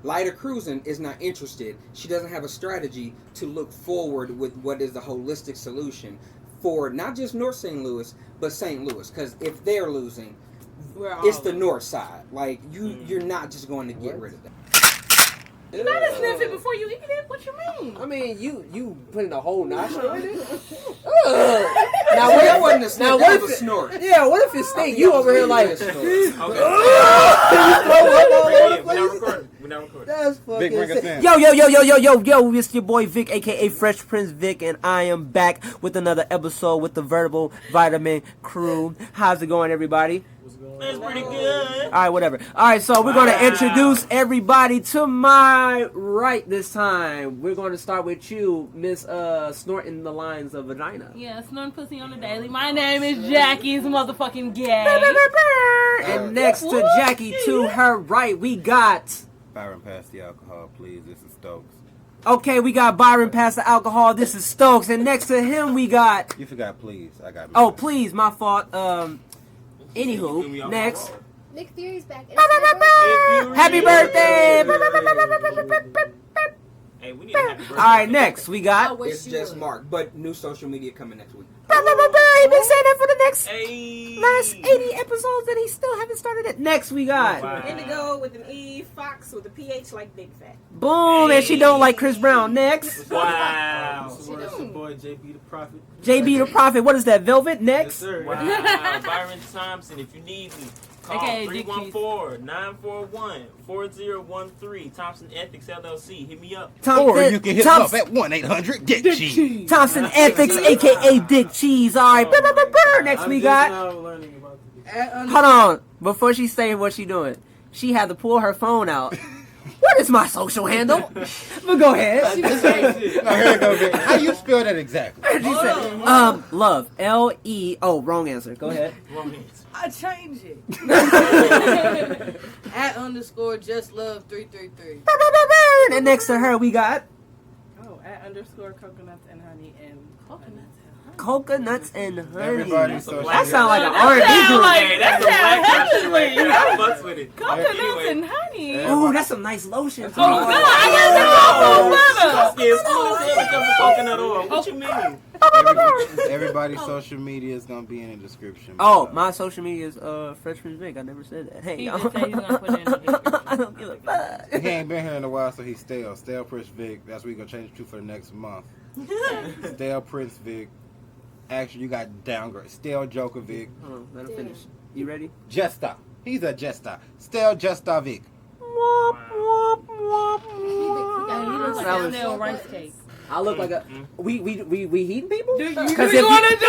Lighter Cruising is not interested. She doesn't have a strategy to look forward with what is the holistic solution for not just North St. Louis, but St. Louis. Because if they're losing, it's the north side. Like, you're not just going to get rid of that. You gotta sniff it before you eat it. What you mean? I mean, you putting a whole nostril in it? Now, that wasn't a sniff, that was a snort. Yeah, what if it stink? You over here like... Okay. We're not recording. That's fucking Vic, bring us sick. in. Yo, it's your boy Vic, a.k.a. Fresh Prince Vic, and I am back with another episode with the Veritable Vitamin Crew. How's it going, everybody? That's pretty good. Alright, whatever. Alright, so we're going to introduce everybody to my right this time. We're going to start with you, Miss Snorting the Lines of Vagina. Yeah, snorting pussy on the daily. My name is Jackie's motherfucking gay. And next to Jackie, to her right, we got... Byron, pass the alcohol, please. This is Stokes. Okay, we got Byron past the alcohol. This is Stokes. And next to him, we got... You forgot, please. I got. Oh, please, my fault. Anywho, next. Nick Fury's back. Happy birthday! Hey, we need a happy birthday. Alright, next, we got... It's just Mark, but new social media coming next week. He been saying that for the next Hey. last 80 episodes and he still haven't started it. Next, we got... Wow. Indigo with an E, Fox with a PH like Big Fat. Boom, and she don't like Chris Brown. Next. Wow. She It's your don't. boy JB the Prophet. JB the Prophet. What is that, Velvet? Yes, Next. sir. Wow. Byron Thompson, if you need me, call Okay, Dick 314-941-4013. Thompson Ethics LLC. Hit me up. Or you can hit us up at 1-800-GET-CHEESE. Thompson Ethics, a.k.a. Dick Cheese. All right. Next, we got... Learning about Hold on. Before she say what she doing, she had to pull her phone out. What is my social handle? But go ahead. Now, here you go, Vic. How you spell that exactly? She said, love. L-E... Oh, wrong answer. Go ahead. Romance. I changed it. @_ just love 333. And next to her, we got... Oh, @_ coconuts and honey and coconuts. Coconuts and honey. Everybody social That sound like an That R&B group. Hey, that's some black girl shit right there. I fucks with it. Coconuts Anyway. and honey. Ooh, that's some nice lotion. Oh, God, I got the Yeah, school is here because of coconut oil. What you mean? Everybody's social media is gonna be in the description. Oh, my social media is Freshman Vic. I never said that. Hey, He y'all. just said he's gonna put it in the description. I don't give a fuck. He ain't been here in a while, so he's stale. Stale Prince Vic. That's what we're gonna change it to for the next month. Stale Prince Vic. Actually, you got downgrade. Stale Joker Vic. Hold on, let him finish. You ready? Jester. He's a jester. Stale Jester Vic. He looks like That a was- stale rice cake. I look like a we heating people. Do you Because want to do?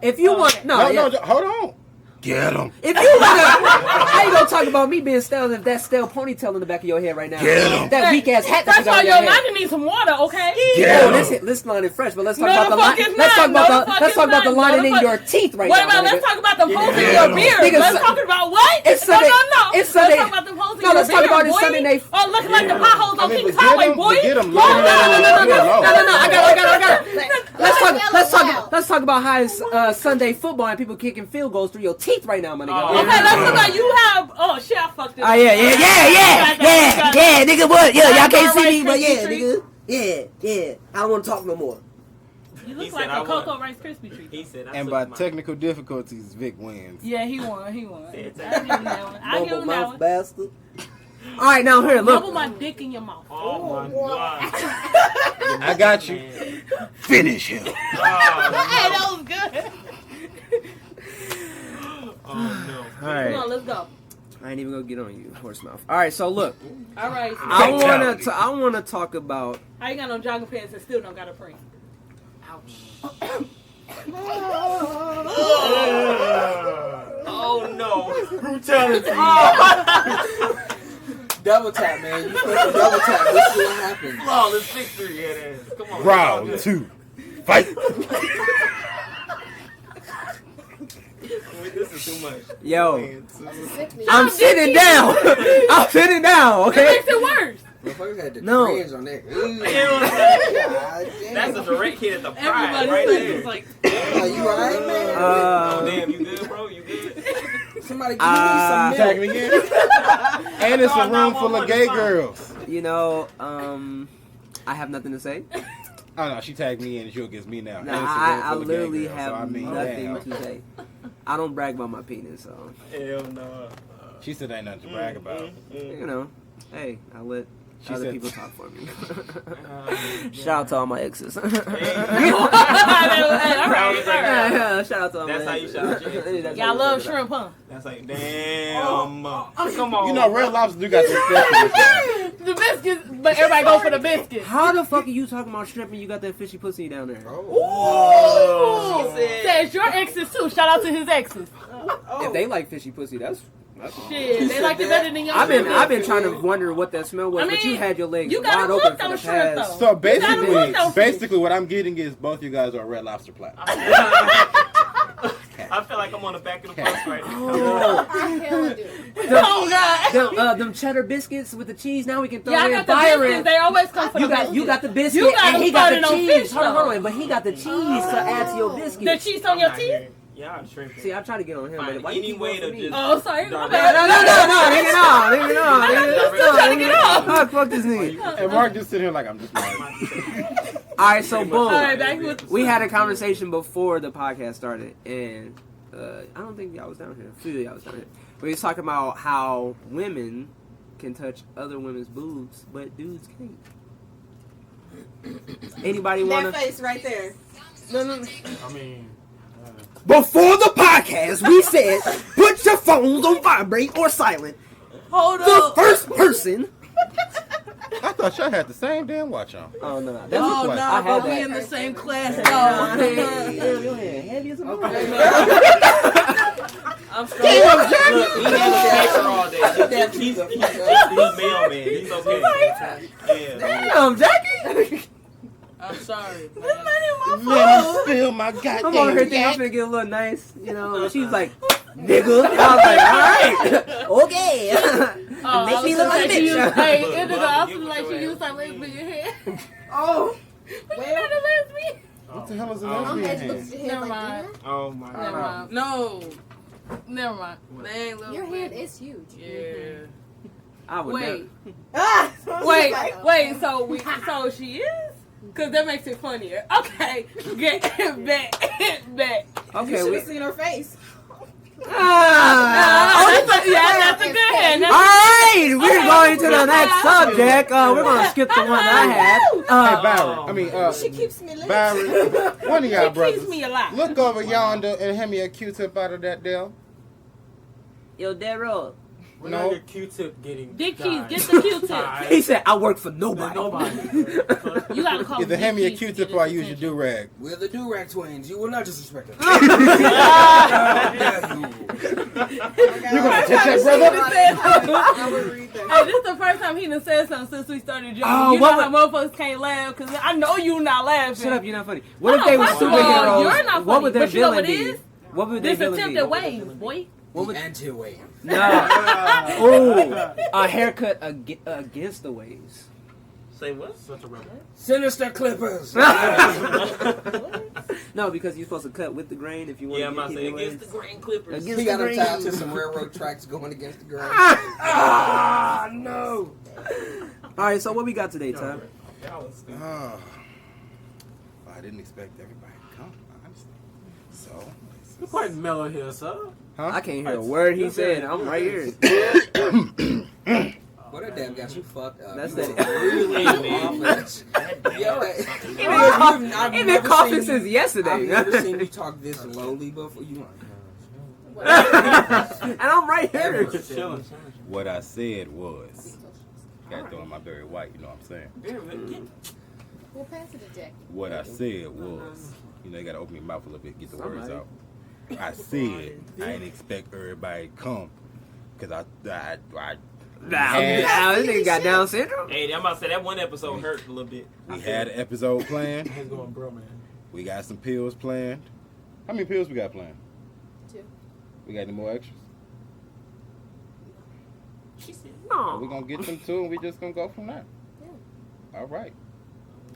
if you want no, No, hold on. Get him. if you want to, how you gonna talk about me being stale if that stale ponytail in the back of your head right now? Get 'em. That weak ass hat. that you First of got all, on your your head. line needs some water, okay? Get Oh, 'em. this line is fresh, but let's talk No, about the the fuck line. it's Let's not. talk about No, the the fuck let's it's talk about the not. lining No, in the your fuck- teeth right Wait now. a minute, nigga. let's talk about the holes in Yeah. your beard. Nigga, Let's talk about what? it's Sunday- No. it's Sunday- Let's talk about the holes in No, your let's talk beard, about it boy. Sunday. Oh, looking like the potholes on I mean, King's but Highway, get 'em- boy. but get 'em No, low. I got it. Let's Yellow. talk about how it's Sunday football and people kicking field goals through your teeth right now, my nigga. Oh. Okay, let's talk about you have. Oh shit, I fucked it. Oh yeah, nigga, what? Yeah, y'all can't see me, but yeah, nigga, yeah. I don't want to talk no more. You He look said like I a won. Cocoa Rice Krispie treat. He said, I And took by mine. technical difficulties, Vic wins. Yeah, he won. I give Said him that one. I give him that one. bastard. All right, now here, Double look. my dick in your mouth. Oh my God. I got you. Man. Finish him. Hey, that was good. Oh no. All Come right, on, let's go. I ain't even gonna get on you, horse mouth. All right, so look, All right. I Fatality. wanna talk about. How you got no jogging pants and still don't got a print? Oh no. brutality. Double tap, man. You supposed to double tap. Let's see what happens. Flawless victory, it is. Come on. Round 2. Fight. This is too much. Yo, Sickness. I'm sitting down. I'm sitting down. It Okay. makes it worse. Motherfuckers had the No. cringe on that. Ooh. Yeah, God damn. that's a direct hit at the pride Everybody right right there. like, Are you alright, man? Oh damn, you good, bro? You good? Somebody give me some Tag milk. me again. And it's a Oh, room full of gay 911 girls. You know, I have nothing to say. Oh no, she tagged me in and she'll against me now. Nah, And it's a room I full of gay literally girls, have so I mean, nothing damn. to say. I don't brag about my penis, so Hell no. She said ain't nothing to brag about. you know. Hey, I let She other said- people talk for me. Yeah. Shout out to all my exes. Hey. Shout out to all That's my how you exes. shout out your exes. That's how Y'all you love shout out. shrimp, huh? That's like, damn. Come on. You know, Red Lobster do got this special. The biscuits, but everybody go for the biscuits. How the fuck are you talking about shrimp and you got that fishy pussy down there? Ooh. Says your exes too. Shout out to his exes. If they like fishy pussy, that's Shit, they like it better than your I've been shrimp. trying to wonder what that smell was, I but you mean, had your legs you wide gotta open look for the those shrimp, past. though. So basically, Gotta basically what I'm getting is both you guys are Red Lobster platinum. I feel like I'm on the back of the bus right now. Oh, I hella do. Oh God. them cheddar biscuits with the cheese. Now we can throw Yeah, I in got the Byron. biscuits. They always come for You the got biscuits. you got the biscuit You got and them he got the started on cheese. fish, Hold though. on, but he got the cheese to add to your The biscuit. cheese on your teeth? Yeah, I'm shrimping. See, I try to get on him, but Find why any you keep way going to for me? just- Oh, sorry. My No, bad. leave it on, leave it on. trying to get off. Oh, fuck this nigga. And Mark just sitting here like I'm just mad. All right, so boom. All right, back with We had a conversation before the podcast started, and I don't think y'all was down here. A few of y'all was down here. We was talking about how women can touch other women's boobs, but dudes can't. Anybody wanna? That face right there. No. I mean, Before the podcast, we said put your phones on vibrate or silent. Hold The up. first person. I thought y'all had the same damn watch on. Oh no, that's Oh, what no, I had but we that. in the same class. Your hand heavy as a motherfucker. I'm strong. Look, he has a paper all day. He's mailman. He's okay. Yeah. Damn, Jackie. I'm sorry. Let me spill my I'm over goddamn here thinking I'm yak. gonna get a little nice, you know. And she's like, nigga. I was like, all right, okay. Oh, Make me look like a bitch. Hey, Look, Indigo, look, I get feel with like your she ass. used her lesbian hair. Oh. But you're not a lesbian. What the hell is a I'm lesbian as hand? looks your head Never like mind. that. Oh my Never god. mind. No. Never mind. Dang, little Your head friend. is huge. Yeah. I would Wait. Ah! So she is? Because that makes it funnier. Okay. Get back. never. You Okay, should we. have seen her face. That's a good hand. All right, we're going to the next subject. We're gonna skip the one I had. Hey, Barry. I mean, She keeps me lit. Barry. One of y'all It brothers. keeps me alive. Look over yonder and hand me a Q-tip out of that deal. Yo, Daryl. we're No. not your Q-tip getting. Dick keys, dyed. get the Q-tip. Dyed. He said, "I work for nobody." Nobody. You gotta call Either him hand me a Dick Keys to Q-tip get or I his use your attention. do-rag. We're the Durag twins. You will not disrespect us. You gonna touch that, brother? I would read that. Hey, this is the first time he done said something since we started joking. Oh, You know what how motherfuckers can't laugh because I know you not laughing. Shut up, you're not funny. What if they were First of all, superheroes? you're not What funny, would their but you know villain what it be? is? What would their This villain attempt be? at waves, boy. What would? Anti-wave. No. Oh, a haircut against the waves. Say what? Such a rebel. Sinister Clippers. No, because you're supposed to cut with the grain if you want Yeah, I'm to about to keep say your against waves. the Green Clippers. Against He got the him tied grain. to some railroad tracks going against the grain. Ah, no. All right, so what we got today, Tom? That was stupid. Oh, I didn't expect everybody to come, honestly. So, You're quite mellow here, sir. I can't hear a word he said. I'm right here. What that damn got you fucked up. That's You that. were really off of this. Yo, I've He been never coughing seen since you- yesterday. I've never seen you talk this lowly before. You And I'm right here. Chilling. what I said was, got to throw in my Barry White, you know what I'm saying? We'll pass it to Jackie. What I said was, you know, you got to open your mouth a little bit, get the words out. I said I didn't expect everybody to come because Nah, this nigga got Down syndrome. Hey, I'm about to say that one episode hurt a little bit. we had an episode planned. He's going, bro, man. We got some pills planned. How many pills we got planned? 2. We got any more extras? She said, We're going to get them too and we just going to go from there. Yeah. All right.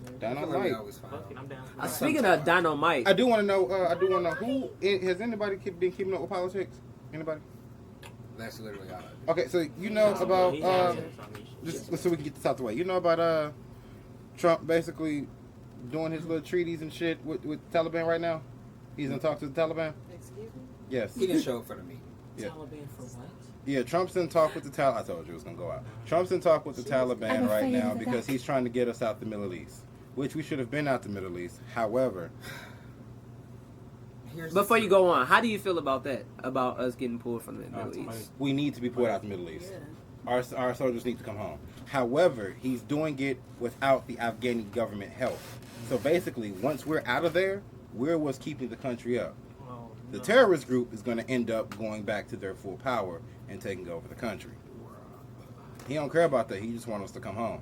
I Dynamite. feel like we always find fuck it, out. I'm down. Speaking of dynamite, I do want to know. Has anybody been keeping up with politics? Anybody? That's literally all I do. Okay, so you know about He has it. I mean, just so we can get this out the way. You know about Trump basically doing his little treaties and shit with Taliban right now. He's in talks with the Taliban. Excuse me? Yes. He didn't show up for the meeting. Yeah. Taliban for what? Yeah, Trump's in talk with the Taliban. I told you it was gonna go out. Trump's in talk with the Taliban right now because he's trying to get us out the Middle East, which we should have been out the Middle East. However, Before you go on, how do you feel about that? About us getting pulled from the Middle East? we need to be pulled out the Middle East. Our soldiers need to come home. However, he's doing it without the Afghani government help. So basically, once we're out of there, we're what's keeping the country up. The terrorist group is going to end up going back to their full power and taking over the country. He don't care about that. He just wants us to come home.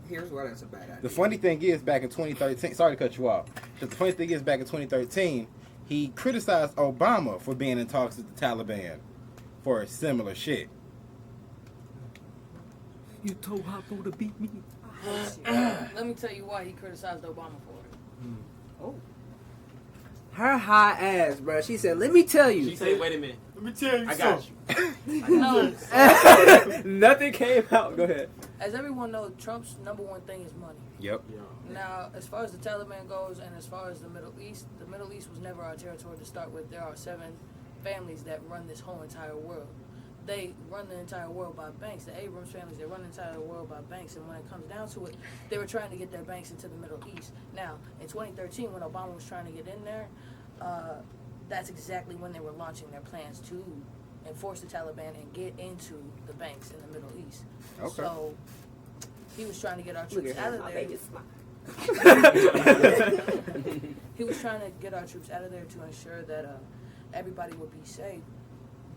Here's why that's a bad idea. The funny thing is, back in 2013, sorry to cut you off, but the funny thing is, back in 2013, he criticized Obama for being in talks with the Taliban for similar shit. You told Hoppo to beat me. Let me tell you why he criticized Obama for it. Oh. Her high ass, bro. She said, "Let me tell you." She said, "Wait a minute. Let me tell you I got something. you." No, Nothing came out. Go ahead. as everyone knows, Trump's number one thing is money. Yep. Now, as far as the Taliban goes, and as far as the Middle East was never our territory to start with. There are 7 families that run this whole entire world. They run the entire world by banks. The Abrams families, they run the entire world by banks. And when it comes down to it, they were trying to get their banks into the Middle East. Now, in 2013, when Obama was trying to get in there, that's exactly when they were launching their plans to enforce the Taliban and get into the banks in the Middle East. Okay. So he was trying to get our troops out of there. He was trying to get our troops out of there to ensure that everybody would be safe.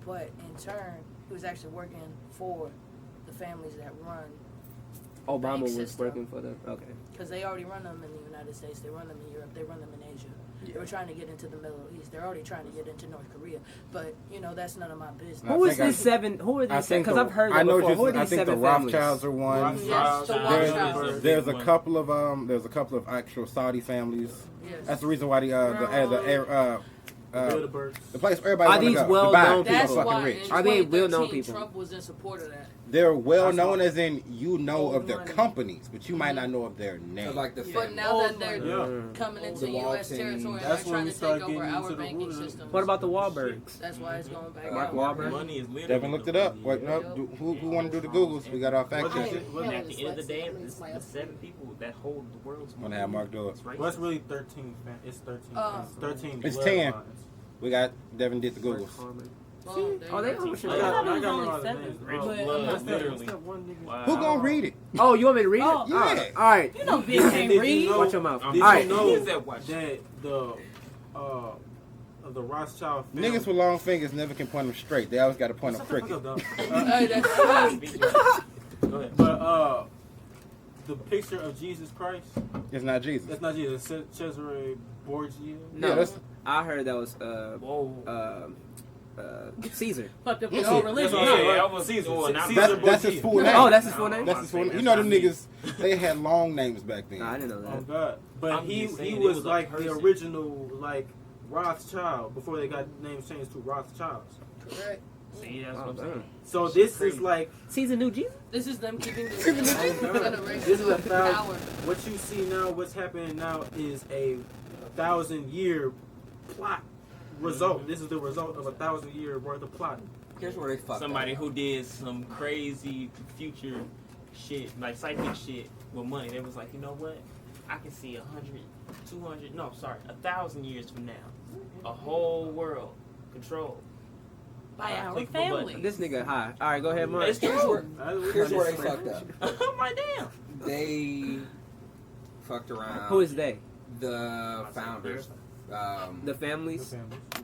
But in turn, he was actually working for the families that run. Obama bank was system. working for them. Okay. Because they already run them in the United States, they run them in Europe, they run them in Asia. They were trying to get into the Middle East. They're already trying to get into North Korea. But, that's none of my business. I Who is think this 7? Who are these 7? Because I've heard I that know before. Who are I these think 7 the families? Rothschilds are one. Yes, the Rothschilds. There's a couple of actual Saudi families. Yes. That's the reason why the place where everybody Are wanna these go. well-known Dubai, That's people fucking why rich. in Are they well-known 2013, people? Trump was in support of that. They're well That's known why- as in you know of their money. companies, but you might not know of their So name. like the But family. now that they're Yeah. coming into The U.S. Walton- territory and That's they're when trying we to start take over getting our into the banking root of it. systems. What about the Wahlbergs? That's why it's going back Mark up. Wahlberg? Money is literally. Devin looked it up. Wait, no, who want to do the Googles? We got our fact What check. is it? What And is at it? the end of the day, it's the 7 people that hold the world's I'm money. gonna have Mark do it. It's racist. Well, it's really 13. It's 13. Uh, 13. It's bloodlines. 10. We got Devin did the Googles. Well, there Oh, you they go. all should I have. got thought it was a only lot of 7. names. Rich But, blood, what's literally. Wow. Who gonna read it? Oh, you want me to read Oh, it? yeah. All right. You know, Big And can't did you read. know- Watch your mouth. Did Did All right. you know Who is that watch? that the Rothschild family... Niggas with long fingers never can point them straight. They always got to point them Shut the fuck crooked. up, dog. Hey, that's true. Go ahead. But the picture of Jesus Christ, It's not Jesus. that's not Jesus. It's Cesare Borgia. No, Yeah, that's- I heard that was Whoa. Caesar. Fucked up his That's whole it. religion. That's Yeah, right. I was Caesar. doing- I'm- Caesar That's his Borgia. full name. Oh, that's his full name? That's his full name. You know them niggas, they had long names back then. Nah, I didn't know Oh that. God! But I'm he just saying, it was was a like the person. original Rothschild before they got names changed to Rothschilds. Correct. See, that's Oh, what I'm saying. damn. So this is like Caesar knew Jesus? This is them keeping the this is a power. what you see now. What's happening now is a 1,000-year plot result. This is the result of a 1,000-year worth of plotting. Here's where they fucked Somebody up. who did some crazy future shit, like psychic shit with money. They was like, you know what? I can see 100, 200, no, sorry, 1,000 years from now. A whole world controlled By our click of a family. button. This nigga high. All right, go ahead, Mark. It's Here's where, true. here's where they fucked up. I'm like, damn. They fucked around. Who is they? The founders? The families? The families.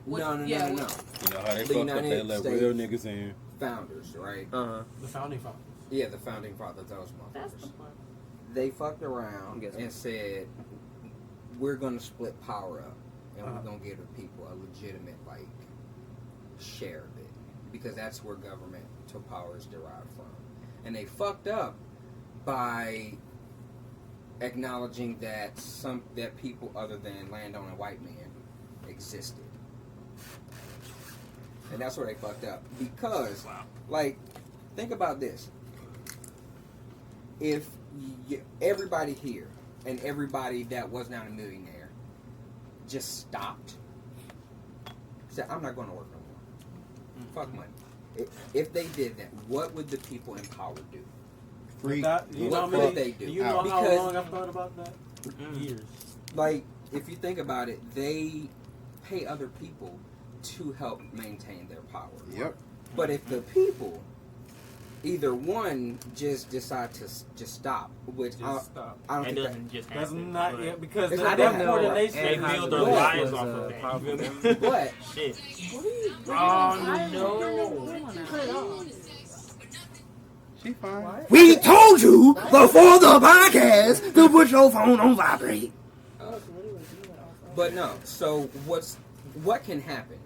No. You know how they The fucked up? They United let States. real niggas in. Founders, right? Uh-huh. The founding fathers. Yeah, the founding fathers. Those That's the motherfuckers. part. They fucked around Guess and what? said, "We're gonna split power up, and Uh-huh. we're gonna give the people a legitimate share of it, because that's where governmental power is derived from." And they fucked up by acknowledging that that people other than landowner white men existed. And that's where they fucked up. Because, like, think about this. If everybody here and everybody that was not a millionaire just stopped, said, I'm not going to work no more. Fuck money. If they did that, what would the people in power do? Free. What would they do? Do you know how Because- long I've thought about that? Years. Like, if you think about it, they pay other people to help maintain their power. Yep. But if the people, either one, just decide to just stop, which Just stop. I don't It think that, doesn't just That's happen. not but yet because It's that not that coordination. They And build their Bush lives was off a of that. powerful You feel man. me? but Shit. Oh no. She fine. We told you before the podcast to put your phone on vibrate. but no. So what can happen?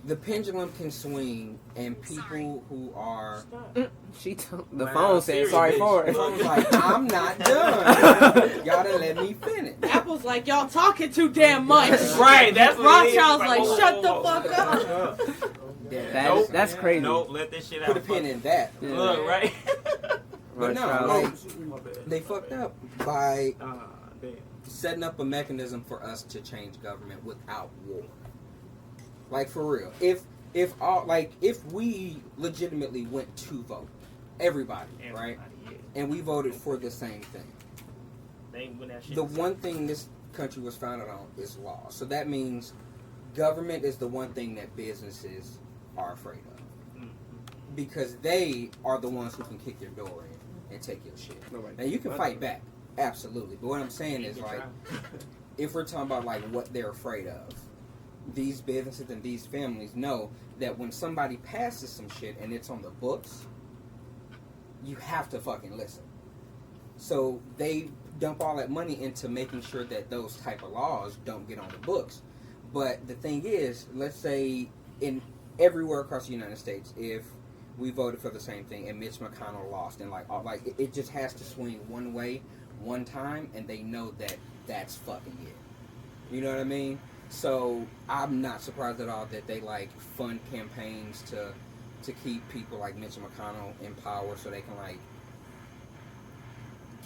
The pendulum can swing, and people who are The phone said sorry for the it. phone's like, I'm not done. Y'all done let me finish. Apple's like, y'all talking too damn much. Right, that's what it is. Rothschild's like, whoa, shut whoa, the whoa. fuck up. That's crazy. Nope, let this shit out. Put a pin in that. Yeah. Look, right? But no, Rothschild. like, they fucked up by Damn. setting up a mechanism for us to change government without war. Like, for real. If we legitimately went to vote, everybody, right? Yeah. And we voted for the same thing. They when that shit The one thing this country was founded on is law. So that means government is the one thing that businesses are afraid of. Because they are the ones who can kick your door in and take your shit. Now, you can fight back, absolutely. But what I'm saying is, like, if we're talking about, like, what they're afraid of, these businesses and these families know that when somebody passes some shit and it's on the books, you have to fucking listen. So they dump all that money into making sure that those type of laws don't get on the books. But the thing is, let's say in everywhere across the United States, if we voted for the same thing and Mitch McConnell lost, and it just has to swing one way, one time, and they know that that's fucking it. You know what I mean? So I'm not surprised at all that they like fund campaigns to keep people like Mitch McConnell in power, so they can like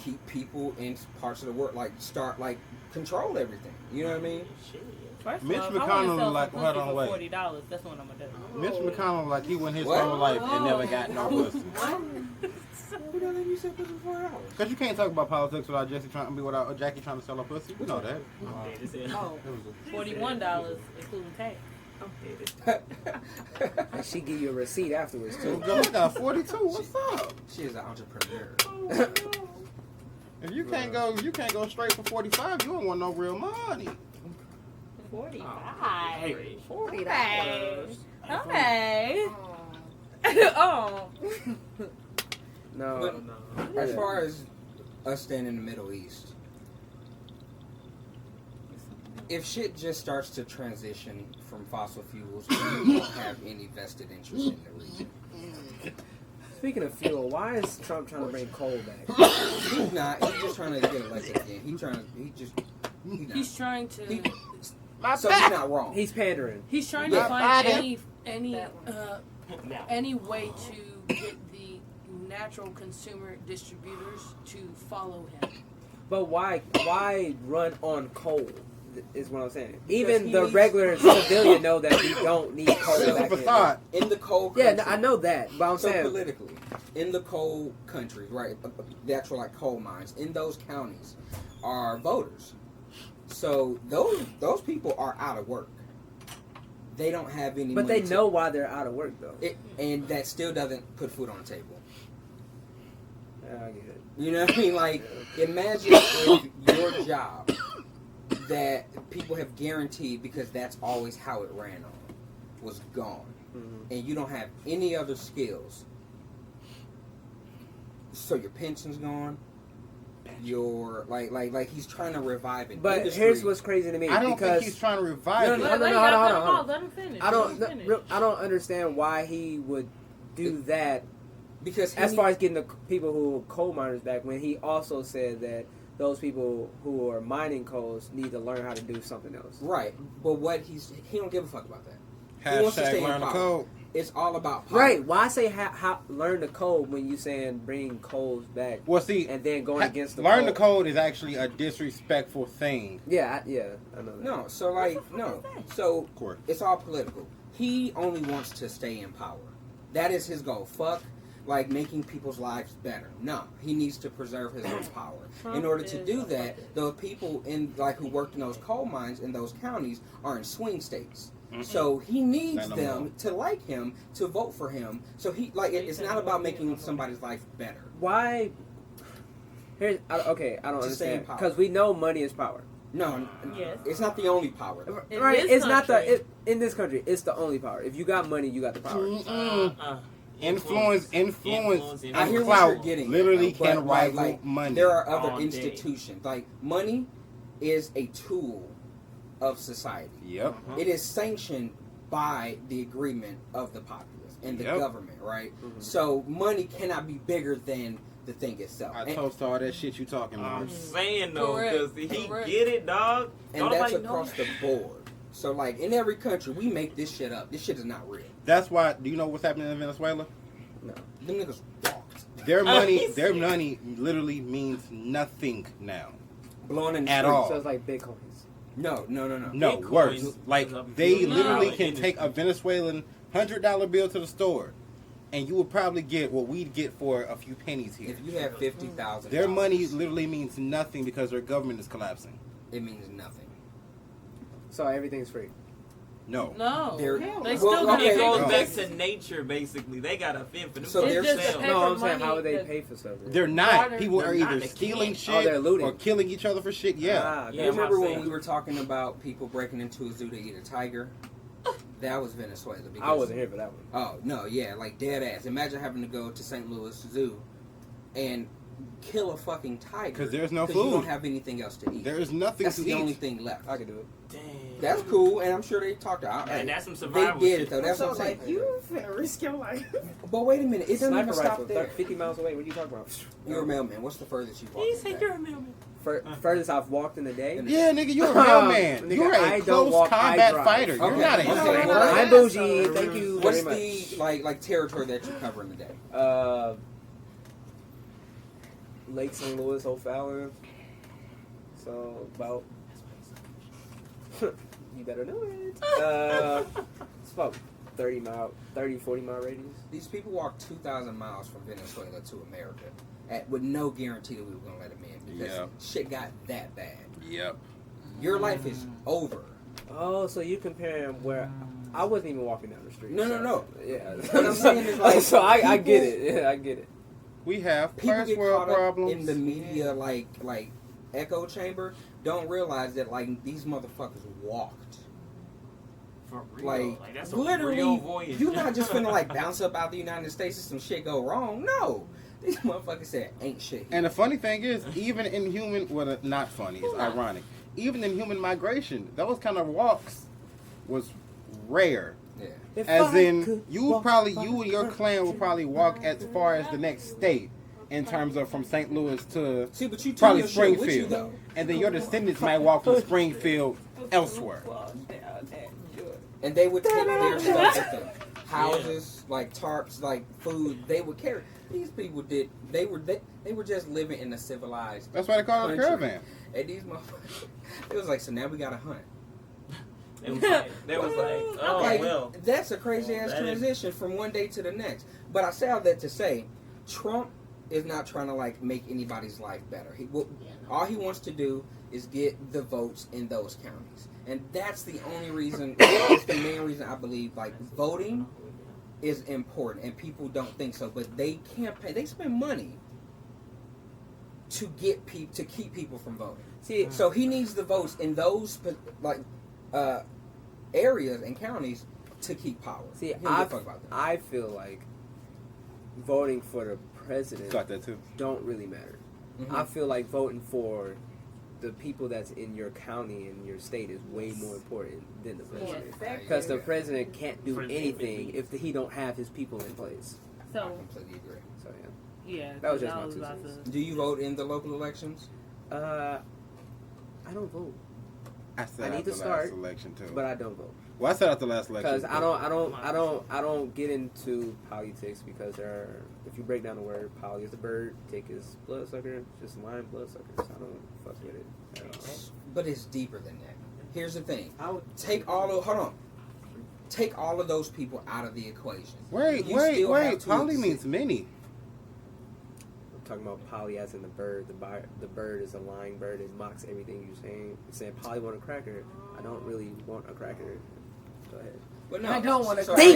keep people in parts of the world, like start like control everything. You know what I mean? First Mitch of all, if I McConnell wanna sell like, some hold pussy on, for wait. $40, that's what I'm gonna do. Mitch McConnell like he went his What? whole life and never got no pussy. Who the hell you said pussy for $4? Cause you can't talk about politics without Jackie trying to sell her pussy. You know that. Oh, $41, including tax. And she give you a receipt afterwards too. Girl, I got 42. What's up? She is an entrepreneur. If you can't go straight for 45, you don't want no real money. $45. $40. Okay. Oh. No. As far as us staying in the Middle East, if shit just starts to transition from fossil fuels, we don't have any vested interest in the region. Speaking of fuel, why is Trump trying to bring coal back? He's not. He's just trying to get elected again. He's He's trying to. So he's not wrong. He's pandering. He's trying Yeah. to find any way to get the natural consumer distributors to follow him. But why run on coal? Is what I'm saying. Because Even he the needs- regular civilian know that we don't need coal It's a back in. facade. In the coal Yeah, country, I know that, but I'm so saying politically, in the coal countries, right, the actual like coal mines, in those counties are voters. So those people are out of work. They don't have any but money they know why they're out of work though. and that still doesn't put food on the table. Yeah, I get it. You know what I mean? Like, imagine if your job that people have guaranteed, because that's always how it ran on, was gone. And you don't have any other skills. So your pension's gone. Your like he's trying to revive an But industry. here's what's crazy to me. I don't because think he's trying to revive No, it. no, hold on. Let him finish. I don't understand why he would do that. Because As far as getting the people who are coal miners back, when he also said that those people who are mining coals need to learn how to do something else. right, but what he don't give a fuck about that. He wants to Hashtag stay in learn the power. code. It's all about power. Right? Why say how learn the code when you saying bring codes back Well, see, and then going against the learn code? the code is actually a disrespectful thing. Yeah, I know that. No, so like no, so Court. it's all political. He only wants to stay in power. That is his goal. Fuck like making people's lives better. No, he needs to preserve his own power. In order to do that, the people in like who worked in those coal mines in those counties are in swing states. So he needs Not no more. them to like him, to vote for him. So he like it's not about making somebody's life better. Why? Here's okay. I don't To stay in understand power. because we know money is power. No, Yes. it's not the only power. Though. In Right? this It's not country- in this country. It's the only power. If you got money, you got the power. Influence, I hear and what you're clout getting. literally at, though, can but, rival like, money. There are other All day. institutions. Like money is a tool of society. Yep. It is sanctioned by the agreement of the populace and the Yep. government, right? Mhm. So money cannot be bigger than the thing itself. I And, toast all that shit you talking about. I'm saying though, Correct. because he Correct. get it, dog. and Don't that's nobody know across the board. So like in every country, we make this shit up. This shit is not real. That's why. Do you know what's happening in Venezuela? No. Them niggas walked. Their money, he's their serious. money, literally means nothing now. Blowing in the At streets. all. So it's like bitcoins. No. No, Bitcoin worse. is Like a they billion literally dollar can take a industry. Venezuelan $100 bill to the store, and you would probably get what we'd get for a few pennies here. If you have 50,000, Their money literally means nothing because their government is collapsing. it means nothing. So everything's free. No. No, They're- they well, still got okay, It goes no. back to nature, basically. They got to fend for So themselves. they're just saying- the No, paper I'm saying how money would they that- pay for stuff? They're not. Water- People they're are not. either They stealing can't. shit Oh, they're looting. or killing each other for shit. Yeah. Ah, You Yeah, I'm remember not when saying- we were talking about people breaking into a zoo to eat a tiger? That was Venezuela. Because, I wasn't here for that one. Oh no, yeah, like dead ass. Imagine having to go to St. Louis Zoo and kill a fucking tiger 'Cause there's no You food. don't have anything else to eat. There is nothing That's to the eat. only thing left. I could do it. Damn. That's cool, and I'm sure they talked out. And that's some They survival did shit. it though. That's So what I'm saying. like you finna risk your life. But wait a minute, it doesn't Sniper even rifle, stop there. 50 miles away. What are you talking about? You're a mailman. What's the furthest you walked? He in a said day? you're a mailman. Furthest I've walked in a day. Yeah, nigga, you're a real man. Nigga, You're I a don't close walk, I combat drive. fighter. You're Okay. not a Okay. sailor. Well, I'm bougie. Thank you What's very the much. like territory that you cover in a day? Lake St. Louis, O'Fallon. So about you better know it. It's about 40 mile radius. These people walked 2,000 miles from Venezuela to America with no guarantee that we were going to let them in because Yep. shit got that bad. Yep. Your life is over. Oh, so you comparing where I wasn't even walking down the street. No, no, so, no. Yeah. What I'm saying is, like, so I get people- it. Yeah, I get it. We have People first get world caught up problems. in the media like echo chamber. Don't realize that like these motherfuckers walked. For real. Like, That's a literally, real voyage. you're not just finna like bounce up out the United States if some shit go wrong. No, these motherfuckers said ain't shit. Here. And the funny thing is, even in human, well, not funny, it's ironic. Even in human migration, those kind of walks was rare. Yeah. If As I in, could you walk and your clan will probably walk as far as the next state in terms of from St. Louis to See, but you took probably your shit with you Springfield, though. and then your descendants might walk from Springfield elsewhere. And they would take their stuff with them. Houses, like tarps, like food, they would carry. These people did. They were just living in a civilized. That's why they call it a country. caravan. And these motherfuckers, it was like, so now we got to hunt. They was like, oh, Like, well. that's a crazy ass That is- transition from one day to the next. But I say all that to say, Trump is not trying to like make anybody's life better. All he wants to do is get the votes in those counties, and that's the only reason. It's the main reason I believe like voting is important, and people don't think so, but they campaign. They spend money to get people to keep people from voting. See, So he needs the votes in those like areas and counties to keep power. see, He don't give a fuck about that. I feel like voting for the president Got that too. don't really matter. Mhm. I feel like voting for the people that's in your county and your state is way more important than the president. Because the president can't do anything if he don't have his people in place. I So completely agree. So yeah, That was just I my was 2 about cents. to- Do you vote in the local elections? I don't vote, I said I need after to last start, election too. but I don't vote. Well, I said at the last election. Because I don't get into politics because if you break down the word, poly is a bird, tick is bloodsucker, just line bloodsucker. So I don't fuck with it at all. But it's deeper than that. Here's the thing. I would Take all of those people out of the equation. Wait. Poly means many. I'm talking about poly as in the bird. The bird is a lying bird. It mocks everything you're saying. You're saying poly want a cracker. I don't really want a cracker. Go ahead. But no, I don't want to so- Think,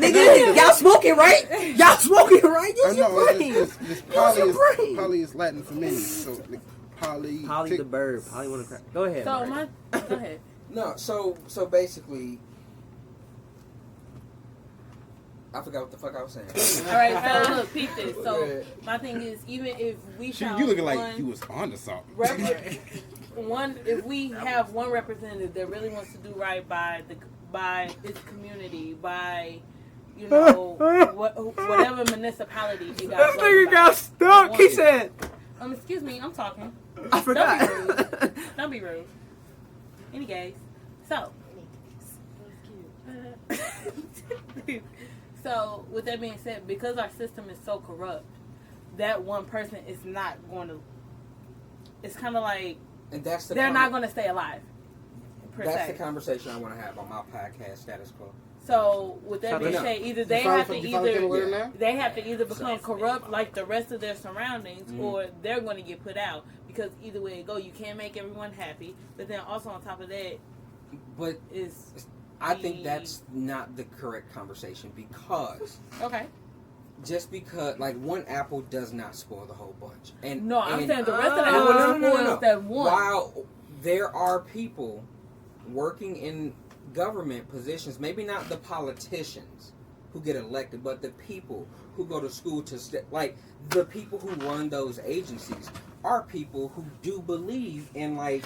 nigga. Y'all smoking, right? Use your brain. This poly is Latin for many. So like, poly The bird. Poly want a cracker. Go ahead. So Mark. go ahead. No, so basically, I forgot what the fuck I was saying. All right, so look, peep this. So Okay. my thing is, even if we Shoot, found you looking like one you was onto something. if we have one representative that really wants to do right by its community, by whatever municipality it got. This nigga got stuck. He said, excuse me, I'm talking. I forgot. Don't be rude. Any gays. So. So, with that being said, because our system is so corrupt, that one person is not going to. It's kind of like And that's the they're not going to stay alive. That's the conversation I want to have on my podcast, Status Quo. So, with that being No. said, either they have to either become corrupt like the rest of their surroundings, or they're going to get put out. Because either way it go, you can't make everyone happy. But then also on top of that, But I think that's not the correct conversation because okay. just because like one apple does not spoil the whole bunch. And No, I'm saying the rest of the No, apples no. spoils that one. While there are people working in government positions, maybe not the politicians who get elected, but the people who go to school like the people who run those agencies are people who do believe in like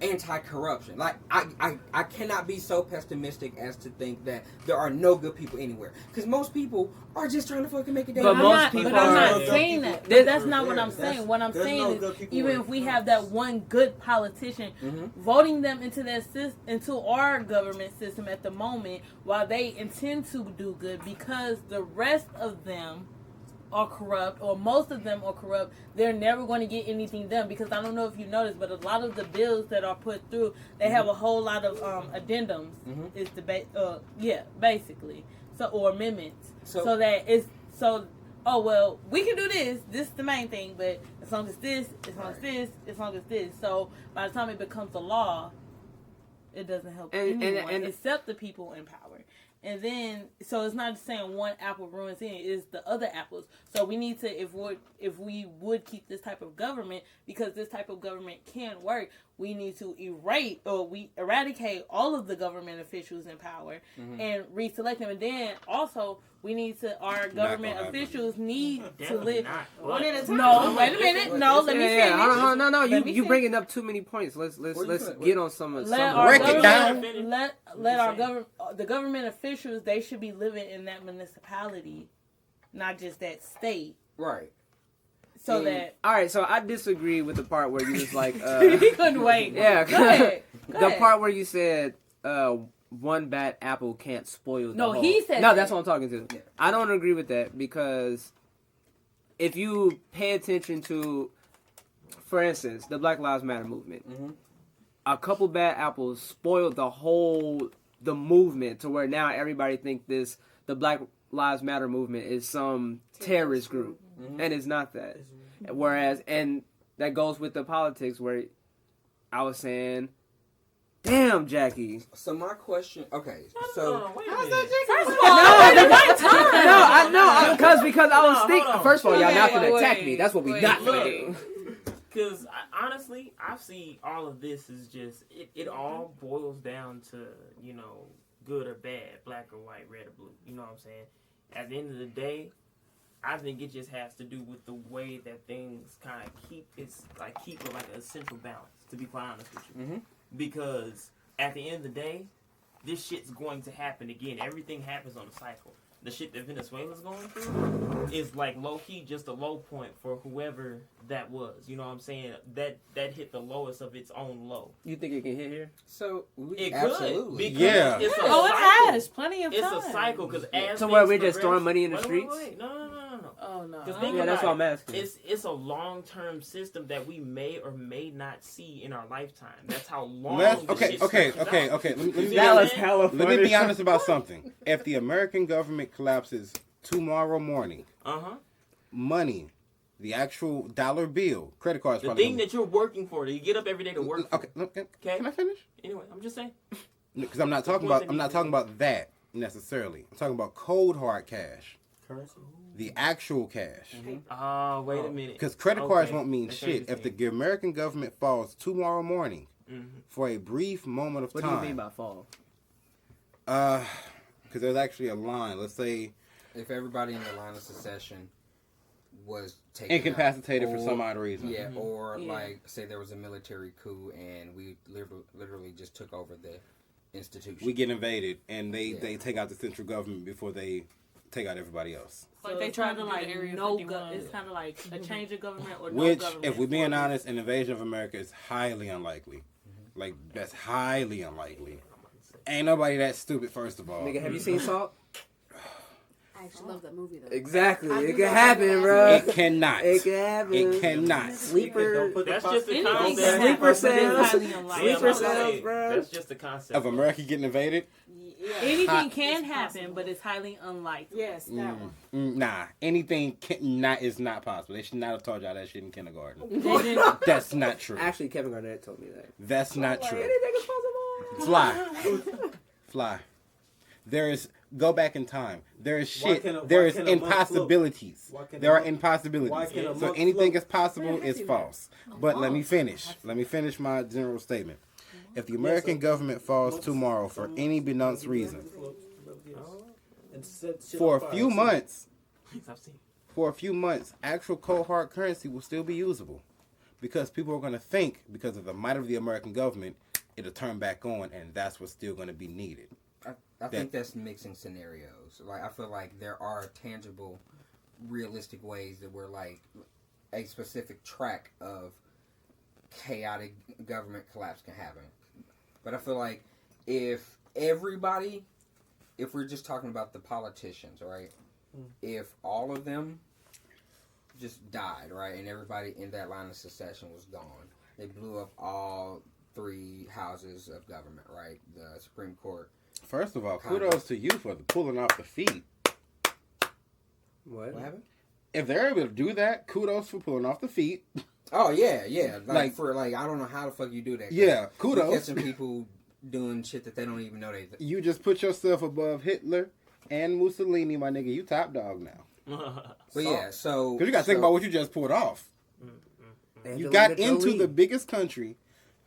anti-corruption. Like I cannot be so pessimistic as to think that there are no good people anywhere, because most people are just trying to fucking make a day. But I'm most not, people I'm not are- saying that. There's- That's not what I'm saying. What I'm saying no is, good people even in if we have that one good politician, voting them into into our government system at the moment, while they intend to do good, because the rest of them are corrupt, or most of them are corrupt, they're never going to get anything done. Because I don't know if you noticed, but a lot of the bills that are put through, they have a whole lot of addendums. Is the basically, so, or amendments, so that it's so. Oh well, we can do this. This is the main thing, but as long as this, as long as this, as long as this. So by the time it becomes a law, it doesn't help anyone except the people in power. And then, so it's not just saying one apple ruins it; it's the other apples. So we need to, if we would keep this type of government, because this type of government can work, we need to eradicate all of the government officials in power and reselect them. And then also, we need to, our government officials need to live. One at a time. No, wait a minute. No, let me finish. No. Let me You finish. bringing up too many points. Let's get on some of Let some. our Break it government, down. let our the government officials, they should be living in that municipality, not just that state. Right. So that All right, so I disagree with the part where you was like, he couldn't wait. yeah, Go ahead. Go the ahead. part where you said one bad apple can't spoil the No, whole. he said No, that. that's what I'm talking to. Yeah. I don't agree with that because if you pay attention to, for instance, the Black Lives Matter movement, a couple bad apples spoiled the movement to where now everybody think the Black Lives Matter movement is some terrorist group, and it's not that. Whereas, and that goes with the politics where I was saying, damn, Jackie. So my question, okay, Hold so on, wait a minute. First of all, at one time. No, I know, because I was thinking. hold on. First of all, y'all not gonna Wait, attack me. That's what we wait, not gonna wait. do. Because honestly, I see all of this as just it all boils down to good or bad, black or white, red or blue. You know what I'm saying? At the end of the day, I think it just has to do with the way that things kind of keep a central balance. To be quite honest with you, because at the end of the day, this shit's going to happen again. Everything happens on a cycle. the shit that Venezuela's going through is like low key just a low point for whoever that was. You know what I'm saying? That hit the lowest of its own low. You think it can hit here? So It absolutely. could. Because Yeah. It's a Oh, it cycle. has plenty of time. It's a cycle because as So where things we just throwing progress- money in the wait, streets? wait. No. Oh no. Because think Yeah, that's about what I'm asking. It's a long term system that we may or may not see in our lifetime. That's how long. the Okay. shit Okay. stretches Okay. out. Okay. Let me You be see what I'm That was saying? hella funny. Let me be honest about something. If the American government collapses tomorrow morning, money, the actual dollar bill, credit cards, The probably thing that you're working for, that you get up every day to work for. Okay. Can I finish? Anyway, I'm just saying. Because I'm not talking point about. that I'm not he's talking about that necessarily. I'm talking about cold hard cash, Currency. the actual cash. Oh, wait a minute. Because credit cards Okay, won't mean that's shit if interesting. the American government falls tomorrow morning Mhm. for a brief moment of What do time. you mean by fall? Because there's actually a line. Let's say If everybody in the line of succession was taken incapacitated out, for some odd reason. Yeah, or Yeah. like say there was a military coup and we literally just took over the institution. We get invaded and they Yeah. take out the central government before they take out everybody else. So Like they it's tried kinda to do like the Area no 51. it's kind of like a change of government or no Which, government. if we're being for- honest, an invasion of America is highly unlikely. Like, that's highly unlikely. Ain't nobody that stupid, first of all. Nigga, have you seen Salt? I actually love that movie though. Exactly. I It do can love happen, that bro. It cannot. It can happen. It cannot. Sleeper. Don't put the That's box- just the Anything concept. can Sleeper happen, but it's cells. highly unlikely. Sleeper cells, bro. That's just the concept. Of America getting invaded? Anything can It's happen, possible. but it's highly unlikely. Yes, that one. Nah. Anything is not possible. They should not have taught y'all that shit in kindergarten. They didn't- That's not true. Actually, Kevin Garnett told me that. That's not Like, true. anything is possible. Fly. There is, go back in time. There is Why shit. can a- There why is can a month impossibilities. Why can There a are month- impossibilities. why can a So month anything float? is possible Man, I is see that. false. But let me finish. Let me finish my general statement. If the American government falls tomorrow for any benounced reason, And set shit for on a fire. few months, I've seen. actual cold hard currency will still be usable. Because people are going to think, because of the might of the American government, it'll turn back on, and that's what's still going to be needed. I think that's mixing scenarios. Like I feel like there are tangible, realistic ways that we're like a specific track of chaotic government collapse can happen. But I feel like if we're just talking about the politicians, right? If all of them just died, right, and everybody in that line of succession was gone, they blew up all three houses of government, right? The Supreme Court. First of all, kudos to you for pulling off the feet. What? What happened? If they're able to do that, kudos for pulling off the feet. Oh yeah. Like- For I don't know how the fuck you do that. 'cause Yeah, you kudos. catching people doing shit that they don't even know they. You just put yourself above Hitler and Mussolini, my nigga. You top dog now. But yeah, so Because you got to think about what you just pulled off. You Angelina got into Jolie. the biggest country,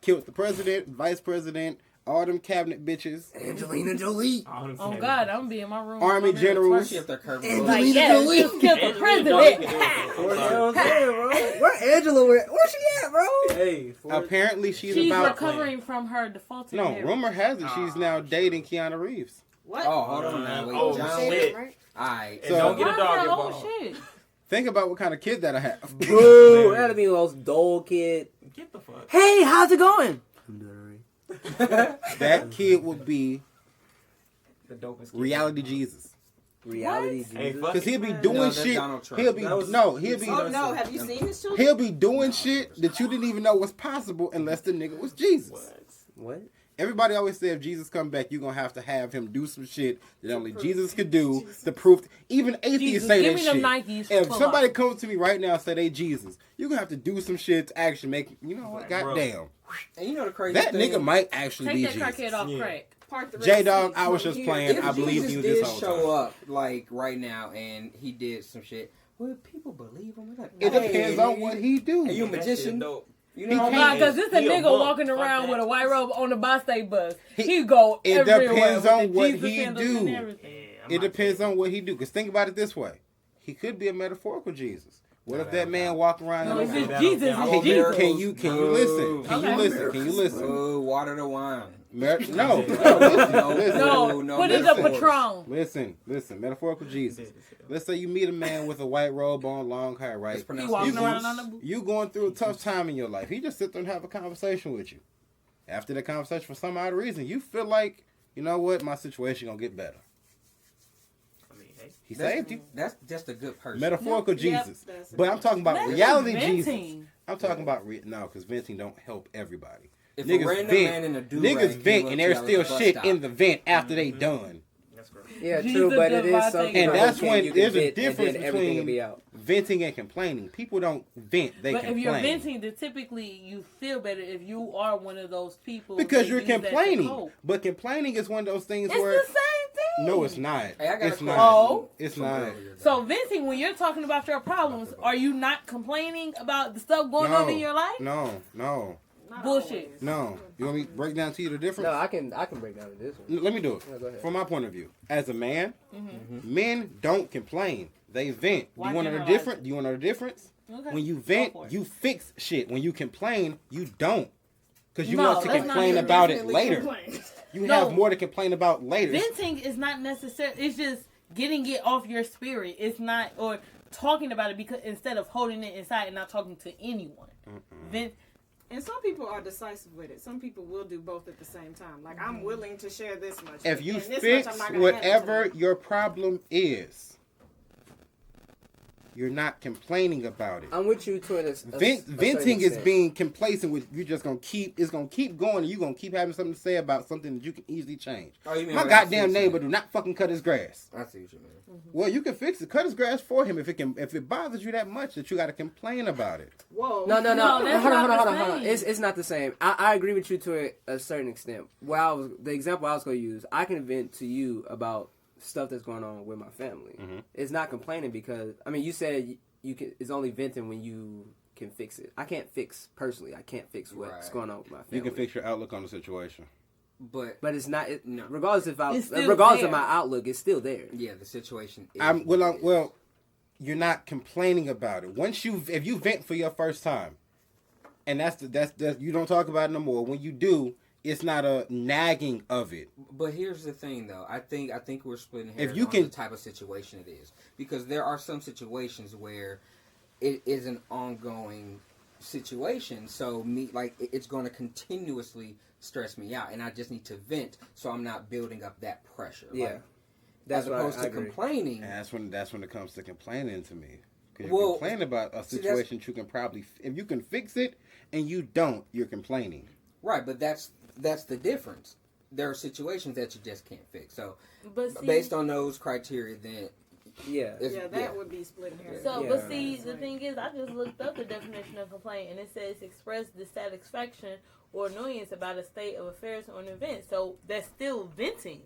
killed the president, vice president, all them cabinet bitches, Angelina Jolie. Oh God, I'm gonna be in my room. army I'm generals. especially if they're curving. And Like, Angelina yeah, Jolie. just kill the Angelina president. Jolie can do it. You know what I'm saying, bro? Where Angela? Where she at, bro? Hey, for Apparently, she's She's about. recovering from her defaulted No, marriage. rumor has it she's now dating Keanu Reeves. What? Oh, hold on now. Wait, Oh, John shit. Wick. Right? Alright. And So- don't get a dog Why? involved. Oh shit. Think about what kind of kid that I have. Boo! That'd be the most dull kid. Get the fuck. Hey, how's it going? I'm doing alright. That kid would be The dopest. kid. reality Jesus. Reality. Hey, Jesus. fuck Because it. he'll be No, doing that's shit. Donald Trump. He'll be That was- he'll be Oh no, have you seen his children? he'll be doing shit that you didn't even know was possible unless the nigga was Jesus. What? Everybody always say if Jesus come back, you're gonna have him do some shit that only Jesus could do to prove. Even atheists Jesus, say give that me them shit. Nikes. If Pull somebody up. comes to me right now and say they Jesus, you're gonna have to do some shit to actually make. You know what? Right, bro. Goddamn, And you know the crazy that thing? nigga might actually Take be that crackhead Jesus. off Yeah. crack. Part the Red J-Dog, Sea I was from just here. playing. If I believe Jesus you did this whole show time. up like right now and he did some shit, would people believe him? Like, It depends hey, on what he do. Are you a That shit magician? dope. You He know what can't- I God, mean? because this a He a nigga monk. walking Fuck around that. with a white robe on the Boston bus. He- He go it everywhere depends with on the what Jesus he sandals do. and everything. Yeah, I'm It not depends saying- on what he do. Because think about it this way. He could be a metaphorical Jesus. What if that man walk around No, and it's say, Jesus. I It's want Jesus. can you listen? Can Okay. you listen? Can you listen? Oh, water the wine. No, listen, listen. No, put it metaphors. a Patron. Listen. Metaphorical Jesus. Let's say you meet a man with a white robe on, long hair, It's right? He pronounced walking Jesus. around on the boot. You going through a tough time in your life. He just sit there and have a conversation with you. After the conversation, for some odd reason, you feel like, you know what, my situation gonna get better. I mean, hey. He saved you. That's just a good person. Metaphorical Yep. Jesus. That's But I'm talking about That's reality just Jesus. venting. I'm talking about no, because venting don't help everybody. If Niggas a random vent. man in a do-rag Niggas came vent up and to there's y'all still at the bus shit stop, in the vent after they done. That's correct. Yeah, Jesus true, but it is Devontae. something. And that's okay, when you can there's a vent, and difference then everything will between be out. venting and complaining. People don't vent, they But complain. if you're venting, then typically you feel better if you are one of those people. Because that you're use that to complaining. cope. But complaining is one of those things It's where the same thing. no, it's not. Hey, I got It's a not. question. Oh. It's from not. earlier, though. So venting, when you're talking about your problems, are you not complaining about the stuff going on in your life? No. not Bullshit. always. No. You want me to break down to you the difference? No, I can break down this one. Let me do it. No, go ahead. From my point of view, as a man, Mm-hmm. men don't complain. They vent. Why you want to know the generalize difference? Do you want to know the difference? Okay. When you Go vent, for it. you fix shit. When you complain, you don't. Because you No, want to that's not complain true. about it Definitely later. complain. You No. have more to complain about later. Venting is not necessary. It's just getting it off your spirit. It's not, or talking about it because instead of holding it inside and not talking to anyone. Vent. And some people are decisive with it. Some people will do both at the same time. Like, I'm willing to share this much. If you and this fix much I'm not gonna handle whatever tonight. your problem is, you're not complaining about it. I'm with you to a Venting is extent. being complacent with you. Just gonna keep. It's gonna keep going. And you gonna keep having something to say about something that you can easily change. Oh, you mean My without goddamn fixing neighbor it. do not fucking cut his grass. I see what you mean. Well, you can fix it. Cut his grass for him if it can. If it bothers you that much that you got to complain about it. Whoa. No. No, that's Hold not the on. same. It's not the same. I agree with you to a certain extent. The example I was going to use, I can vent to you about stuff that's going on with my family. Mm-hmm. It's not complaining because you said you can. It's only venting when you can fix it. I can't fix personally. I can't fix what's Right. going on with my family. You can fix your outlook on the situation. But But it's not. No. Regardless It's still regardless there. of my outlook, it's still there. yeah, the situation is. Well, you're not complaining about it. If you vent for your first time, and that's you don't talk about it no more. When you do, it's not a nagging of it. But here's the thing, though. I think we're splitting hairs you on can- the type of situation it is, because there are some situations where it is an ongoing situation. So it's going to continuously stress me out, and I just need to vent, so I'm not building up that pressure. Yeah. Like, That's as why opposed I to agree. complaining. And that's when it comes to complaining to me. Because Well, you're complaining about a see, situation that you can probably, if you can fix it and you don't, you're complaining. Right, but that's the difference. There are situations that you just can't fix. So But see, based on those criteria, then Yeah. Yeah, that would be splitting hairs. So, Yeah. but see, the thing is, I just looked up the definition of complaint, and it says express dissatisfaction or annoyance about a state of affairs or an event. So that's still venting.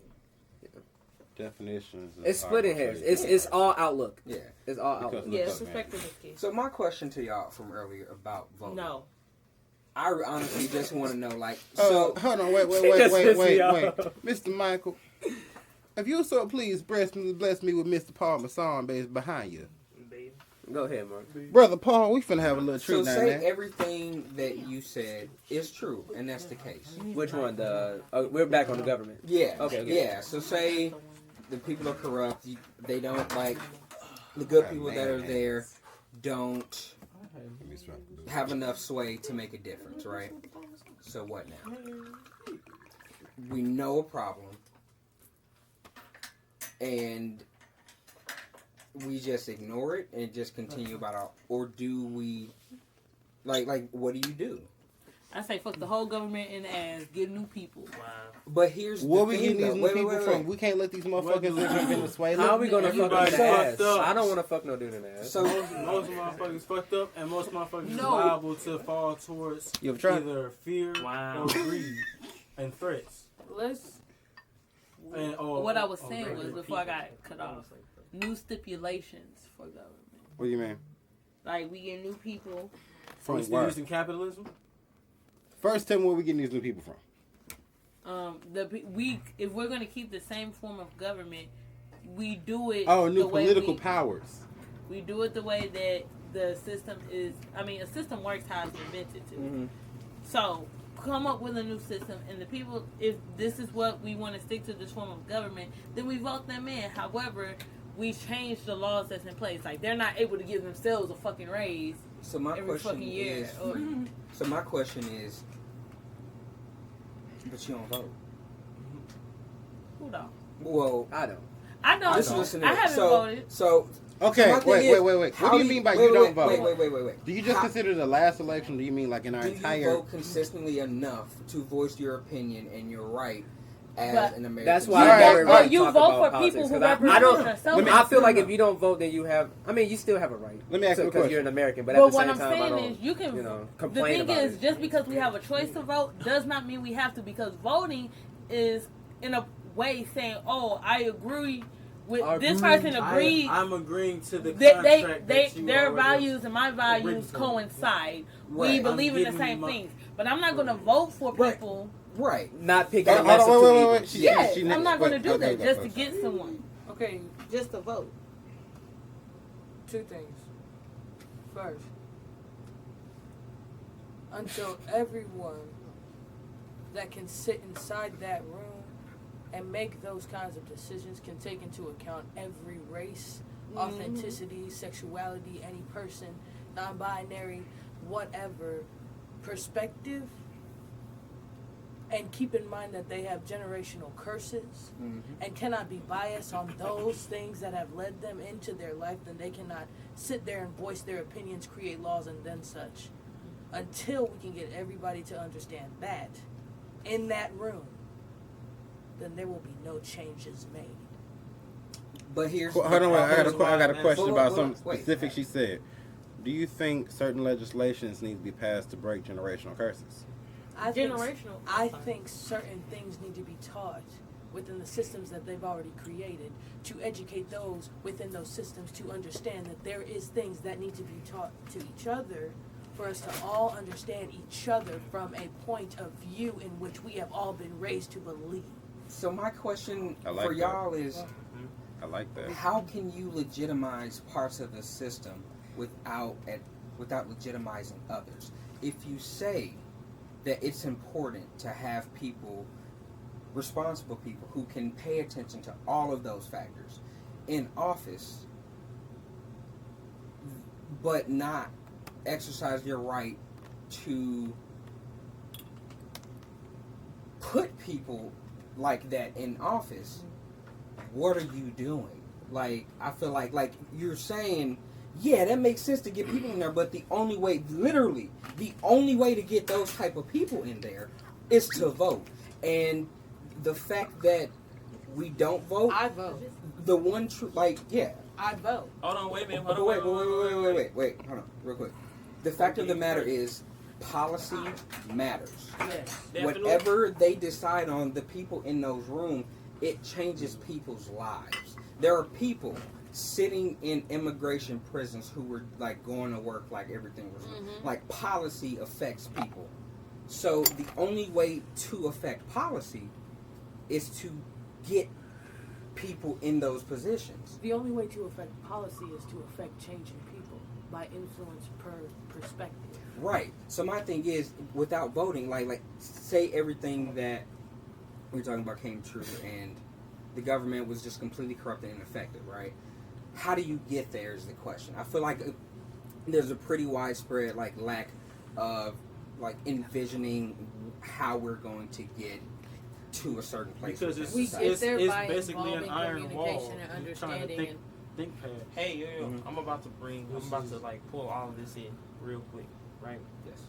Definitions. It's splitting hairs. It's all outlook. yeah. It's all Because- outlook. Yeah, Look up, perspective is key. So my question to y'all from earlier about voting. No. I honestly just want to know, like, So so hold on, wait, Just piss me off. Mr. Michael, if you so please bless me with Mr. Paul Masson based behind you, Baby. Go ahead, Mark. brother Paul. We finna have a little so treat now, say man. everything that you said is true, and that's the case. Which one? We're back on the government. Yeah. Okay. Yeah. So say the people are corrupt. They don't like the good people that are there. Don't have enough sway to make a difference, right? So what now? We know a problem, and we just ignore it and just continue about our, or do we, like what do you do? I say fuck the whole government in the ass, get new people. Wow. But here's Where the we thing, getting these though. new Wait, people wait, from? wait. We can't let these motherfuckers live in Venezuela. How are we gonna fuck Everybody in the ass? fucked up. I don't want to fuck no dude in the ass. So Most motherfuckers fucked up, and most motherfuckers No. liable to fall towards You ever tried? either fear Wow. or greed and threats. Let's. Or What I was or saying was regular before I people. got cut off, new stipulations for government. What do you mean? Like we get new people. From We still where? using capitalism? First, tell me where we getting these new people from. If we're gonna keep the same form of government, we do it. Oh, new the way political we- powers. We do it the way that the system is. I mean, a system works how it's invented to. Mhm. So come up with a new system, and the people, if this is what we want to stick to, this form of government, then we vote them in. However, we change the laws that's in place. Like, they're not able to give themselves a fucking raise So my every question fucking year. is, Or, so my question is, but you don't vote. who don't? Well, I don't. I don't. listen to I this. haven't So- voted. So Okay, my thing wait. is, What how do you mean by wait, you don't wait, vote? Wait. Do you just How- consider the last election? Do you mean like in our Do entire? you vote consistently enough to voice your opinion and your right as But an American? That's why I Right, never right. really You talk vote about for people politics, who 'cause represent I don't. themselves. I feel like if you don't vote, then you have. I mean, you still have a right. Let me ask you a because question. you're an American, but Well, at the what same I'm time, I saying don't. is, you can. The thing complain about is, it. just because we have a choice to vote does not mean we have to. Because voting is, in a way, saying, "Oh, I agree with this person. Agreed. I'm agreeing to the They, contract that you their already- values and my values written for me. coincide. Right. We I'm believe in the giving same my- things. But I'm not going to vote for Right. people. Right. Not picking Hold the on, lesser two wait. evils. Yes, I'm not going to do okay, that just to get someone. Okay, Just to vote. two things. First, until everyone that can sit inside that room and make those kinds of decisions can take into account every race, authenticity, sexuality, any person, non-binary, whatever perspective, and keep in mind that they have generational curses and cannot be biased on those things that have led them into their life, then they cannot sit there and voice their opinions, create laws, and then such. Until we can get everybody to understand that in that room, then there will be no changes made. But here's Hold on, wait. I got a question Hold on, about hold on, something wait. specific she said. Do you think certain legislations need to be passed to break generational curses? I think, Generational. I think certain things need to be taught within the systems that they've already created to educate those within those systems to understand that there is things that need to be taught to each other for us to all understand each other from a point of view in which we have all been raised to believe. So my question I like for that. y'all is, I like that. how can you legitimize parts of the system without legitimizing others? If you say that it's important to have people, responsible people, who can pay attention to all of those factors in office, but not exercise your right to put people like that in office, what are you doing? Like, I feel like you're saying, yeah, that makes sense to get people in there, but the only way, literally, the only way to get those type of people in there is to vote. And the fact that we don't vote, I vote. the one true, like, yeah. I vote. Hold on, wait a minute. But Hold on, wait, hold on, real quick. The fact of the matter is, policy matters. Yes. Definitely. Whatever they decide on, the people in those rooms, it changes people's lives. There are people sitting in immigration prisons who were like going to work like everything was like policy affects people. So the only way to affect policy is to get people in those positions. The only way to affect policy is to affect changing people by influence per perspective. Right. So my thing is, without voting, like say everything that we're talking about came true and the government was just completely corrupt and ineffective, right? How do you get there is the question. I feel like there's a pretty widespread like lack of like envisioning how we're going to get to a certain place. Because within We society. get there it's by basically an involving iron wall. communication and You're trying to understanding think past. Hey, yo, Mhm. I'm about to like pull all of this in real quick, right? Yes.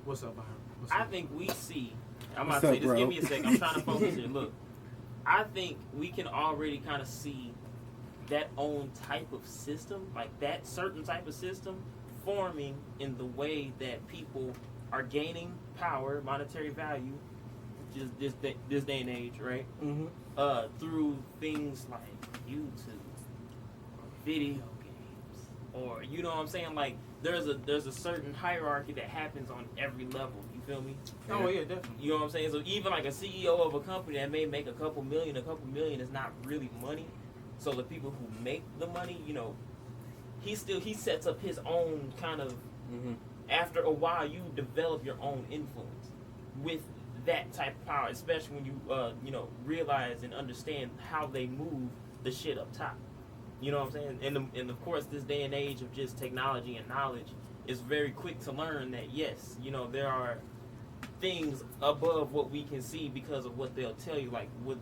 What's up, Byron? What's I up? think we see. I'm What's about to say, up, just bro? give me a second. I'm trying to focus here. Look, I think we can already kind of see that own type of system, like that certain type of system, forming in the way that people are gaining power, monetary value, just this day and age, right? Mm-hmm. Through things like YouTube, or video games, or you know what I'm saying? Like there's a certain hierarchy that happens on every level. You feel me? Oh yeah, definitely. You know what I'm saying? So even like a CEO of a company that may make a couple million is not really money. So the people who make the money, you know, he sets up his own kind of. After a while, you develop your own influence with that type of power, especially when you realize and understand how they move the shit up top. You know what I'm saying? And of course, this day and age of just technology and knowledge is very quick to learn that yes, there are things above what we can see because of what they'll tell you. Like with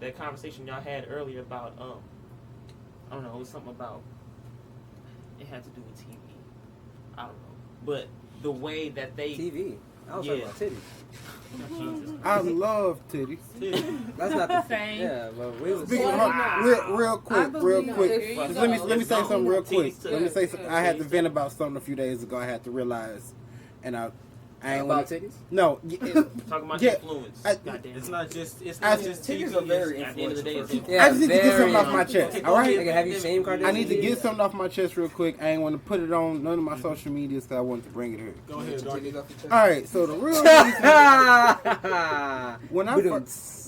that conversation y'all had earlier about I don't know, it was something about it had to do with TV. I don't know, but the way that they TV. I was talking about titties. I love titties. That's not the Same. Yeah, but we was. Speaking of, real quick. Let me say something real quick. Let me say something. I had to vent about something a few days ago. I had to realize, and I ain't About wanna- titties? No. talking about Yeah, influence. Goddamn. It's not just Titties are very At the end of the day, it's influential. I just need to get very something off my chest. All right. Nigga, have you seen Kardashian? I need to get something off my chest real quick. I ain't want to put it on none of my social medias because I wanted to bring it here. Go ahead, Darky. All right. So the real reason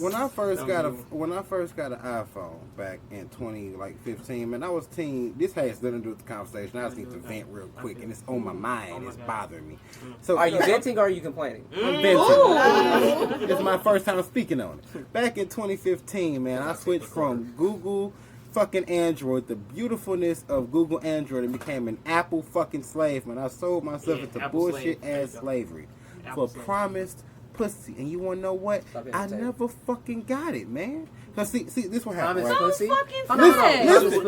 when I first got an iPhone back in 2015, man, I was teen. This has nothing to do with the conversation. I just need to vent real quick, and it's on my mind. It's bothering me. So Are you venting or are you complaining? I'm venting. This is my first time speaking on it. Back in 2015, man, I switched from Google fucking Android, the beautifulness of Google Android, and became an Apple fucking slave, man. I sold myself into Apple bullshit slave. ass slavery Apple for slave. promised pussy. And you want to know what? Stop I imitating. never fucking got it, man. Cause see, this what happened. Promise Right? pussy? fucking Hold on, hold on.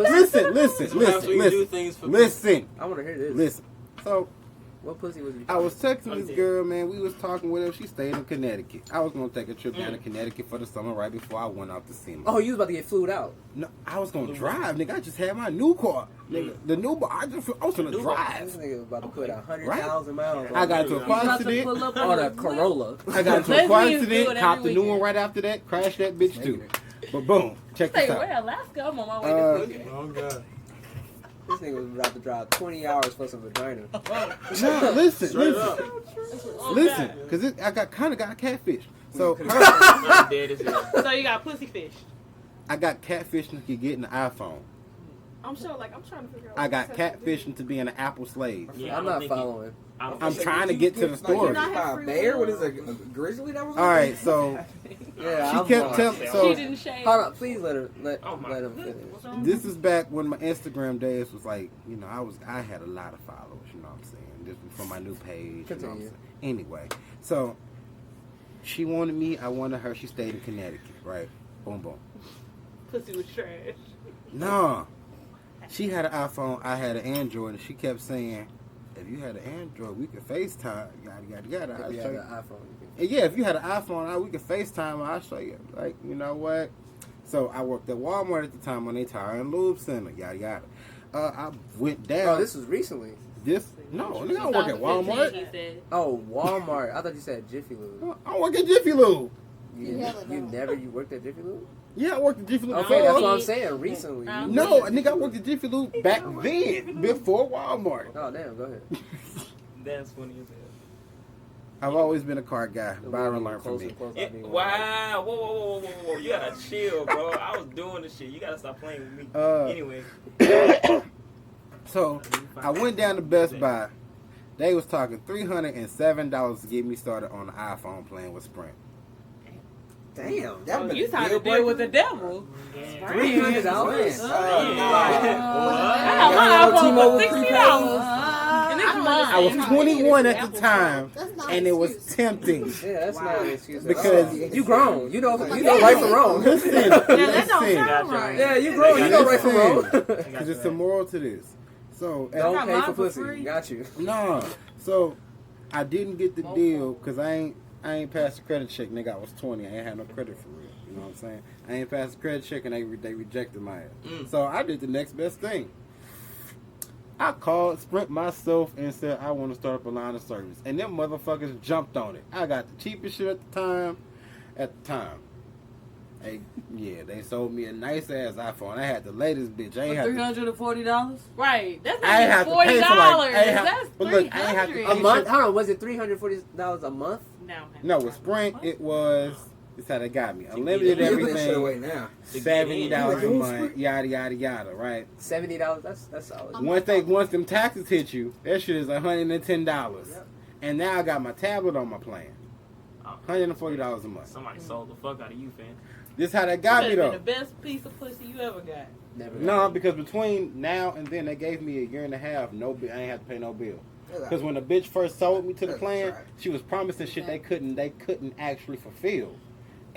Listen, Sometimes we do things for listen. I want to hear this. Listen. So What pussy was you? I was texting this girl, man. We was talking with her. She stayed in Connecticut. I was gonna take a trip down to Connecticut for the summer right before I went out to see her. Oh, you was about to get flued out. No, I was gonna drive, nigga. I just had my new car, nigga. The new car. I was gonna This drive. nigga was about to put 100,000 miles on I got into a car About to accident. pull up on a Corolla. I got into a Lesbians car do it accident. every Copped the new one weekend. right after that. Crashed that bitch too. But boom, check Say, this out. where Alaska? I'm on my way Uh, this weekend. Oh God. This nigga was about to drive 20 hours for some vagina. No, listen, Straight up. listen, because I got catfish. So I'm dead as hell. So you got pussy fish. I got catfishing to get in the iPhone. I'm sure, like, I'm trying to figure out. I got what this has to do. catfishing to be an Apple slave. Yeah, I'm I don't not think he- following. I don't I'm think- trying to get to the story. not have A free bear? will? What is a grizzly that was? All right, so Yeah, she I'm kept on. telling. She So didn't shave. Hold on, please let Oh my him finish. this is back when my Instagram days was like, I had a lot of followers. You know what I'm saying? This was from my new page. You know what I'm Continue. saying? Anyway, so she wanted me. I wanted her. She stayed in Connecticut. Right? Boom, boom. Pussy was trash. No, she had an iPhone. I had an Android, and she kept saying, "If you had an Android, we could FaceTime." Yada yada yada. If I'll you show had you. an iPhone, you And yeah, if you had an iPhone, we could FaceTime. I'll show you. Like, you know what? So I worked at Walmart at the time on their tire and lube center. Yada yada. I went can. down. Oh, this was recently. No, nigga, I don't work at 2015, Walmart. he said. Oh, Walmart. I thought you said Jiffy Lube. I work at Jiffy Lube. You worked at Jiffy Lube? Yeah, I worked at Jiffy Lube. Okay, that's before. what I'm saying. Recently. No, nigga, I worked at Jiffy Lube back then, before Walmart. Oh, damn. Go ahead. That's funny as hell. I've always been a car guy. Byron learned from me. Yeah, wow, whoa. You gotta chill, bro. I was doing this shit. You gotta stop playing with me. Anyway. So I went down to Best Buy. They was talking $307 to get me started on the iPhone playing with Sprint. Damn. Oh, you tried to deal with the devil. $300. I got my iPhone for $60. And it's mine. I was 21 at the time, and it was tempting. Yeah, that's not an excuse. Because- you grown. You know right from wrong. Listen, That don't listen. sound right. Yeah, you grown. You know right from wrong. Because it's a moral to this. So, Don't pay mine for for pussy. free. Got you. no. So, I didn't get the deal because I ain't passed the credit check, nigga. I was 20. I ain't had no credit for real. You know what I'm saying? I ain't passed the credit check, and they rejected my ass. So I did the next best thing. I called Sprint myself and said I want to start up a line of service, and them motherfuckers jumped on it. I got the cheapest shit at the time. They sold me a nice ass iPhone. I had the latest bitch. I ain't have to, $340? Right. That's I ain't have not to even pay for $40. like. I ain't have, That's but look, I ain't have to $300. A month? Hold on. Was it $340 a month? No. No, with Sprint it was This how they got me. You Unlimited get Give that shit away everything. now. $70 a month. Yada yada yada. Right. $70. That's solid. Once them taxes hit you, that shit is $110. Yep. And now I got my tablet on my plan. Oh. $140 a month. Somebody sold the fuck out of you, fam. This how they got me Could've been though. the best piece of pussy you ever got. Never. No, because between now and then they gave me a year and a half. No, I ain't have to pay no bill. Because when the bitch first sold me to the plan, she was promising shit they couldn't actually fulfill.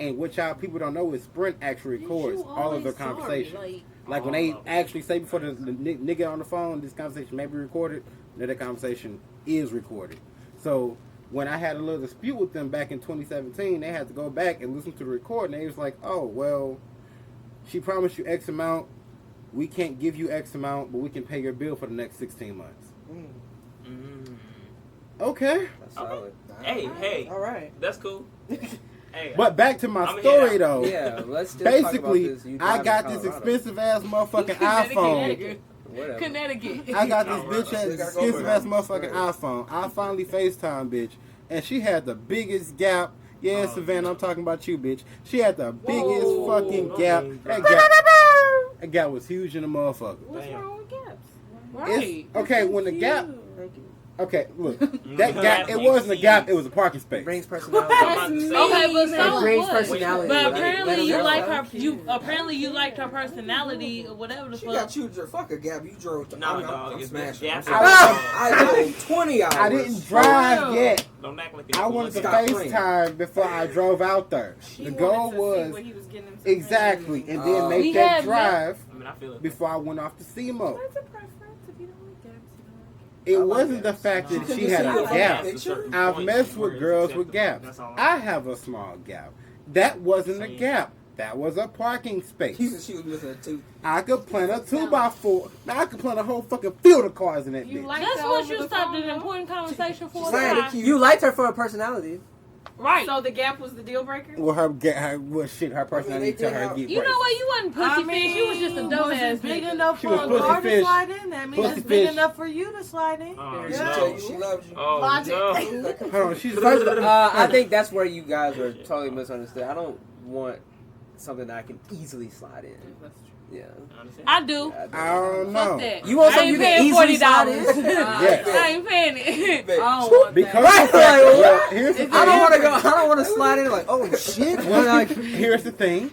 And what y'all people don't know is Sprint actually records all of their conversations. Like when they actually say before the nigga on the phone, this conversation may be recorded, then that conversation is recorded. So when I had a little dispute with them back in 2017, they had to go back and listen to the recording. And they was like, oh, well, she promised you X amount. We can't give you X amount, but we can pay your bill for the next 16 months. Okay. That's solid. Hey, All right. that's cool. Hey, But back to my I'm story, here though. Yeah, let's still talk about Basically, this. You I driving got to this Colorado. expensive ass motherfucking iPhone. Connecticut. Whatever. Connecticut. I got this Oh, bitch right. ass expensive ass motherfucking iPhone. I finally FaceTime bitch, and she had the biggest gap. Yeah, Oh, Savannah, I'm talking about you, bitch. She had the biggest Whoa. fucking No gap. name That gap was huge in the motherfucker. What's Damn. wrong with gaps? Right. Okay, when the gap. Okay, look, that Mhm. gap. It wasn't a gap. It was a parking space. Brings personality. Okay, but so It brings what? personality. But Let apparently it you go. like her. Apparently you liked her personality or whatever the She fuck. got you, fuck a gap. You drove to Nah, I'm dog, it's smashing. gaps. I drove 20 hours. I didn't drive yet. Don't act like I wanted to Stop FaceTime before I drove out there. The goal was He was getting him to exactly, and then We make that had drive I mean, I feel it. before I went off to SEMO. What's a preference if you don't like gaps? It wasn't the fact that she had a gap. I've I've messed with girls with gaps. I have a small gap. That wasn't a gap. That was a parking space. She was missing a tooth. I could plant a 2x4. Now I could plant a whole fucking field of cars in that You bitch. like That's that what over you the stopped phone, an though? important conversation for. Right. Right. You liked her for her personality. Right. So the gap was the deal breaker? Well, her personality they tell did her have- get You know prices. what? You wasn't pussy fish. You was just a was dumbass it big nigga. enough She for was a pussy car fish. to slide in? That means Pussy it's big fish. enough for you to slide in. Oh, She Yeah. tell you she loves you. Oh, Logic. no. Hold on, she's First, I think that's where you guys are totally misunderstood. I don't want something that I can easily slide in. Yeah. I do. Yeah, I don't know. Fuck that. You want I something ain't you can paying easily slide in? $40. Yes. I ain't paying it. Babe, I don't want Because Right, well, here's the I don't thing. want to go. I don't want to slide in like, oh shit. Well, Like, here's the thing.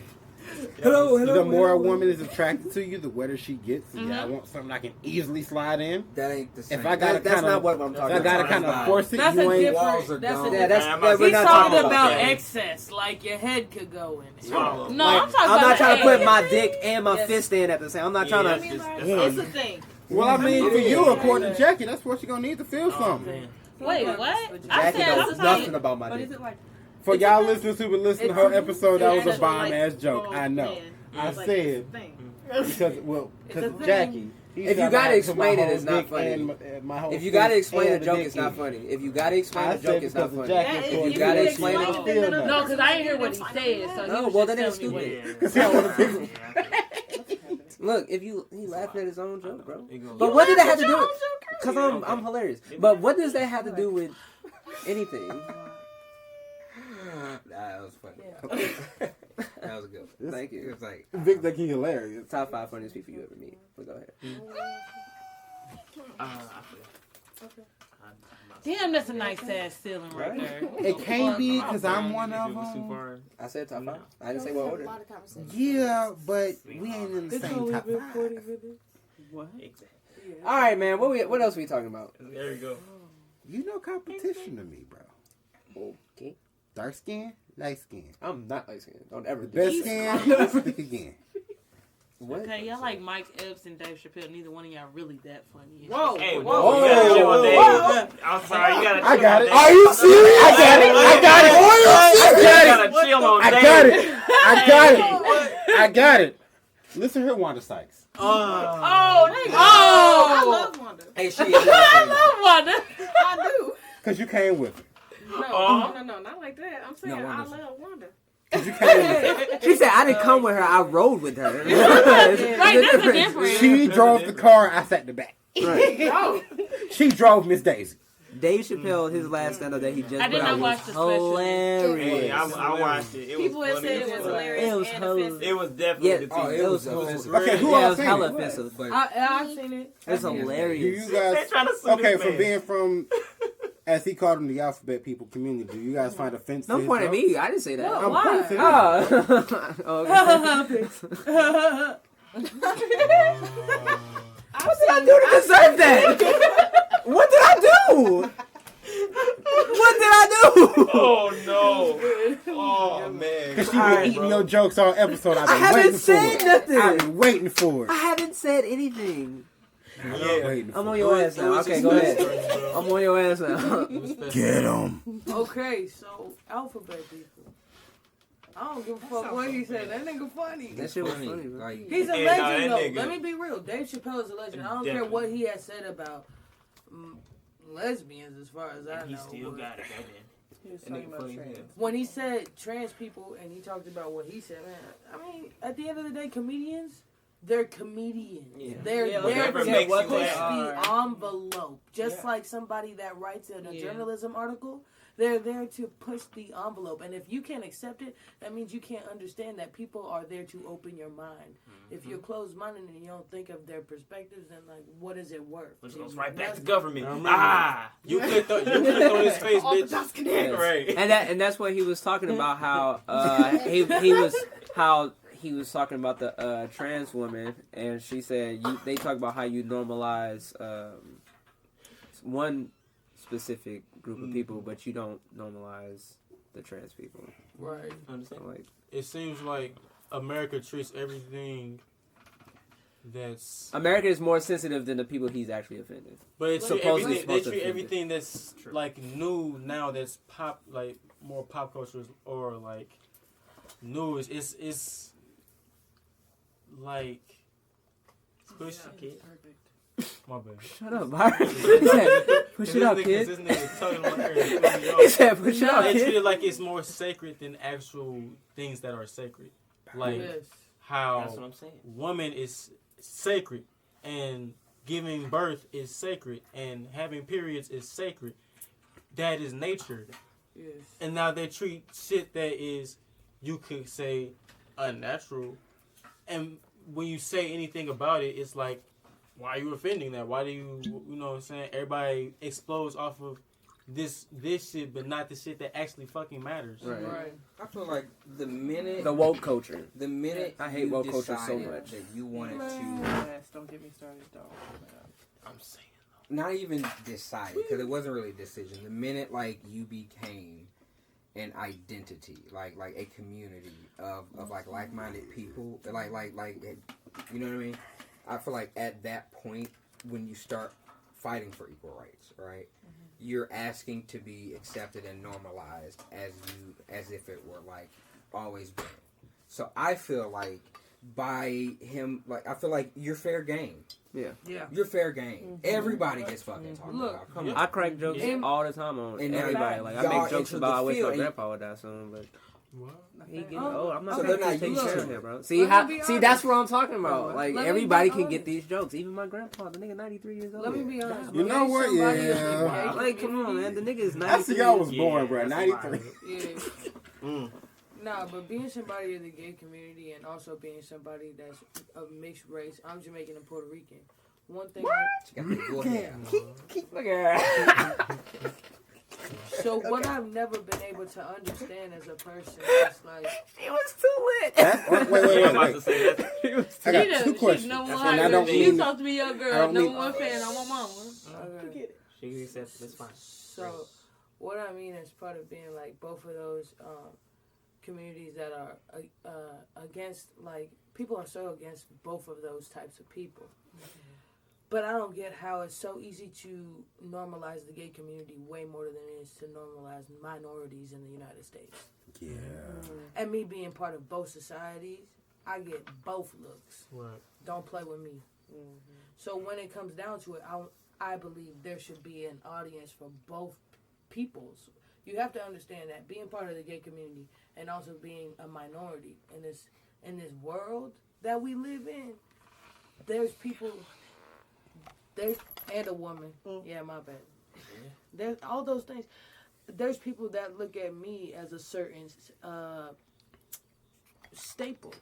hello, The more a woman is attracted to you, the wetter she gets. Yeah, I want something I can easily slide in. That ain't the same. If I gotta that's kind not of, what I'm if talking I about. gotta kind of force it, That's you a ain't. walls are different. That's a gone. Yeah, that's Man, we're He's not talking talking about that. excess, like your head could go in it. Swallow. No, Like, I'm talking I'm about not trying to put ass. my dick and my Yes. fist in at the same. I'm not trying Yeah, to. it's just- It's a thing. Well, I mean, for you, according to Jackie, that's what you're gonna need to feel Oh, something. man. Wait, what? I Jackie said knows something. nothing about my But dick. is it like For y'all listeners who been listening to her episode, that was a it's bomb like, ass joke. oh, I know. man. I It's like, said it's a thing. because It's a Jackie. If you gotta explain it, it's not funny. If you gotta explain a joke, it's not funny. If you gotta explain a joke, it's not funny. Yeah, If you gotta explain it, then it'll- No, because I didn't hear what he said. So No, he was well, just then it's telling me stupid. what- Look, if you he laughing at his own joke, bro. But what did that have to do with? Because I'm hilarious. But what does that have to do with anything? That was funny. That was good. Thank you. It was like Vic think he hilarious. Top 5 funniest people you ever meet. But go ahead. I feel it. Damn, that's a nice ass ceiling right there. It can't be because I'm one of If it was too them. far, I said top 5. I didn't say what order. Yeah, but we ain't in the same top 5. exactly. All right, man. What else we talking about? There you go. You know competition to me, bro. Okay. Dark skin, light skin. I'm not light skinned. Don't ever The do best that. skin, thick again. What? Okay, y'all like Mike Epps and Dave Chappelle. Neither one of y'all really that funny. Whoa. Hey, whoa. whoa, you gotta chill on Dave. Whoa. I'm sorry, you gotta chill I got on it. Dave. Are you serious? I got it. I got it. You gotta chill on I Dave. got it. I got it. I got it. Listen here, Wanda Sykes. Oh, I love Wanda. hey, she. I love Wanda. I do. Because you came with it. No, not like that. I'm saying No, I Wanda's- love Wanda. Because you came with it. She said I didn't come with her. I rode with her. Right, that's the difference. She drove the car. I sat in the back. Right. Oh, She drove Miss Daisy. Dave Chappelle, his last stand-up that he just I put did out not was watch the special. hilarious. Hey, I watched it. It People was have funny said as it was fuck. hilarious. It was and hilarious. offensive. It was definitely Yeah. the Oh, TV. it was Okay, who Yeah, it all was seen hella it? offensive. But I've seen it. It's I've seen it. Do hilarious. you They guys trying to sue okay this for man. being from, as he called them, the alphabet people community? Do you guys find offense? Don't to point at his me. I didn't say that. What? I'm Why? pointing to him. Oh. Okay. What did I do to deserve that? What did I do? What did I do? Oh no! Oh man! Because she Alright, been eating bro. your jokes all episode. I've I been haven't waiting for said it. nothing. I've been waiting for I it. haven't said anything. I've Yeah. been waiting I'm for on it. your ass now. Okay, go ahead. I'm on your ass now. Get him. Okay, so alphabet people. I don't give a fuck what he said. That nigga funny. That shit was funny, bro. Like, He's a Hey, nah, legend, that though. nigga- Let me be real. Dave Chappelle is a legend. I don't care Definitely. what he has said about lesbians, as far as I And he know. still but got it, goddamn. He was That talking nigga about funny as trans. hell. when he said trans people and he talked about what he said, man, I mean, at the end of the day, comedians, they're comedians. Yeah. They're Yeah, there whatever to makes push you the laugh. envelope. Just Yeah. like somebody that writes in a Yeah. journalism article, they're there to push the envelope. And if you can't accept it, that means you can't understand that people are there to open your mind. If you're closed-minded and you don't think of their perspectives, then, like, what is it worth? Which It's goes right back to nothing. government. I remember. Ah! You clicked on his face, bitch. Yes. Right. And that's what he was talking about. How he was talking about the trans woman, and she said they talk about how you normalize one specific group of people, but you don't normalize the trans people. Right. So, like, It seems like America treats everything that's. America is more sensitive than the people he's actually offended. But it treat Supposedly everything, they supposed to treat offend everything that's True. like new now, that's pop, like more pop culture or like news. It's like push. My bad. Shut up, Byron. He said, push it up, kid. This nigga tugging my hair. It's putting me He off. said, push it up, They treat kid. it like it's more sacred than actual things that are sacred. Like Yes. That's how what I'm saying. woman is sacred and giving birth is sacred and having periods is sacred. That is nature. Yes. And now they treat shit that is, you could say, unnatural. And when you say anything about it, it's like, why are you offending that? Why do you know what I'm saying? Everybody explodes off of this shit, but not the shit that actually fucking matters. Right. Right. I feel like the minute The woke culture. the minute I hate you woke culture so decided much. that you wanted to Yes, don't get me started, dog. I'm saying. not even decide because it wasn't really a decision. The minute like you became an identity, like a community of like-minded people, like you know what I mean? I feel like at that point when you start fighting for equal rights, right? You're asking to be accepted and normalized as if it were like always been. So I feel like by him, like I feel like you're fair game. Yeah. Yeah. You're fair game. Everybody gets fucking talked Look, about. Come yeah. on. I crack jokes Yeah. all the time on And now everybody. Like, I y'all make jokes enter about the I wish field my and- grandpa would die soon, but What? he getting Oh, old. I'm not so gonna they're not keep taking used care to of it. him, bro. See Let how? me be See, that's honest. what I'm talking about. Like, Let me everybody be can get honest. these jokes. Even my grandpa, the nigga 93 years old. Let me be honest. You know what? Somebody in the Yeah. gay Like, come on, community- man. The nigga is I 93. see y'all was Yeah, born, bro. that's 93. Yeah. Nah, but being somebody in the gay community and also being somebody that's of mixed race, I'm Jamaican and Puerto Rican. One thing. She got the good hair. Look at her. So what I've never been able to understand as a person is like, He was too lit. Wait. I'm about to say that. He was I too got two questions. Number And I one, don't she mean talked to me, your I girl. don't Number mean- one fan on my mama. okay. She accepts. That's fine. So what I mean as part of being like both of those communities that are against, like, people are so against both of those types of people. But I don't get how it's so easy to normalize the gay community way more than it is to normalize minorities in the United States. Yeah. And me being part of both societies, I get both looks. Right. Don't play with me. So when it comes down to it, I believe there should be an audience for both peoples. You have to understand that being part of the gay community and also being a minority in this world that we live in, there's people, and a woman. Yeah, my bad. There's all those things. There's people that look at me as a certain staple.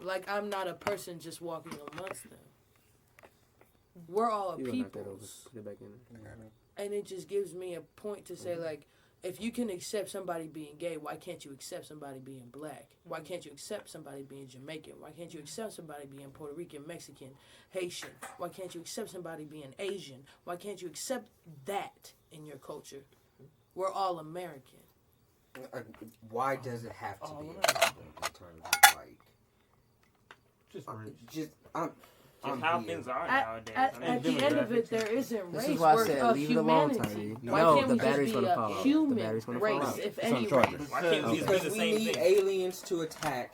Like I'm not a person just walking amongst them. We're all a people. Put it back in there. And it just gives me a point to say, like, if you can accept somebody being gay, why can't you accept somebody being black? Why can't you accept somebody being Jamaican? Why can't you accept somebody being Puerto Rican, Mexican, Haitian? Why can't you accept somebody being Asian? Why can't you accept that in your culture? We're all American. Why does it have to be a problem in terms of like just how things are nowadays. At the end of it, there isn't This race. is why I We're said of leave it alone, humanity. Tiny. Why No, can't the we battery's just be gonna a fall out. The human battery's gonna race, fall out. if It's on any charger. race? Why can't these be because the we same need thing? aliens to attack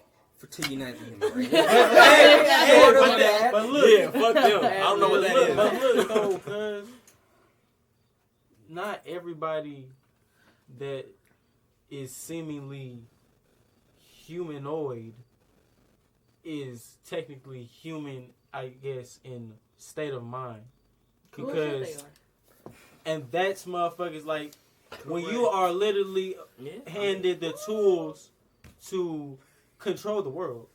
to unite the human race. Hey, Sort of but that. But look, yeah, fuck them. I don't know what that is. But look, though, cause not everybody that is seemingly humanoid is technically human, I guess, in state of mind. Because, and that's motherfuckers like, when you are literally handed the tools to control the world.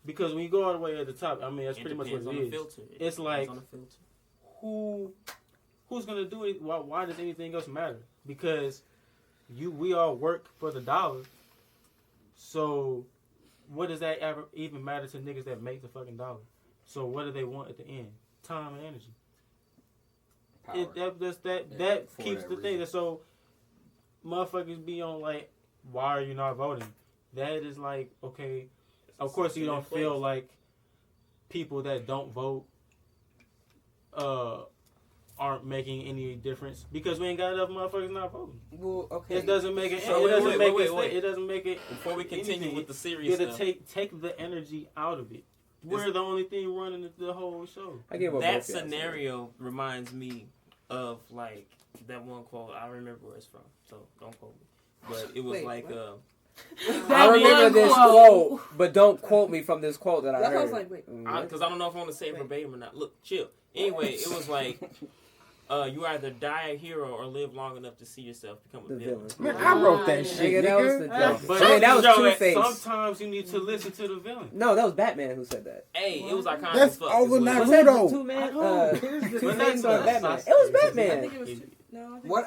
Because when you go all the way at the top, I mean, that's pretty much what it is. It's like, who's gonna do it? Why does anything else matter? Because we all work for the dollar. So what does that ever even matter to niggas that make the fucking dollar? So what do they want at the end? Time and energy. That keeps the thing. So motherfuckers be on like, why are you not voting? That is like, okay, of course you don't feel like people that don't vote aren't making any difference because we ain't got enough motherfuckers not voting. Well, okay. It doesn't make it. So it doesn't make it. wait. It doesn't make it. Before we continue anything. with the serious You gotta stuff, take the energy out of it. We're the only thing running the whole show. I get what that both y'all said. scenario reminds me of like that one quote. I remember where it's from, so don't quote me. But it was like, I remember this quote, but don't quote me from this quote that I heard. I was like, wait. because I don't know if I want to say it verbatim or not. Look, chill. Anyway, it was like, you either die a hero or live long enough to see yourself become a villain. Man, I wrote that shit, Nigga, that was the nigga. joke. But I mean, that was Joe, Two-Face. sometimes you need to listen to the villain. No, that was Batman who said that. Hey, it was iconic That's as fuck. over It was- now. Was that Naruto. Two-Man? Here's the Two But Face that's or Batman? not- It was I Batman. think it was. No. What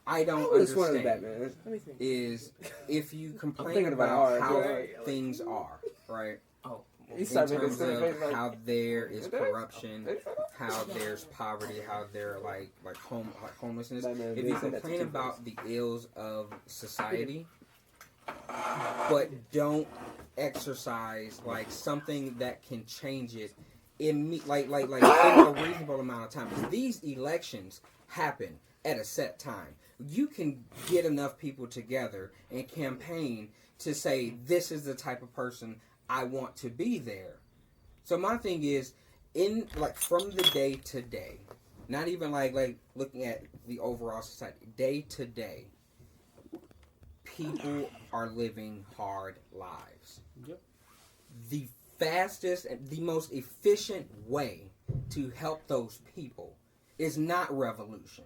I don't It was one of the understand Batman. Let me think. is if you complain thinking about about hard, how yeah. things are, right? Oh, You In started making terms silly of faces like, how there is corruption, how there's poverty, how there like homelessness. Batman If did you say that to complain Two-Face. about the ills of society, but don't exercise like something that can change it in like in a reasonable amount of time. 'Cause these elections happen at a set time. You can get enough people together and campaign to say this is the type of person I want to be there. So my thing is, in like from the day to day, not even like looking at the overall society, day to day, people are living hard lives. Yep. The fastest and the most efficient way to help those people is not revolution.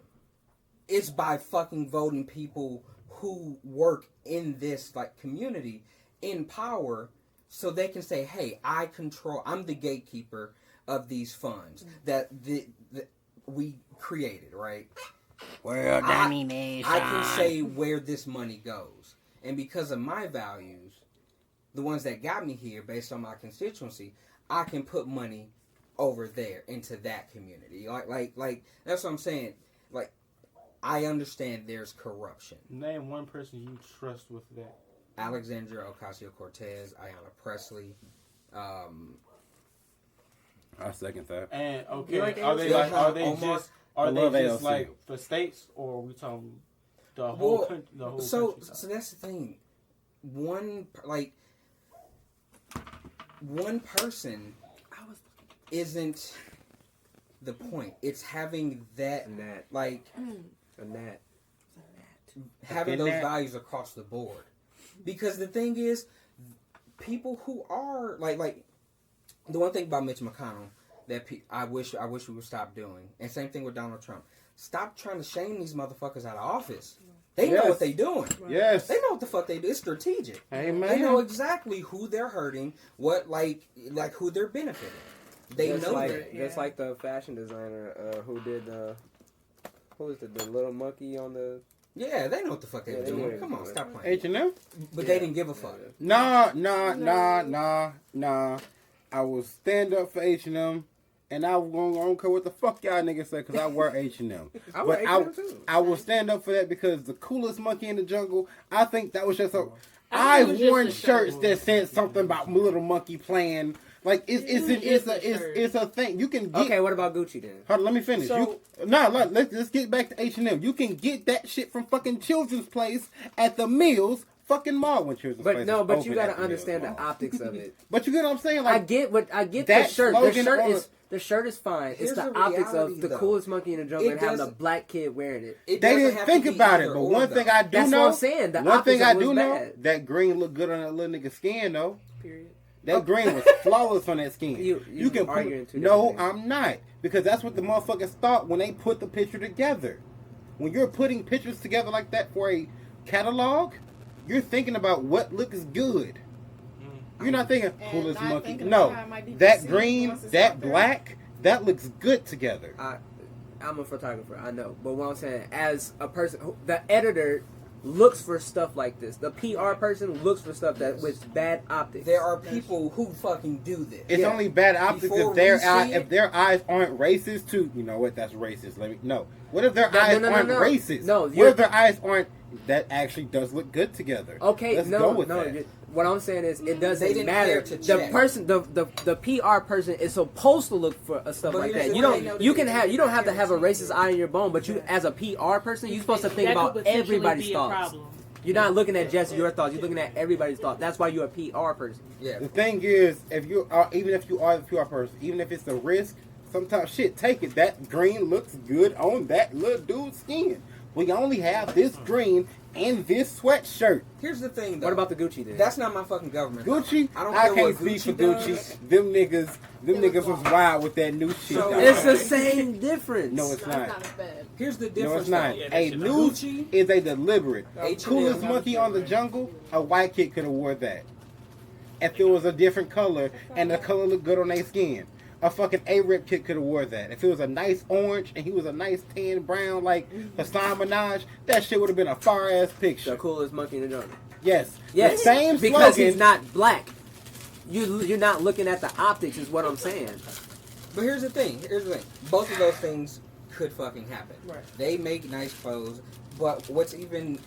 It's by fucking voting people who work in this like community in power so they can say, hey, I'm the gatekeeper of these funds that we created, right? World domination. I can say where this money goes. And because of my values, the ones that got me here based on my constituency, I can put money over there into that community. Like that's what I'm saying. Like, I understand there's corruption. Name one person you trust with that. Alexandria Ocasio-Cortez, Ayanna Presley. I second that. And okay, You like are they AOC? just I love AOC. like for states, or are we talking the whole country? The whole So country? that's the thing. One person isn't the point. It's having that like having those values across the board. Because the thing is, people who are like the one thing about Mitch McConnell that I wish we would stop doing. And same thing with Donald Trump. Stop trying to shame these motherfuckers out of office. They know what they doing. Yes. They know what the fuck they do. It's strategic. Amen. They know exactly who they're hurting, what like who they're benefiting. They Just know like, that. Just like the fashion designer who did who was the little monkey on the... Yeah, they know what the fuck they're they doing. know. Come on, stop playing. H&M? But they didn't give a fuck. Nah. I will stand up for H&M, and I don't care what the fuck y'all niggas say, because I wear H&M. I wear H&M too. I will stand up for that because the coolest monkey in the jungle, I think that was just a... I I've think it was worn just a shirts shirt. that said something about little monkey playing. Like, it's a thing. You can get... Okay, what about Gucci then? Hold on, let me finish. So- Let's get back to H&M. You can get that shit from fucking Children's Place at the Mills fucking mall when Children's Place. But is you open gotta at the understand the Mills Mall. optics of it. But you get what I'm saying? I Like, get the that shirt. slogan The shirt is fine. Here's It's the the optics reality, of the though. coolest monkey in the jungle It and having a doesn't- black kid wearing it. It they doesn't didn't have to think be about it, either but or, one though. thing I do That's know, what I'm saying. The one thing optics I was do know, bad. that green looked good on that little nigga's skin though. Period. That green was flawless on that skin. You can arguing put, two no, different things. I'm not, because that's what the motherfuckers thought when they put the picture together. When you're putting pictures together like that for a catalog, you're thinking about what looks good. You're not thinking And coolest not monkey. thinking No, about how it might be that perceived green, once it's that out there. black, that looks good together. I'm a photographer, I know. But what I'm saying, as a person, the editor looks for stuff like this. The PR person looks for stuff that with bad optics. There are people who fucking do this. It's Yeah. only bad optics Before if their we see if it- their eyes aren't racist too. You know what? That's racist. What if their No, eyes no, aren't no. racist? No, what you're- if their eyes aren't? That actually does look good together. Okay, Let's go with that. What I'm saying is, it They doesn't didn't matter. care to The check. person, the PR person is supposed to look for stuff But like here's that. the You thing. don't. You don't have to have a racist eye in your bone. But you, as a PR person, you're supposed to think That could about potentially everybody's be a thoughts. problem. You're not looking at just your thoughts. You're looking at everybody's thoughts. That's why you're a PR person. Yeah. The thing is, even if you are the PR person, even if it's a risk, sometimes shit, take it. That green looks good on that little dude's skin. We only have this green and this sweatshirt. Here's the thing, though. What about the Gucci then? That's not my fucking government. though. Gucci, I don't I care can't what speak for Gucci Gucci. does. Them niggas was wild with that new shit. So- It's the same difference. No, it's No, not. it's not as bad. Here's the No, difference. it's not. Yeah, that A shit new Gucci, is a deliberate. H&M. Coolest monkey on the jungle, a white kid could have wore that. If it was a different color and the color looked good on their skin. A fucking A-Rip kid could have wore that. If it was a nice orange and he was a nice tan brown like Hassan Minaj, that shit would have been a far-ass The picture. coolest monkey in the jungle. Yes. Yes, The same because slogan. he's not black. You're not looking at the optics, is what I'm saying. But here's the thing. Both of those things could fucking happen. Right. They make nice clothes, but what's even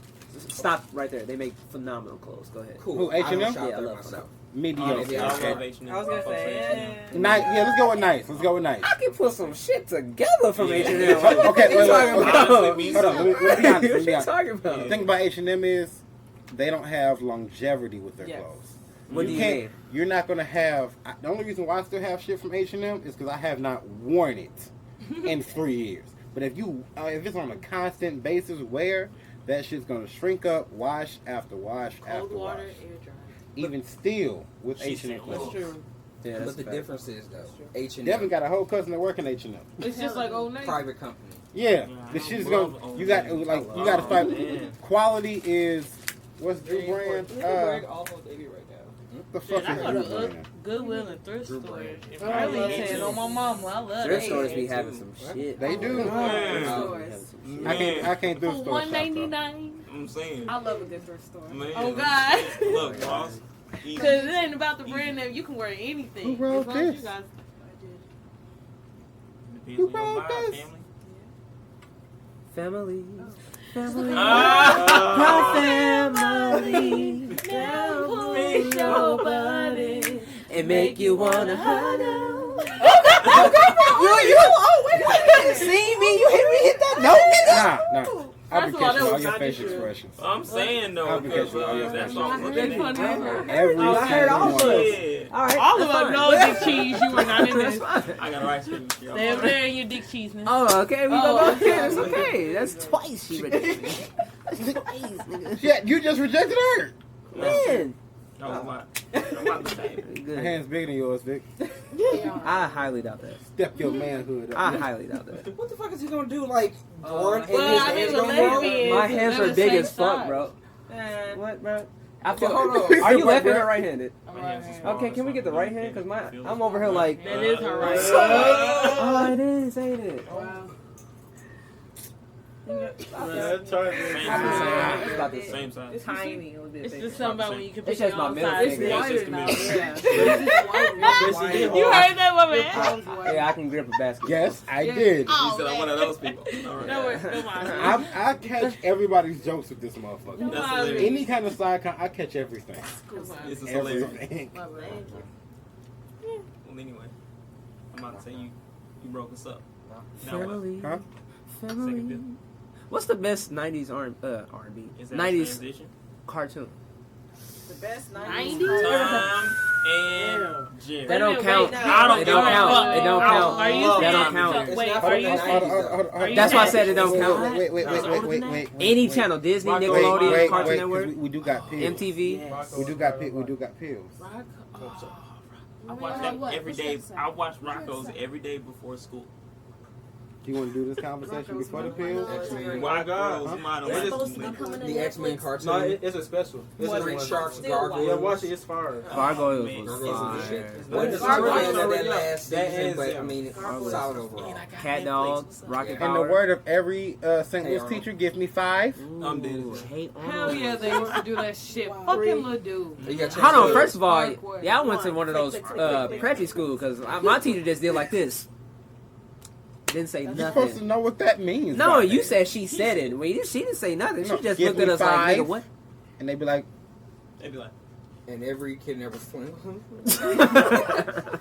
Stop right there. They make phenomenal clothes. Go ahead. cool? Who, I don't H&M? shop Yeah, I there love myself. Mediocre. Honestly, I okay. love H&M. I was gonna say, Nice. Yeah, let's go with nice. Let's go with nice. I can put some shit together from Yeah. H&M. Okay, What are you wait, talking wait, about? honestly, me Hold on, let me be honest. What Let me be you honest. talking about? The thing about H&M is they don't have longevity with their Yes. clothes. What do you can't. mean? You're not gonna have. The only reason why I still have shit from H&M is because I have not worn it in 3 years. But if it's on a constant basis wear, that shit's gonna shrink up, wash after wash cold after water, wash. air dry. Even still with She H&M said, clothes. That's true. Yeah, But that's the a fact. difference is though, H&M Devin got a whole cousin that work in H&M. It's just like Old Navy. private company. Yeah, I the shit's love gonna. Old You got Navy. like I you gotta love start. them. Quality is what's the brand? Off of Navy right now. The Shit, fuck I is go the to brand? Goodwill and thrift Group stores. brand. If Oh, I I really love saying it. on my mama, I love Thrift that. stores be having some shit. They do. Man. I can't do For store shop, though. $1.99. I'm saying. I love a good thrift store. Man. Oh God. Look, boss. Cause it ain't about the brand name. You can wear anything. Who wrote As long as this? you guys- Depends Who on your wrote vibe, this? family. Family. Ah. My family. Now push your button. And make you wanna hug them. See me? You hit that note? Nah. I'll be First of all, catching that all was your not facial true. expressions. I'm saying though, I'll be because catching all your that's facial all I'm They looking funny. at. Every I heard all single of one. it. Yeah. All right. All of that's us fine. know dick cheese. You were not in That's this. fine. I got a rice cream. Stay over there in your dick cheese. Now. Oh, okay. We go back here. It's okay. That's twice she rejected me. That's twice, nigga. Yeah, you just rejected her. Man. I'm about to say. My Good. hand's bigger than yours, Vic. I highly doubt that. Step your manhood I up. highly doubt that. What the fuck is he gonna do? Like run and Well, his I mean, hands the gonna grow? lesbians, My hands they're are the big same as fuck, size. bro. What, bro? I feel. Hold on. Are you Right, left-handed bro. or right-handed? I'm My right hands are here. small. Okay, can we get the right hand? Because I'm over here like. That is her right. Oh, it is, ain't it? Wow. It's Same about the size. Same size. It's tiny. It'll be a It's big just one. something about when you can It's pick just your my own middle size. finger. It's Yeah, wider it's now. just Yeah. You heard that, my man? Yeah, I can grip a basketball. Yes, I did. Oh, He said I'm one of those people. All right. No, no, no. I catch everybody's jokes with this motherfucker. That's Come on, hilarious. Any kind of side con, I catch everything. This is hilarious. Everything. My bad. Well, anyway, I'm about to say you broke us up. Now what? Family. Huh? Family. Second bill. What's the best 90s R&B? Is that a 90s transition? cartoon. The best 90s? 90s. Tom and Jerry. They don't Wait, count. wait, I don't They don't give a count. fuck. They don't I count. Are you love That saying? don't count. So, wait, It's not are you from the saying? 90s, Are you That's why I saying- said it don't count. Wait. Any channel, Disney, Wait, Nickelodeon, Cartoon Network, We do got pills. MTV. We do got pills. I watch that every day. I watch Rocco's every day before school. Do you want to do this conversation before the pills? My God, Huh? mine It's on supposed to be coming to The X-Men Netflix. cartoon. No, it's a special. It's Street one. Sharks, Yeah, Gargoyles. watch it. It's fire. Gargoyles man. was Gargoyles is the shit. fire. Wasn't a Gargoyles super fan of that already last That season, ends, but yeah. I mean, solid overall. Cat Dogs, Rocket In Power. the word of every St. Hey, Louis Arnold. teacher, give me 5. I'm dead. Hate Hell yeah, they used to do that shit. Fucking little dude. You got Hold on, to- first of all, Hardcore. yeah, I went to one of those preppy school because my teacher just did like this. Didn't say You're supposed to nothing. know what that means. No, by you that. said she said it. She didn't say nothing. She No, just give looked at me us like, 5. nigga, what? And they be like, They be like, And every kid never swing.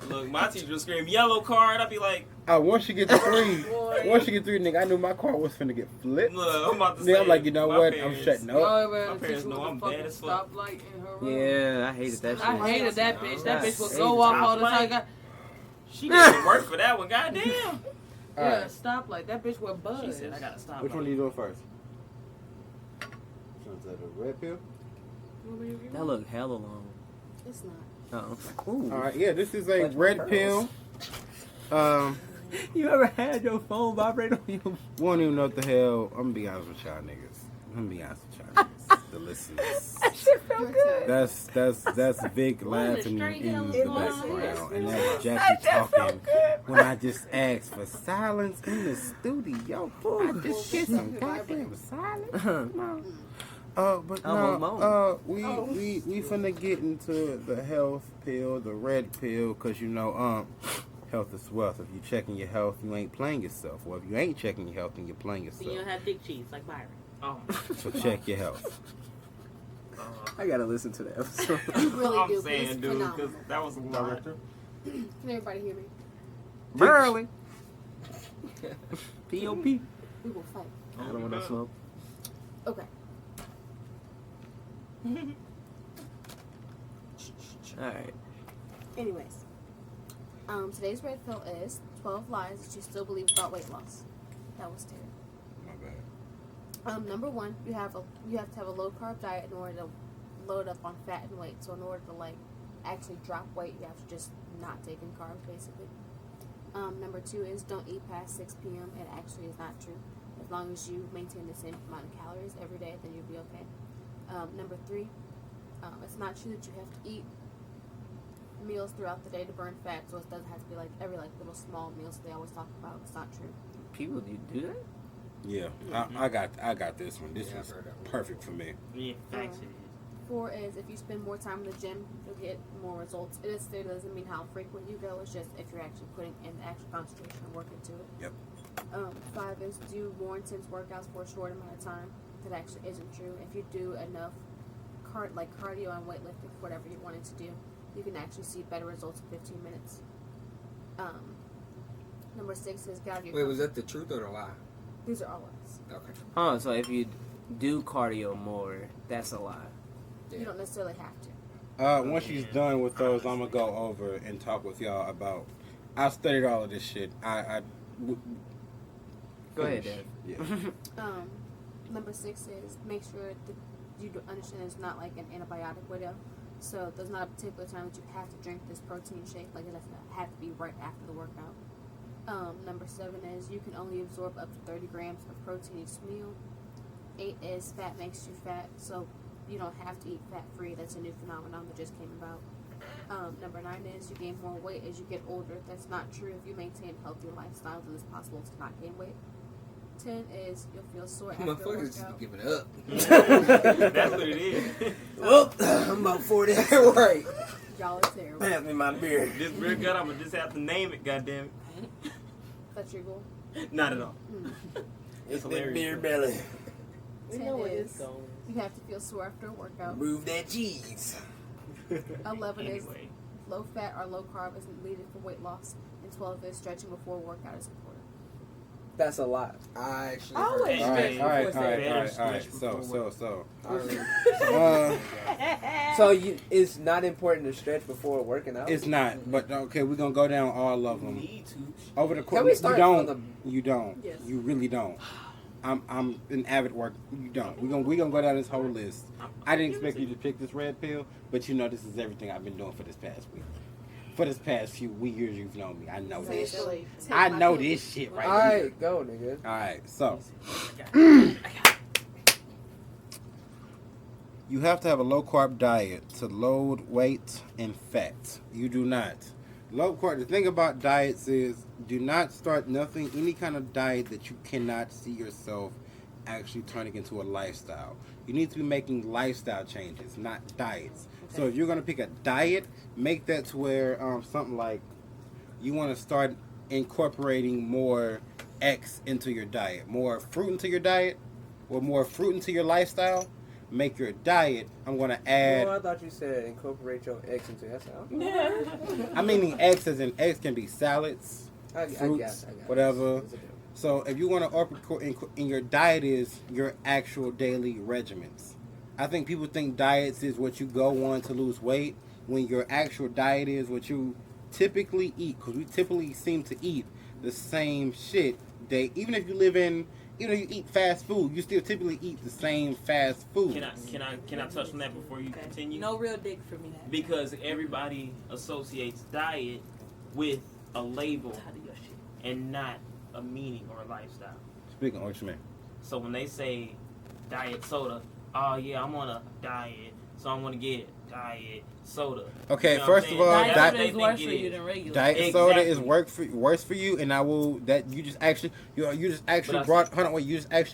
look, my teacher would scream yellow card. I'd be like, oh, once you get to 3, nigga, I knew my car was finna get flipped. look, I'm about to Then say. I'm like, you know my what? parents- I'm shutting up. Oh, My man, the parents teacher know with I'm the bad as fucking fuck. stoplight in her room. Yeah, I hated that shit. I hated that bitch. That bitch would I go hated off all the time. stoplight. She didn't work for that one. Goddamn. All Yeah, right. stoplight. That bitch would buzz. She said, I gotta stop. Which one are you doing first? Is that a red pill? That looked hella long. It's not. Oh. Ooh. All right, yeah, this is a That's red my pill. You ever had your phone vibrate on you? We don't even know what the hell. I'm gonna be honest with y'all niggas. I'm gonna be honest with y'all niggas. The listeners. That shit felt good. That's Vic laughing straight in hell the is going on? background, and that was Jackie talking when I just asked for silence in the studio. I just get some goddamn silence. Come on. But Almost no, we finna get into the health pill, the red pill, cause you know, health is wealth. If you checking your health, you ain't playing yourself. Or if you ain't checking your health, then you're playing So yourself. you don't have dick cheese like Byron. Oh, So check your health. I gotta listen to the episode. You really I'm do. But saying, it's dude, because phenomenal. that was a lot. Can everybody hear me? Burley. P.O.P. We will fight. I don't want to smoke. Okay. Alright. Anyways, today's red pill is 12 lies that you still believe about weight loss. That was terrible. My bad. Number 1, you have to have a low carb diet in order to load up on fat and weight. So in order to actually drop weight, you have to just not take in carbs basically. Number 2 is don't eat past 6 p.m. It actually is not true. As long as you maintain the same amount of calories every day, then you'll be okay. Number 3, it's not true that you have to eat meals throughout the day to burn fat. So it doesn't have to be every little small meals they always talk about. It's not true. People do that? Yeah, I got this one. This Yeah, I've is heard that one. perfect for me. Yeah, thanks. 4 is if you spend more time in the gym, you'll get more results. It doesn't mean how frequent you go. It's just if you're actually putting in the actual concentration and work into it. Yep. 5 is do more intense workouts for a short amount of time. That actually isn't true. If you do enough cardio and weightlifting, whatever you're wanting to do, you can actually see better results in 15 minutes. Number 6 is get out of your Wait, was comfort- that the truth or the lie? These are all lies. Okay. Oh, so if you do cardio more, that's a lie. You don't necessarily have to. Once she's done with those, I'm gonna go over and talk with y'all about. I studied all of this shit. Go ahead, Dad. Yeah. Number 6 is make sure that you understand it's not like an antibiotic widow. So there's not a particular time that you have to drink this protein shake. Like it doesn't have to be right after the workout. Number 7 is you can only absorb up to 30 grams of protein each meal. 8 is fat makes you fat, so you don't have to eat fat free. That's a new phenomenon that just came about. Number 9 is you gain more weight as you get older. That's not true. If you maintain a healthy lifestyle, then it's possible to not gain weight. 10 is you'll feel sore after a Motherfuckers just workout. be giving up. That's what it is. Well, I'm about 40. Right. Y'all are terrible. Pass me my beer. This beer gut, I'm gonna just have to name it. Goddamn That's your goal. it. Not at all. It's hilarious, that beer though. belly. 10 know where is this going. you have to feel sore after a workout. Move that cheese. 11 is Anyway, low fat or low carb is needed for weight loss. And 12 is stretching before a workout is important. That's a lot. I actually Always heard All right, stretch all right, before all right, sex. all right, all right. Stretch So, before so, I already- So it's not important to stretch before working out. it's not. But okay, we're gonna go down all of you them need to. over the course. Can we You start don't. from You don't. Yes. You really don't. I'm an avid worker. You don't. We're gonna go down this whole list. I didn't expect you to pick this red pill, but you know this is everything I've been doing for this past week. For this past few years you've known me. I know this. Take I my know pill. this shit right All here. right, go, nigga. All right, so you have to have a low carb diet to load weight and fat. You do not. Low carb. The thing about diets is do not start any kind of diet that you cannot see yourself actually turning into a lifestyle. You need to be making lifestyle changes, not diets. So if you're gonna pick a diet, make that to where something like you want to start incorporating more X into your diet, more fruit into your diet, or more fruit into your lifestyle. Make your diet. I'm gonna add. Oh, I thought you said incorporate your eggs into that. I I'm meaning X as in X can be salads, got fruits, it. whatever. It's a deal. So if you want to, in your diet is your actual daily regimens. I think people think diets is what you go on to lose weight, when your actual diet is what you typically eat, because we typically seem to eat the same shit. Even if you live in, you eat fast food, you still typically eat the same fast food. Can I touch on that before you continue? No real dick for me. Because everybody associates diet with a label How do your shit? and not a meaning or a lifestyle. Speaking of what you mean. So when they say diet soda, oh yeah, I'm on a diet, so I'm gonna get diet soda. Okay, You know first what I'm of all, saying? Diet That's diet- what soda they is worse think for it you is. than regular. Diet soda is Exactly. worse for you, and I will that you just actually you just actually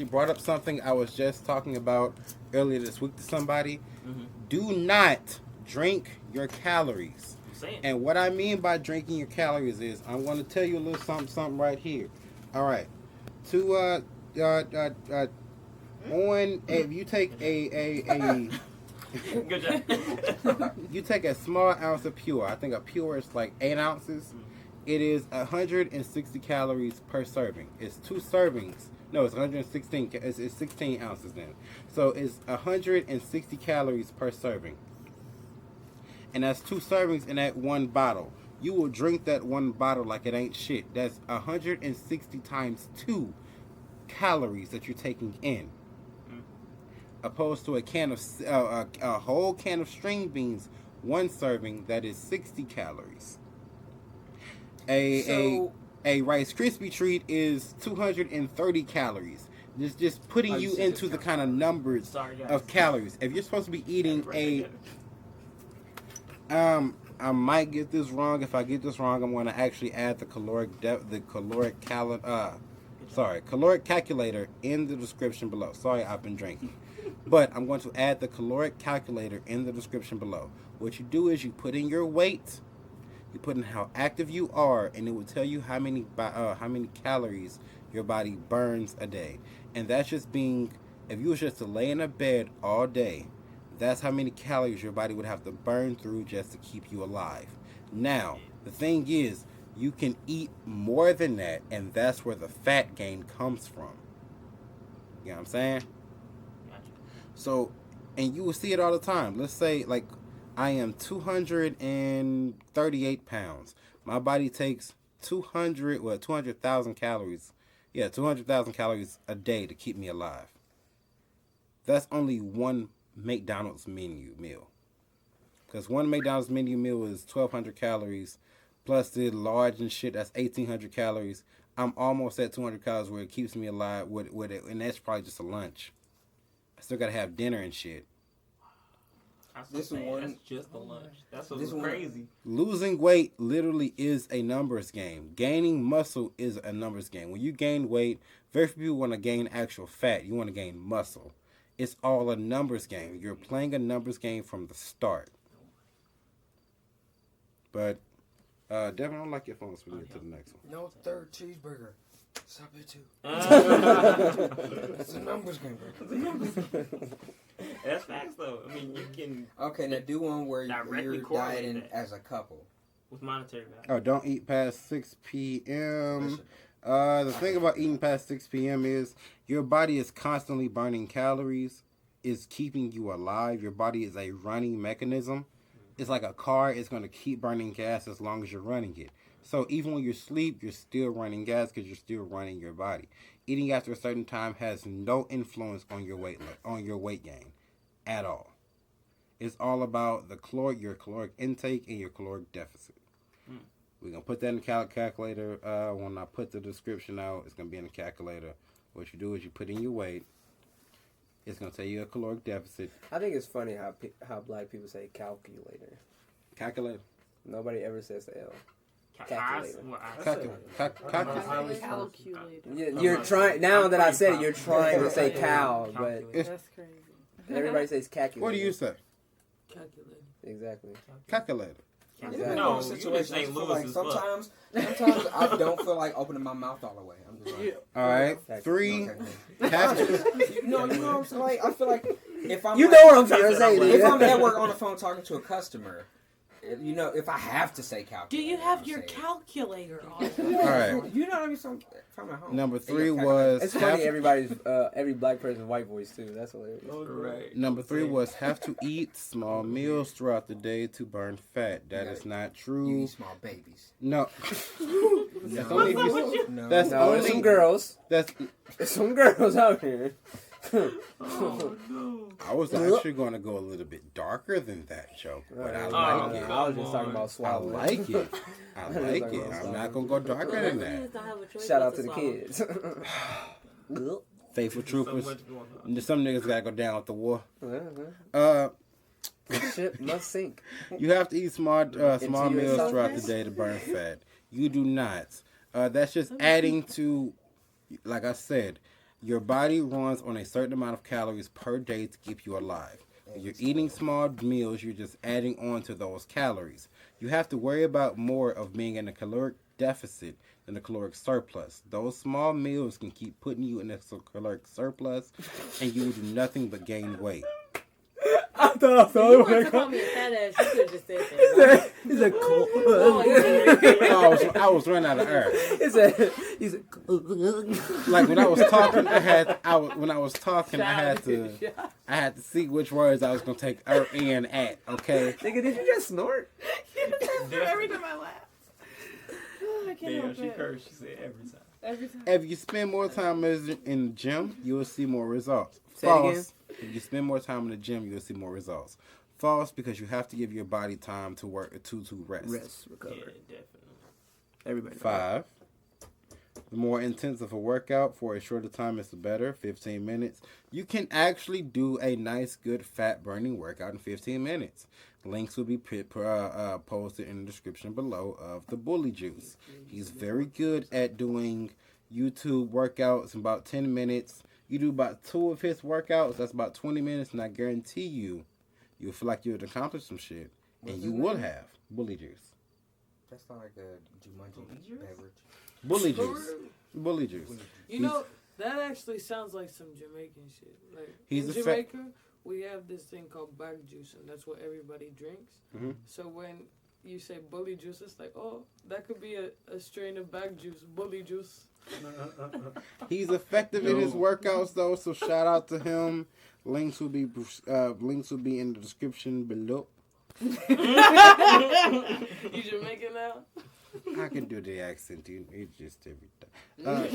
brought up something I was just talking about earlier this week to somebody. Mhm. Do not drink your calories. I'm saying. And what I mean by drinking your calories is I'm going to tell you a little something right here. All right, if you take a Good job. you take a small ounce of pure. I think a pure is like 8 ounces. It is 160 calories per serving. It's 2 servings. No, it's 116. It's 16 ounces then. So it's 160 calories per serving. And that's 2 servings in that one bottle. You will drink that one bottle like it ain't shit. That's 160 times 2 calories that you're taking in. Opposed to a whole can of string beans, 1 serving, that is 60 calories. A Rice Krispie treat is 230 calories. Just putting you into the kind of numbers Sorry, guys. of calories. If you're supposed to be eating I might get this wrong. If I get this wrong, I'm going to actually add the caloric calculator in the description below. Sorry, I've been drinking. But I'm going to add the caloric calculator in the description below. What you do is you put in your weight, you put in how active you are, and it will tell you how many calories your body burns a day. And that's just being, if you was just to lay in a bed all day, that's how many calories your body would have to burn through just to keep you alive. Now, the thing is, you can eat more than that, and that's where the fat gain comes from. You know what I'm saying? So, and you will see it all the time. Let's say, like, I am 238 pounds. My body takes 200,000 calories. Yeah, 200,000 calories a day to keep me alive. That's only one McDonald's meal. Because one McDonald's menu meal is 1,200 calories, plus the large and shit, that's 1,800 calories. I'm almost at 200 calories where it keeps me alive with it, and that's probably just a lunch. I still gotta have dinner and shit. That's just a lunch. That's what's crazy. Losing weight literally is a numbers game. Gaining muscle is a numbers game. When you gain weight, very few people want to gain actual fat. You want to gain muscle. It's all a numbers game. You're playing a numbers game from the start. But definitely don't like your phones when we get to the next one. No third cheeseburger. Stop it too. It's a numbers game, bro. That's facts, though. I mean, you can. Okay, now do one where you're dieting as a couple. With monetary value. Oh, don't eat past 6 p.m. The thing about eating past 6 p.m. is your body is constantly burning calories, is keeping you alive. Your body is a running mechanism. It's like a car. It's going to keep burning gas as long as you're running it. So even when you sleep, you're still running gas because you're still running your body. Eating after a certain time has no influence on your weight gain at all. It's all about your caloric intake and your caloric deficit. We're going to put that in the calculator. When I put the description out, it's going to be in the calculator. What you do is you put in your weight. It's going to tell you a caloric deficit. I think it's funny how black people say calculator. Calculator. Nobody ever says the L. Calculator. You're trying, now that I said it, you're trying to say cow, but That's crazy. everybody says calculator. What do you say? Calculator. Exactly. Calculator. Yeah, No, situations. you I just feel Louis like as sometimes I don't feel like opening my mouth all the way. I'm just like, All right. 3. you know what I'm saying? Like, I feel like if I'm You like, know what I'm trying to say, if dude. I'm at work on the phone talking to a customer, you know, if I have to say calculator, Do you have I'll your say it. calculator on? All right. You know what I mean? So if I'm at home. Number they 3 got was It's funny every black person's white voice too. That's hilarious. Right. Number 3 was have to eat small meals throughout the day to burn fat. That is not You true. eat small babies. No. That's only if you, No. that's No, there's only some girls. That's There's some girls out here. I was actually going to go a little bit darker than that joke, but I like it. I was just talking about I swallowing. like it. I like it. I'm not going to go darker than that. Shout out to the kids. Faithful So troopers. much going on. Some niggas got to go down with the war. Ship must sink. You have to eat small your meals throughout the esophagus? day to burn fat. You do not. That's just adding to, like I said, your body runs on a certain amount of calories per day to keep you alive. When you're eating small meals, you're just adding on to those calories. You have to worry about more of being in a caloric deficit than a caloric surplus. Those small meals can keep putting you in a caloric surplus, and you will do nothing but gain weight. I thought I You saw want to call me a fat ass? You could have just said that. He's a cool. I was running out of air. He's a Like when I was talking, I had to see which words I was gonna take in at. Okay. Nigga, did you just snort? Every time I laugh. Oh, I can't Damn, help she it. cursed. She said every time. Every time. If you spend more time in the gym, you will see more results. Say it again. If you spend more time in the gym, you'll see more results. False, because you have to give your body time to work to rest. Rest, recover. Yeah, definitely. Everybody. knows. 5. The more intensive a workout for a shorter time is the better. 15 minutes. You can actually do a nice, good fat burning workout in 15 minutes. Links will be posted in the description below of the Bully Juice. He's very good at doing YouTube workouts in about 10 minutes. You do about 2 of his workouts, that's about 20 minutes, and I guarantee you'll feel like you've accomplished some shit. And you will have Bully Juice. That's not like a Jumanji beverage. Bully Juice. Bully Juice. You know, that actually sounds like some Jamaican shit. Like He's in a Jamaica, we have this thing called bag juice, and that's what everybody drinks. Mhm. So when you say bully juice, it's like, oh, that could be a strain of bag juice, bully juice. He's effective in his workouts though, so shout out to him. Links will be in the description below. You Jamaican now? I can do the accent, dude. It's just every Oh,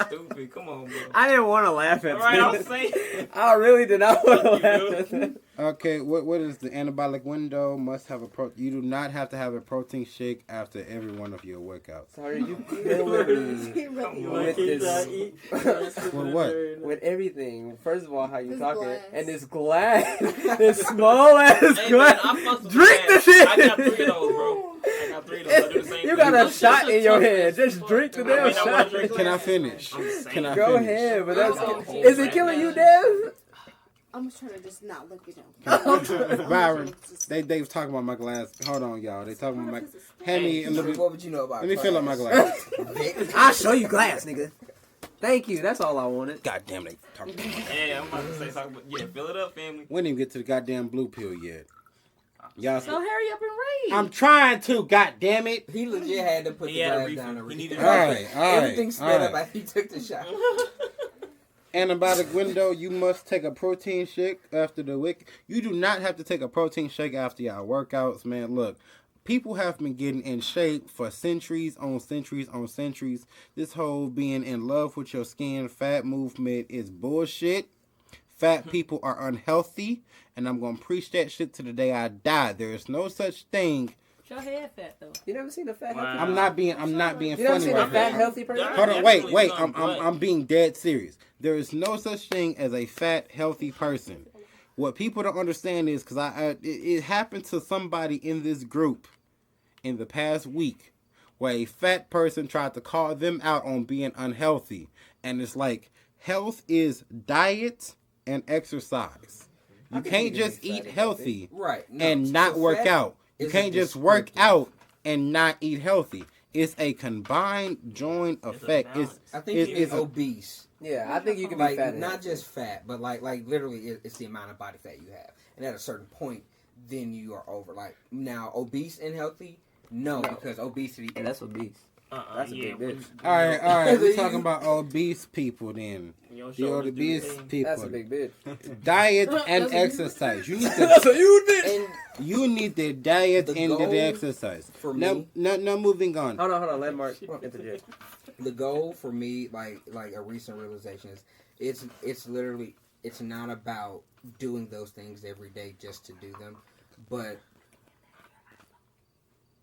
stupid. Come on, bro. I didn't want to laugh at All right, that. I'll say it. I really did not want to You laugh do? at that. Okay, what is the anabolic window? Must have you do not have to have a protein shake after every one of your workouts. Sorry, you killing me with this. With what? With everything. First of all, how you This talking, glass. and this glass, this small ass Hey, glass. man, I fucked with Drink that. the shit. I got 3 of those, bro. I got 3 of those. I do the same You thing. got a Those shits shot are in your tough hand. as Just fuck. drink the I damn mean, I wanna shot. drink Can I glass. finish? I'm saying. Can I Go finish? ahead, but that's Oh, is it killing you, Dev? I'm just trying to just not look at him. Byron, they was talking about my glass. Hold on, y'all. They talking about my. Hand me a little bit. What would you know about? Let me fill up my class? glass. I'll show you glass, nigga. Thank you. That's all I wanted. God damn, they talking. Yeah, I'm about to say something. But yeah, fill it up, family. We didn't even get to the goddamn blue pill yet. Y'all. So hurry up and read. I'm trying to. God damn it. He legit had to put He the had a glass refill. down and He read. needed All right, all right, Everything sped all up right. after he took the shot. Antibiotic window, you must take a protein shake after the week. You do not have to take a protein shake after y'all workouts, man. Look, people have been getting in shape for centuries on centuries on centuries. This whole being in love with your skin fat movement is bullshit. Fat people are unhealthy, and I'm going to preach that shit to the day I die. There is no such thing. Your head fat though. You never seen a fat Wow. healthy? I'm not being You never funny seen a right fat now. healthy person? Hold on, wait. Definitely I'm some, but- I'm being dead serious. There is no such thing as a fat, healthy person. What people don't understand is because it happened to somebody in this group in the past week where a fat person tried to call them out on being unhealthy, and it's like health is diet and exercise. You can't just eat healthy Right. No, and so not work fat out. You is a can't just work descriptive. out and not eat healthy. It's a combined joint effect. balance. I think it's it's obese. Yeah, I think you can be Like fat. and not healthy. just fat, but like literally, it's the amount of body fat you have, and at a certain point, then you are over. Like now, obese and healthy, no. Because obesity. Yeah, that's obese. That's a big bitch. All right. We're talking about obese people then. Your The shoulders do obese the thing. people. That's a big bitch. Diet and exercise. You need to. That's a huge bitch. And You need the diet The and goal the exercise. for now, me- now, moving on. Hold on. Let Mark interject. the goal for me, like a recent realization is, it's literally it's not about doing those things every day just to do them, but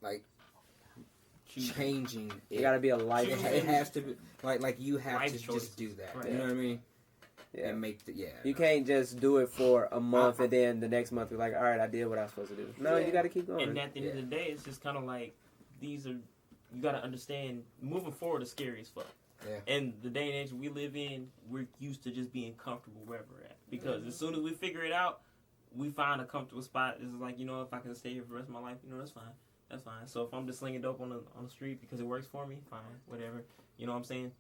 like changing it. You gotta be a life. It has to be like you have Life to choices. just do that. Right. You know what I mean? Yeah. And make You can't just do it for a month and then the next month you're like, all right, I did what I was supposed to do. No, Yeah. you got to keep going. And at the end of the day, it's just kind of like these are. You got to understand, moving forward is scary as fuck. Yeah. And the day and age we live in, we're used to just being comfortable wherever we're at. Because as soon as we figure it out, we find a comfortable spot. It's like, you know, if I can stay here for the rest of my life, you know, that's fine. That's fine. So if I'm just slinging dope on the street because it works for me, fine, whatever. You know what I'm saying?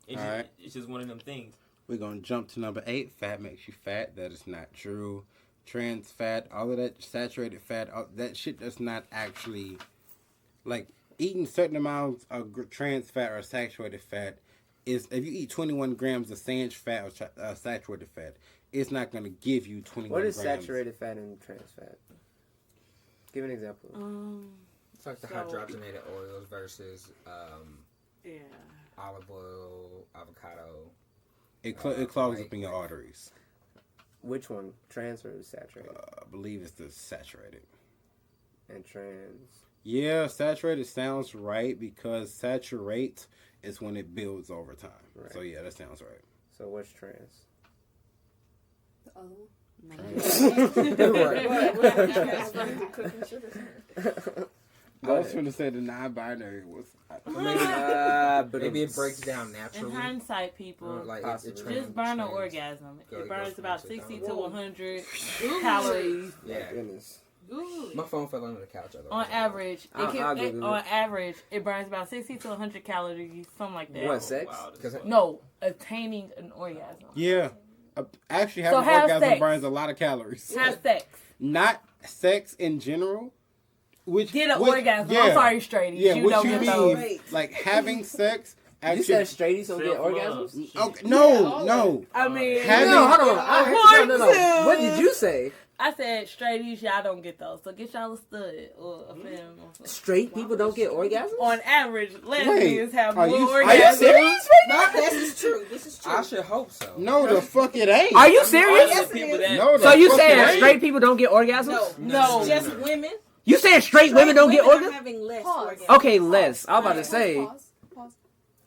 It's just one of them things. We're going to jump to number 8. Fat makes you fat. That is not true. Trans fat, all of that saturated fat, that shit does not actually, like, eating certain amounts of trans fat or saturated fat is, if you eat 21 grams of trans fat or saturated fat, it's not going to give you 21 What is grams. saturated fat and trans fat? Give an example. It's like the So- hydrogenated oils versus Yeah. olive oil, avocado. It clogs up in your arteries. Which one? Trans or saturated? I believe it's the saturated. And trans. Yeah, saturated sounds right because saturate is when it builds over time. Right. So yeah, that sounds right. So what's trans? The other one. I was trying to say the non-binary was. Maybe it breaks down In naturally. hindsight, people, Like Possibly. just burn an orgasm. Go- It go burns from about to 60 down. to 100 calories Yeah. Goodness. Google it. My phone fell under the couch. On average. I'll Google On it. average, it burns about 60 to 100 calories, something like that. What, sex? Wow, this 'Cause is- No, attaining an orgasm. Yeah. Actually, So having have orgasm sex. burns a lot of calories. Have sex. Not sex in general. Which Get an which- orgasm. yeah. I'm sorry, straighty. Yeah, you what don't you get those. mean, like having sex You said straighties don't get Self-love. orgasms? Okay, no. I mean, Having- No, hold on. No. Point What two. did you say? I said straighties, y'all don't get those. So get y'all a stud or a femme. Straight people don't get orgasms? On average, lesbians have more are you orgasms. serious? No, this is true. This is true. I should hope so. No, the fuck it ain't. Are you serious? Yes, it is. No, the So you fuck it saying ain't. straight people don't get orgasms? No, just women. You saying straight women don't get Women are orgasms? having less Pause. orgasms. Okay, less. I was about to say. Pause.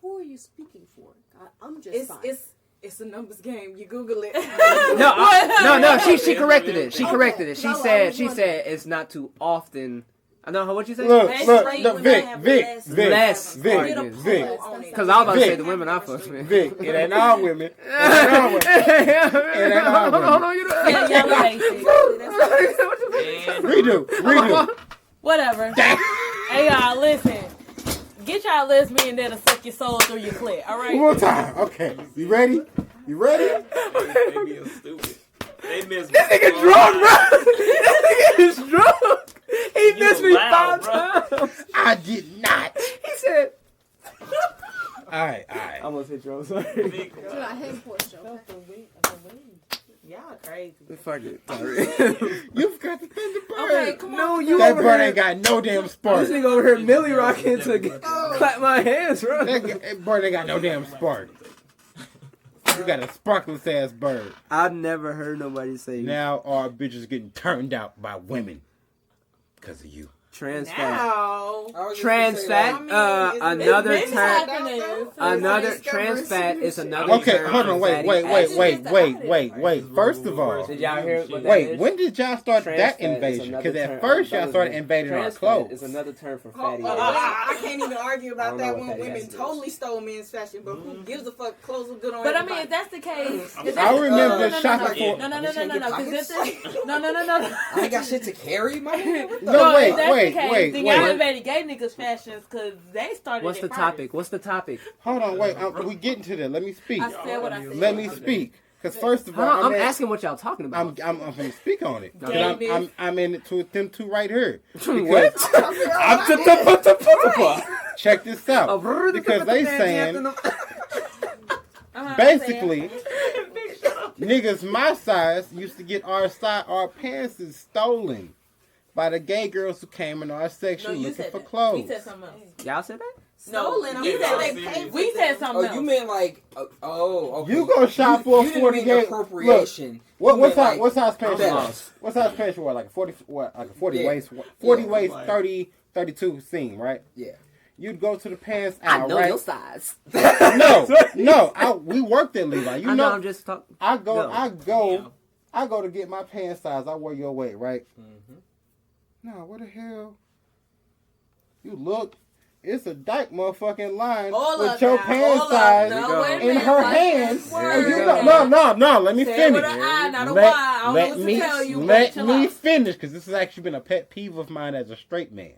Who are you speaking for? I'm just fine. It's a numbers game. You Google it. No. She corrected it. She corrected it. She Okay. said it's not too often. I know what you say. Look, Straight look, women Vic, have Vic, less Vic, Less Vic, orgasms. Vic. Because I was about to say Vic. the women I fuck with. Vic, it ain't all women. It ain't all women. It ain't all women. Hold on, you know. Yeah, y'all basic. And Redo. Whatever. Hey y'all, listen. Get y'all lesbian there to suck your soul through your clit. All right. One more time. Okay. You ready? You ready? they being stupid. They miss. This nigga drunk, bro. This nigga is drunk. He You missed me loud, 5 times. I did not. He said. All right. I almost hit you. I'm sorry. Big- Do not hate for it, Joe. Y'all crazy. Fuck it. You forgot to thank the bird. Okay, come on. No, you That over bird here. ain't got no damn spark. This nigga over here Millie rocking to clap my hands, bro. That bird ain't got no damn spark. You got a sparkless ass bird. I've never heard nobody say Now our bitches getting turned out by women because of you. trans fat. Now. Trans fat, another It's term. happening. Another It's trans fat is another Okay, term hold for on, wait. fatty acids. First of all, Did y'all hear what that wait, is? when did y'all start Trans that fat is invasion? another Because at term- first y'all that started was- invading our trans fat clothes. is another term for Oh, fatty I acids. can't even argue I about don't that know when what fatty women acid is. totally stole men's fashion, but who gives a fuck? Clothes look good on But I mean, everybody. if that's the case, I remember no, the shopping for. no, Bitch ain't get pockets? no. I ain't got shit to carry, my nigga. What the- No, if that's the case, wait. then y'all invaded gay niggas' fashions because they started What's it the first. topic? What's the topic? Hold on, wait. We getting to that. Let me speak. I said what I said. Let me speak. Because first of all, Hold on, I'm at- asking what y'all talking about. I'm going to speak on it. 'Cause David. I'm in it with them two right here. What? Check this out. Because they saying basically niggas my size used to get our pants stolen by the gay girls who came in our section No, you looking said for that. clothes. We said something else. Y'all said that? Stolen. No, You you said said they that. paid. We said something Oh, else. you meant like, okay. You gonna shop for a you didn't 40 mean gay appropriation. What You what meant, size like, what size pants you that. wear? What size pants you wear? Like a 40 what? Like a 40 Yeah. waist 40 Yeah. waist Like- 30 32 seam, right? Yeah. You'd go to the pants I aisle, know right? your size. No, we worked at Levi. You I know, know, I'm just talking. I go No. I go to get my pants size. I wear your weight, right? Mm-hmm. No, what the hell? You look, it's a dyke motherfucking line Hold with up your now, pants hold up. size No, wait a in minute. her Watch hands. this And word. you no, let me Say it finish. with an I, not a Let- Y. I don't know let what to me- tell you. Let but chill me out. finish, because this has actually been a pet peeve of mine as a straight man.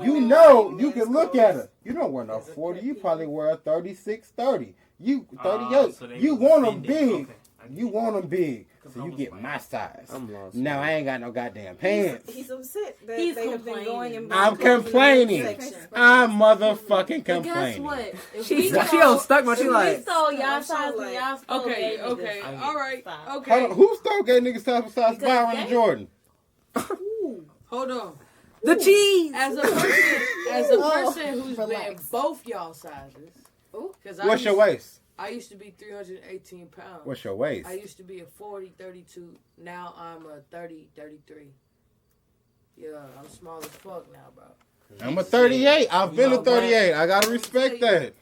You know, you can look at her. You don't wear no 40. You probably wear a 36, 30. You 38. so they You was want them offended. big. Okay, I get You it. want them big. Cause So I you was get like- my size. I'm lost. Now I ain't got no goddamn pants. He's upset that He's they have been complaining. going and I'm buying clothes in the complaining. men's section. I'm motherfucking But guess complaining. what? If She we don't stole- stuck, but she if like. we stole y'all I'm size so and like- y'all stole Okay, gay niggas' okay, size. all right, Size. Hold okay. on, who stole gay niggas size besides Because Byron gay- and Jordan? Hold on. The cheese. As a person who's been Relax. both y'all sizes, because What's your waist? I used to be 318 pounds. What's your waist? I used to be a 40, 32. Now I'm a 30, 33. Yeah, I'm small as fuck now, bro. I'm a 38. I've been a No, 38. I gotta respect that.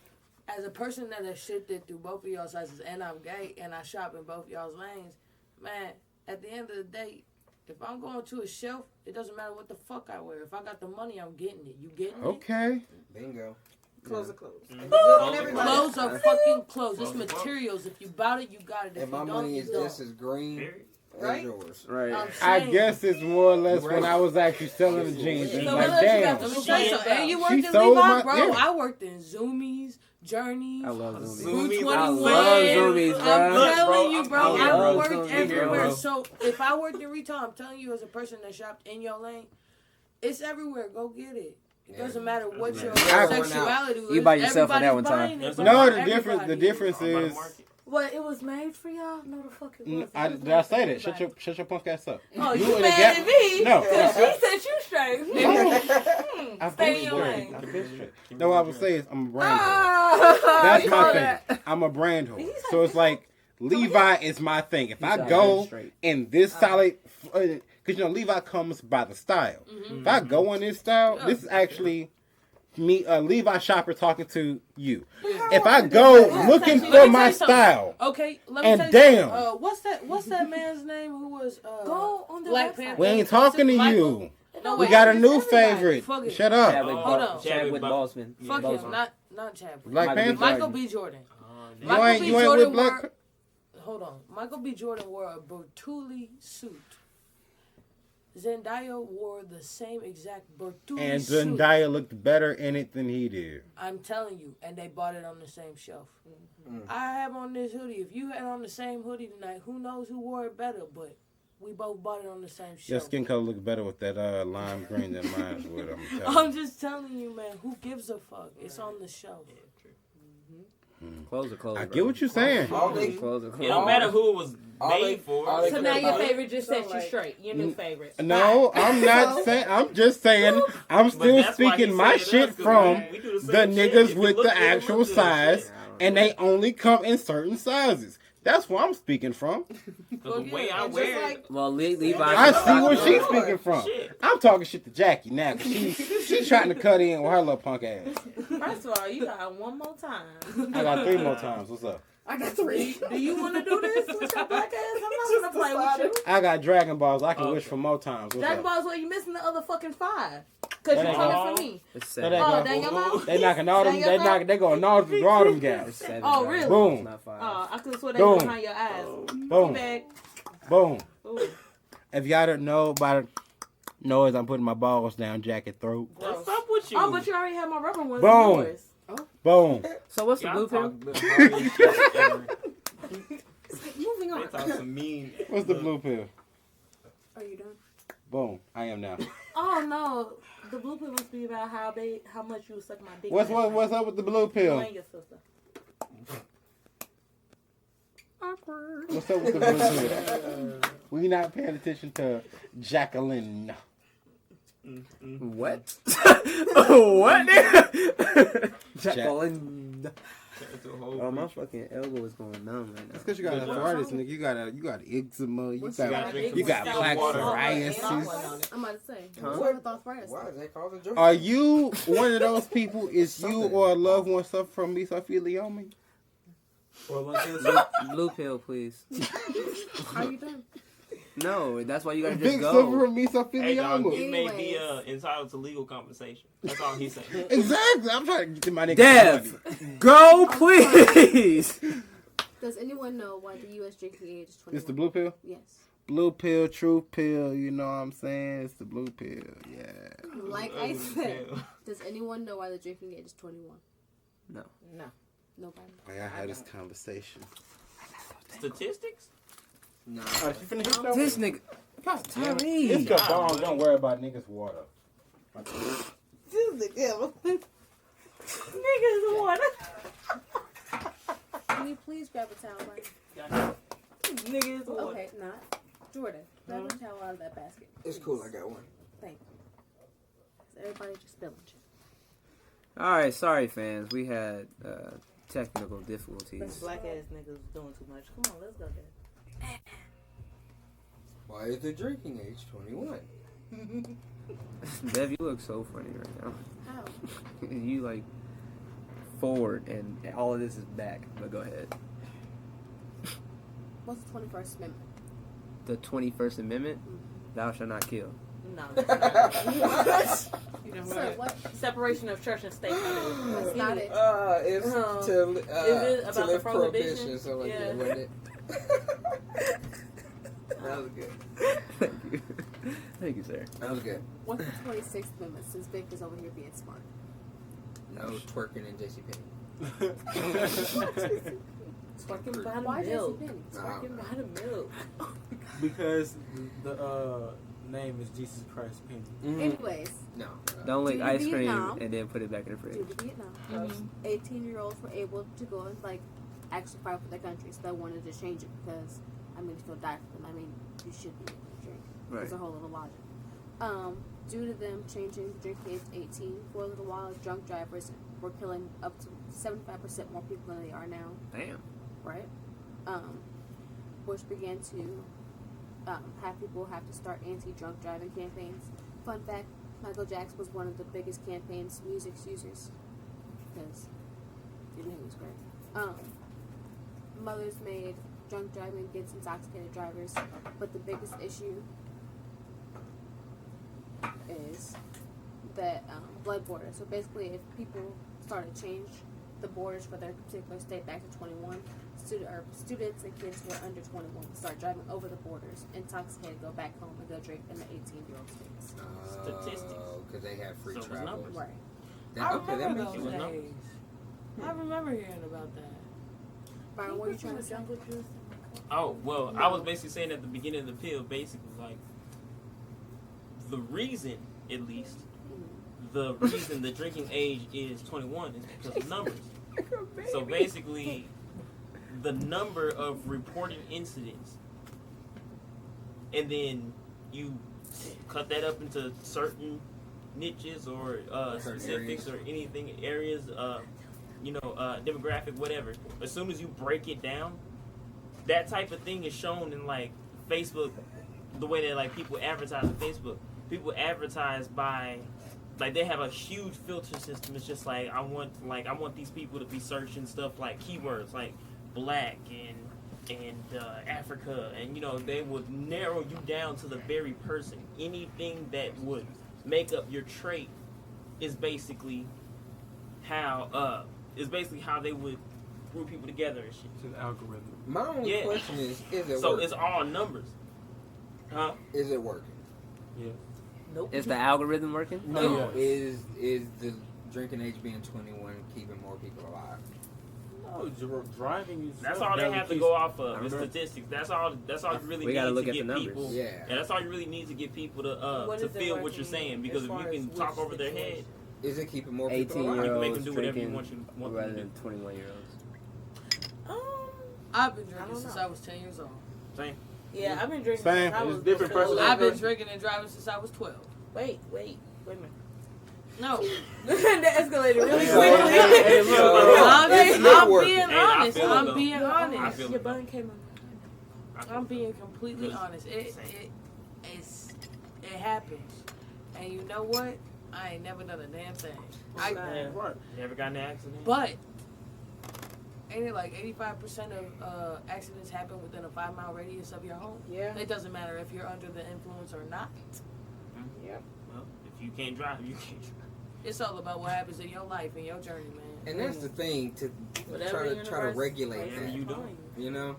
As a person that has shifted through both of y'all sizes, and I'm gay, and I shop in both y'all's lanes, man, at the end of the day, if I'm going to a shelf, it doesn't matter what the fuck I wear. If I got the money, I'm getting it. You getting it? Okay. Bingo. Clothes are clothes. Mm. And good on everybody. Clothes are fucking clothes. It's materials. If you bought it, you got it. If If my you don't, money you is don't. just as green Right? as yours. Right. I'm I saying. guess it's more or less when I was actually selling the jeans. It's So like, what else you got damn. to say? So, and you worked She in sold Levi, my- bro. yeah. I worked in Zoomies, Journeys. I love Zoomies. Route Zoomies, 21. I love Zoomies, bro. I'm Look, telling bro, you, bro. I I love worked Zoomies, everywhere. bro. So if I worked in retail, I'm telling you, as a person that shopped in your lane, it's everywhere. Go get it. It doesn't matter what your Yeah. sexuality is. You by yourself on that one, Ty. Everybody's No, buying the it. difference. The difference is. What, it was made for y'all? No, the fuck it wasn't. It was Did I made say for that? Shut everybody. your punk ass up. Oh, You you in the mad gap- at me? No. Because she set you straight. I've Stay been in your straight. lane. I've been straight. No, what I would say is I'm a brand hoe. Ah, That's you my call thing. that- I'm a brand hoe. He said So it's like Levi is my thing. If I said go straight. in this solid, because you know Levi comes by the style. If I go in this style, this is actually me, a Levi shopper talking to you. If I go looking Let for me my tell you something. style, Okay, let me and tell you damn. something. What's that man's name who was Go on the Black website. Panther? we ain't talking to Michael? you. No, We wait. got a new Everybody. favorite. Fuck it. Shut up. Chadwick, Hold on. Chadwick Boseman. Fuck Boseman. him, not Chadwick. Black Michael B. Panther. Michael B. Jordan. You Michael ain't B. you ain't Jordan with Black. wore- Hold on. Michael B. Jordan wore a Bertulli suit. Zendaya wore the same exact Bertulli And suit. Zendaya looked better in it than he did. I'm telling you, and they bought it on the same shelf. I have on this hoodie. If you had on the same hoodie tonight, who knows who wore it better? But we both bought it on the same Your shelf. skin color looks better with that lime green than mine would. I'm telling I'm you. just telling you, man. Who gives a fuck? It's on the shelf. Clothes are clothes. I bro. get what you're saying. All they, Clothes are It clothes. don't matter who it was all they- made for. all they So could now have your done- favorite just set you like- straight. Your new favorite. No, I'm not saying. I'm just saying. I'm still that's why he speaking my said shit us, 'cause from we do the the same shit. niggas If you with look the good, look actual good, size, shit. and they only come in certain sizes. That's where I'm speaking from. The way I And just wear like- it. Well, Levi. I see where Lord. she's speaking from. Shit. I'm talking shit to Jackie now, 'cause she's trying to cut in with her little punk ass. First of all, you got one more time. I got 3 more times. What's up? I got 3. Do you want to do this with your black ass? I'm not gonna play with you. I got Dragon Balls. I can Okay. wish for more times. What's Dragon up? Ball's where you missing the other fucking 5. Cause you That ain't coming all. for me. It's That 7. ain't Oh, gonna- dang your mouth. They knocking all them. Dang They your knocking. They going all through all them gaps. It's 7. Oh, guys. really? Boom. It's not 5. Oh, I could swear they Boom. behind your eyes. Boom. Bag. Boom. Ooh, If y'all don't know about it, noise, I'm putting my balls down Jacket throat. gross. What's up with you? Oh, but you already had my rubber ones. Boom. Yours. Boom. So what's the Y'all blue pill? talk the hardest shit ever. Moving They on. talk some mean. What's the blue pill? Are you done? Boom. I am now. Oh no, the blue pill must be about how much you suck my dick. What's up with the blue You pill? and your sister. Awkward. What's up with the blue pill? We not paying attention to Jacqueline. What? What? Jacqueline. Oh, my fucking elbow is going numb right now. That's because you got arthritis, nigga. You got eczema. You What's got that? you got plaque Water. psoriasis. I'm about to say. Huh? What with arthritis? Why is that causing joy? Are you one of those people? Is you or a loved one suffer from mesothelioma? Blue pill, please. Are you done? No, that's why you gotta just Big suffer go. from Hey, dog, mesothelioma. you may be Anyways. entitled to legal compensation. That's all he's saying. Exactly. I'm trying to get my nigga. Dev, go please. Does anyone know why the U.S. drinking age is 21? It's the blue pill. Yes. Blue pill, truth pill. You know what I'm saying? It's the blue pill. Yeah. Like I said, does anyone know why the drinking age is 21? No. Nobody. Like I had this conversation. Statistics? No. Oh, did you finish your show? This nigga. It's Tyree. your dog. Don't worry about niggas' water. Niggas water. Can you please grab a towel, Mike? Niggas water. Okay, not. Jordan, grab a towel out of that basket. It's cool. I got one. Thank you. 'Cause everybody just spilling shit. All right, sorry fans. We had technical This difficulties. black ass niggas doing too much. Come on, let's go there. Why is the drinking age 21? Dev, you look so funny right now. How? You like forward, and all of this is back. But go ahead. What's the 21st Amendment? The 21st Amendment: Thou shalt not kill. No. You know Sir, what? Separation of church and state. That's not it. It's Uh-huh. to Is it about to the live prohibition? prohibition, so like Yeah. that, wasn't it? That was good. Thank you. Thank you, sir. That was good. What's the 26th Amendment since Vic is over here being smart? That was twerking in JCPenney. Twerking by Why the milk. JCPenney? Twerking by the milk. Because the name is Jesus Christ Penny. Mhm. Anyways, No. Don't lick Due to ice cream Vietnam. and then put it back in the fridge. due to Vietnam, Mhm. 18-year-olds were able to go and like actually fight for their country. So they wanted to change it because I mean, if you'll die for them, I mean, you should be able to drink. Right. There's a whole little logic. Due to them changing the drinking age to 18 for a little while, drunk drivers were killing up to 75% more people than they are now. Damn. Right? Bush began to have people have to start anti-drunk driving campaigns. Fun fact, Michael Jackson was one of the biggest campaign's music users because you knew he was great. Mothers made drunk driving against intoxicated drivers, but the biggest issue is that blood border. So basically, if people started to change the borders for their particular state back to 21, students and kids who are under 21 start driving over the borders, intoxicated, go back home and go drink in the 18-year-old states. Statistics. Because they have free So it was travel. numbers. Right. That, I okay, that remember makes those you know. days. I remember hearing about that. Byron, what are you trying to say? Oh, well, I was basically saying at the beginning of the pill, basically, like, the reason, at least, the reason the drinking age is 21 is because of numbers. So basically, the number of reported incidents, and then you cut that up into certain niches or specifics or anything, areas, demographic, whatever. As soon as you break it down, that type of thing is shown in like Facebook, the way that like people advertise on Facebook. People advertise by, like, they have a huge filter system. It's just like I want these people to be searching stuff like keywords like black and Africa, and they would narrow you down to the very person. Anything that would make up your trait is basically how they would group people together and shit. It's an algorithm. My only question is it So working? it's all numbers, huh? Is it working? Yeah. Nope. Is the algorithm working? No. Yes. Is the drinking age being 21 keeping more people alive? No, driving is. That's all they have to go off of. The statistics. That's all you really We need gotta to look at get the numbers. people. Yeah. And that's all you really need to get people What to is it feel what working you're saying. Because as if you far can as talk which over their head, situation? Is it keeping more people alive? 18-year-olds do whatever you drinking want rather them than to 21-year-olds. I've been drinking since I was 10 years old. same. Yeah, I've been drinking Same. since I It's was different before- person. I've been drinking and driving since I was 12. Wait a minute. No. That escalated really Hey, quickly. hey, look, I'm It's being working. honest. Hey, I feel it, I'm though. being I honest. feel Your it. bun came on. I'm being completely honest. It happens. And you know what? I ain't never done a damn thing. Right. Never got in an accident. But ain't it like 85% of accidents happen within a 5-mile radius of your home? Yeah. It doesn't matter if you're under the influence or not. Yep. Well, if you can't drive, you can't drive. It's all about what happens in your life and your journey, man. And that's the thing, to Whatever try to universe regulate places that. you do. upon you. You know,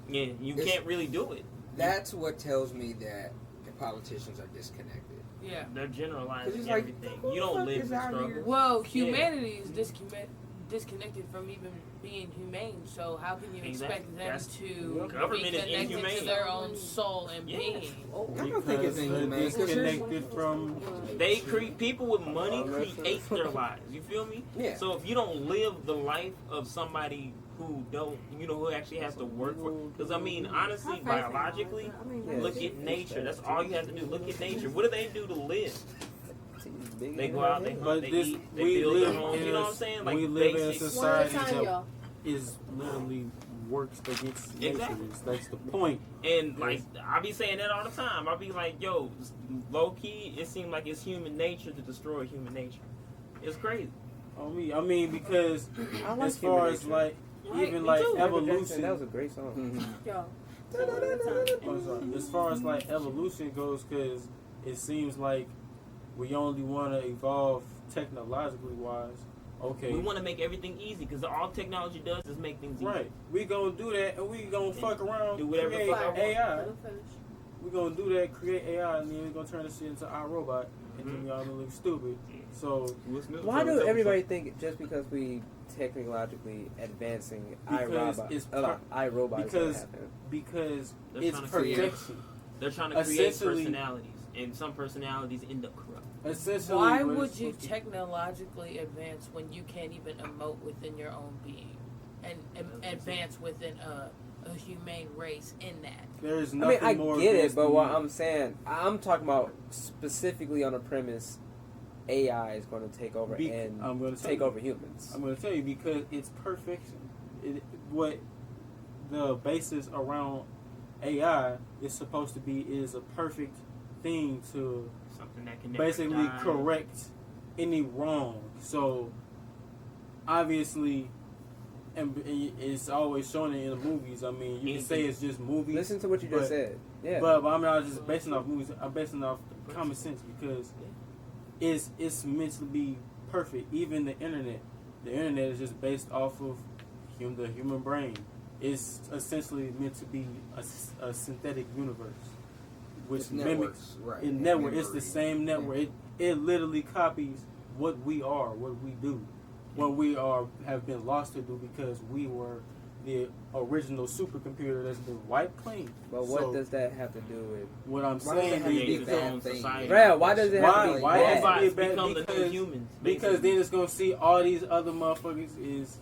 Yeah, you It's- can't really do it. that's what tells me that the politicians are disconnected. Yeah. They're 'Cause generalizing it's like, everything. who You the don't fuck live is the out struggle. here? Well, humanity is disconnected from even being humane. So how can you Exactly. expect them That's- to Government be is connected inhumane. to their own soul and Yeah. being? I don't think it's Because inhumane. they're 'Cause here's- disconnected from. They people with money create their lives. You feel me? Yeah. So if you don't live the life of somebody who don't, who actually has to work for, because I mean, honestly, biologically, look at nature. That's all you have to do. Look at nature. What do they do to live? They go out, they hunt, But they this, eat, they we build their live homes. in You know what I'm saying? Like we live in a basic. society One at a time, that y'all. is literally works against nature. Exactly. That's the point. And like I be saying that all the time. I be like, yo, low key, it seems like it's human nature to destroy human nature. It's crazy. On me, I mean, because I like as far human as nature. like Right, even me like too. evolution, That was a great song. Mhm. Yo. I'm sorry. As far as like evolution goes, because it seems like we only want to evolve technologically wise. Okay, We want to make everything easy because all technology does is make things easy. right. We gonna do that, and we gonna fuck around, Do whatever the create fuck I want. AI. Let him finish. We gonna do that, create AI, and then we gonna turn this shit into our robot, and then we all gonna look stupid. So Why do everybody think just because we technologically advancing Because iRobot it's is gonna because happen? because They're it's trying to create- perfection. They're trying to create Essentially- personalities, and some personalities end up corrupt. Essentially, Why what would it's you supposed to- technologically advance when you can't even emote within your own being and advance within a humane race in that? There is I nothing mean, I more get it, advanced but than what you. I'm saying, I'm talking about specifically on the premise AI is going to take over and I'm going to take over humans. I'm going to tell you because it's perfection. What the basis around AI is supposed to be is a perfect thing to Something that can never basically die. correct any wrong. So obviously, and it's always shown it in the movies. I mean, you can say it's just movies. Listen to what you just said. Yeah. But I'm not just basing off movies. I'm basing off common sense because it's meant to be perfect. Even the internet is just based off of the human brain. It's essentially meant to be a synthetic universe, which It's mimics networks, right? in and network. It's the memory. same network. It literally copies what we are, what we do, what we have been lost to do because we were the original supercomputer that's been wiped clean. But what So, does that have to do with? what I'm Why does it saying have to be create is its bad own thing? society. Right, why does it have to be why bad? is it Robots bad? become the new Because humans. then it's gonna see all these other motherfuckers is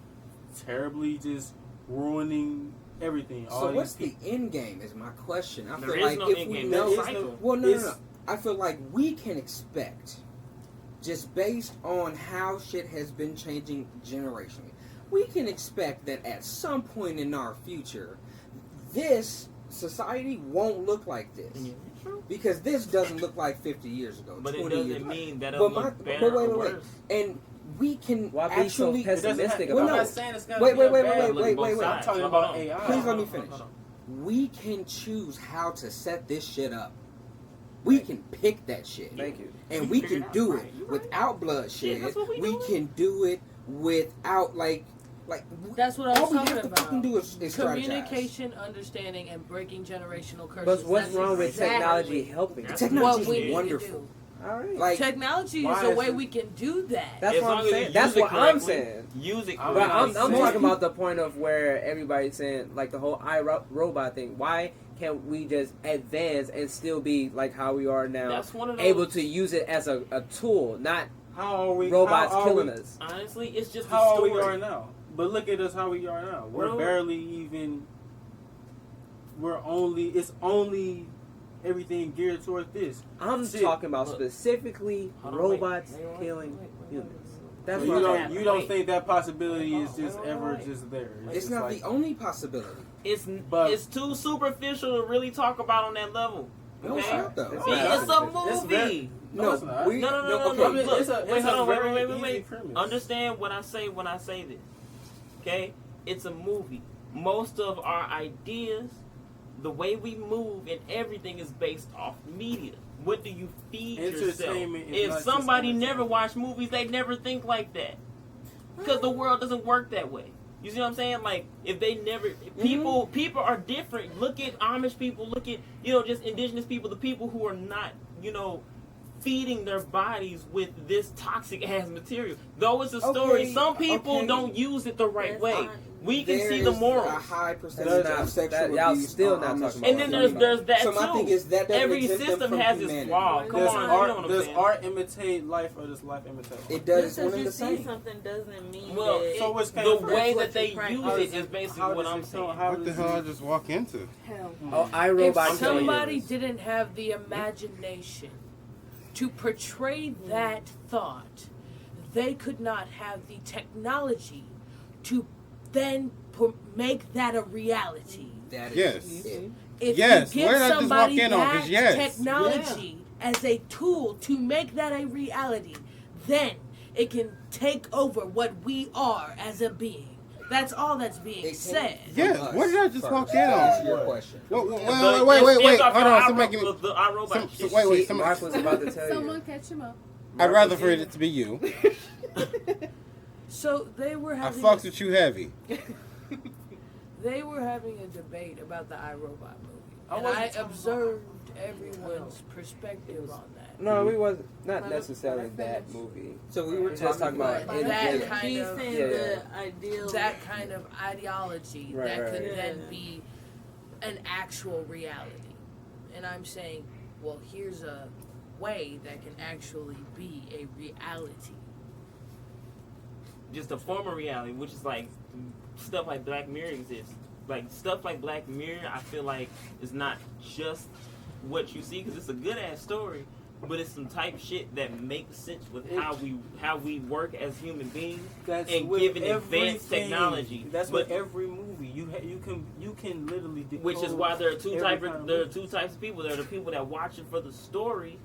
terribly just ruining everything. All So these what's people. the end game? Is my question. I There feel is like no if end we game. know, There's There is no- cycle. well, no. It's- I feel like we can expect, just based on how shit has been changing generationally, we can expect that at some point in our future, this society won't look like this. Yeah, true. Because this doesn't look like 50 years ago, But it 20 years doesn't ago. mean that it'll But look better or wait. worse. And we can Why be so actually... It doesn't have- pessimistic Well, I'm about no. not it? saying it's gotta Wait, be wait, a wait, bad- wait, Look at both wait. I'm sides. talking Hold about on. AI. Please let me Hold on, finish. hold on. We can choose how to set this shit up. We can pick that shit. Thank you. And You we figured can it do out, it right. You right. without bloodshed. Yeah, that's what we doing. can do it without, like That's what I all was we talking have to about. fucking do is strategize. Communication, understanding, and breaking generational curses. But what's That's wrong with exactly technology helping? That's Technology what we is need to wonderful. do. All right. Like, Technology Why is a is way it- we can do that. That's As what long I'm as you saying. use That's it what I'm correctly, saying. Use it I'm But correctly. I'm Most talking people- about the point of where everybody's saying, like, the whole iRobot thing. Why can't we just advance and still be like how we are now, That's one of those. able to use it as a tool, not How are we? robots how are killing we, us? Honestly, it's just How a are we story. are now? But look at us how we are now. We're Well- barely even. It's only everything geared towards this. I'm Shit. talking about Look. specifically Hold on, robots wait. killing Wait. humans. So That's you what I'm don't saying. you don't Wait. think that possibility is Wait, just wait, ever wait. just there? it's just not like, the only possibility. It's too superficial to really talk about on that level. No, it's Okay? not though. It's See, not. it's a It's movie. very- No, it's not. we No. okay. I mean, Look, it's a wait, hold on, very wait. easy premise. Understand what I say when I say this. Okay? It's a movie. Most of our ideas, the way we move and everything is based off media. What do you feed yourself? Entertainment is If not just somebody entertainment. never watched movies, they never think like that. Because the world doesn't work that way. You see what I'm saying? Like, if they never people are different. Look at Amish people, look at, just indigenous people, the people who are not, feeding their bodies with this toxic ass material. Though it's a story, Okay, some people okay. don't use it the right That's way. fine. We can There see the is morals. a high percentage That's of not- sexual that- y'all abuse. still on not Amish talking And about then people. there's that So too. my thing is that doesn't Every exempt them system from has its humanity. flaw. Come Does on, you know what art I'm does saying? art imitate life or does life imitate art? It does. Just It's one because and you the see same. something doesn't mean Well, that. So what's the came first? way What that they you practice. use How it does is basically what I'm saying. How What the does hell I it- just walk into? Hell. Oh, If iRobot killing somebody humans. didn't have the imagination to portray that thought, they could not have the technology to then make that a reality. That is Yes. it. If Yes, you give where did I just somebody walk in on? that 'Cause yes. technology as a tool to make that a reality, then it can take over what we are as a being. That's all that's being It said. came Yes, from us where did I just first, walk in to answer on? your question. Wait, The- wait. it's Hold off on. your Somebody give me. the iRobot shit. Wait. See, Somebody. Mark was about to tell Someone you. catch him up. I'd rather for it to be you. So they were I having fucked with you heavy. they were having a debate about the iRobot movie, I and wasn't I talking observed everyone's perspective on that. No, we was not necessarily that movie. So we were We're just talking about But in that general. kind He's of saying Yeah, the ideal. that kind of ideology Right, that right. could then Yeah. be an actual reality. and I'm saying, well, here's a way that can actually be a reality. Just a form of reality, which is like stuff like Black Mirror exists. Like stuff like Black Mirror, I feel like is not just what you see because it's a good ass story, but it's some type shit that makes sense with how we work as human beings and given advanced technology. That's what every movie you can literally decode. Which is why there are two types of people. There are the people that watch it for the story,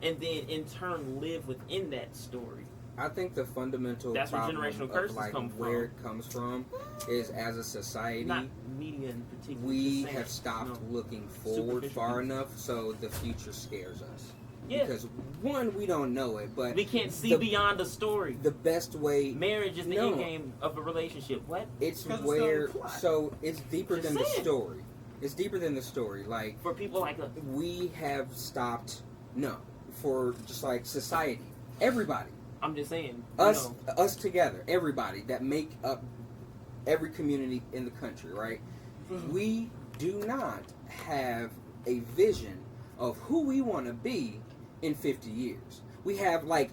and then in turn live within that story. I think the fundamental That's where problem generational of curses like come from. where it comes from is as a society, Not media in particular. we just saying, have stopped no. looking forward Superficial far people. enough, so the future scares us. Yeah. Because one, we don't know it, but We can't see beyond the story. the best way Marriage is the No. end game of a relationship. What? it's 'Cause it's where not a plot. so it's deeper Just than the saying. story. It's deeper than the story. Like For people like us. we have stopped. No, for just like society, everybody. I'm just saying. Us together, everybody that make up every community in the country, right? We do not have a vision of who we want to be in 50 years. We have like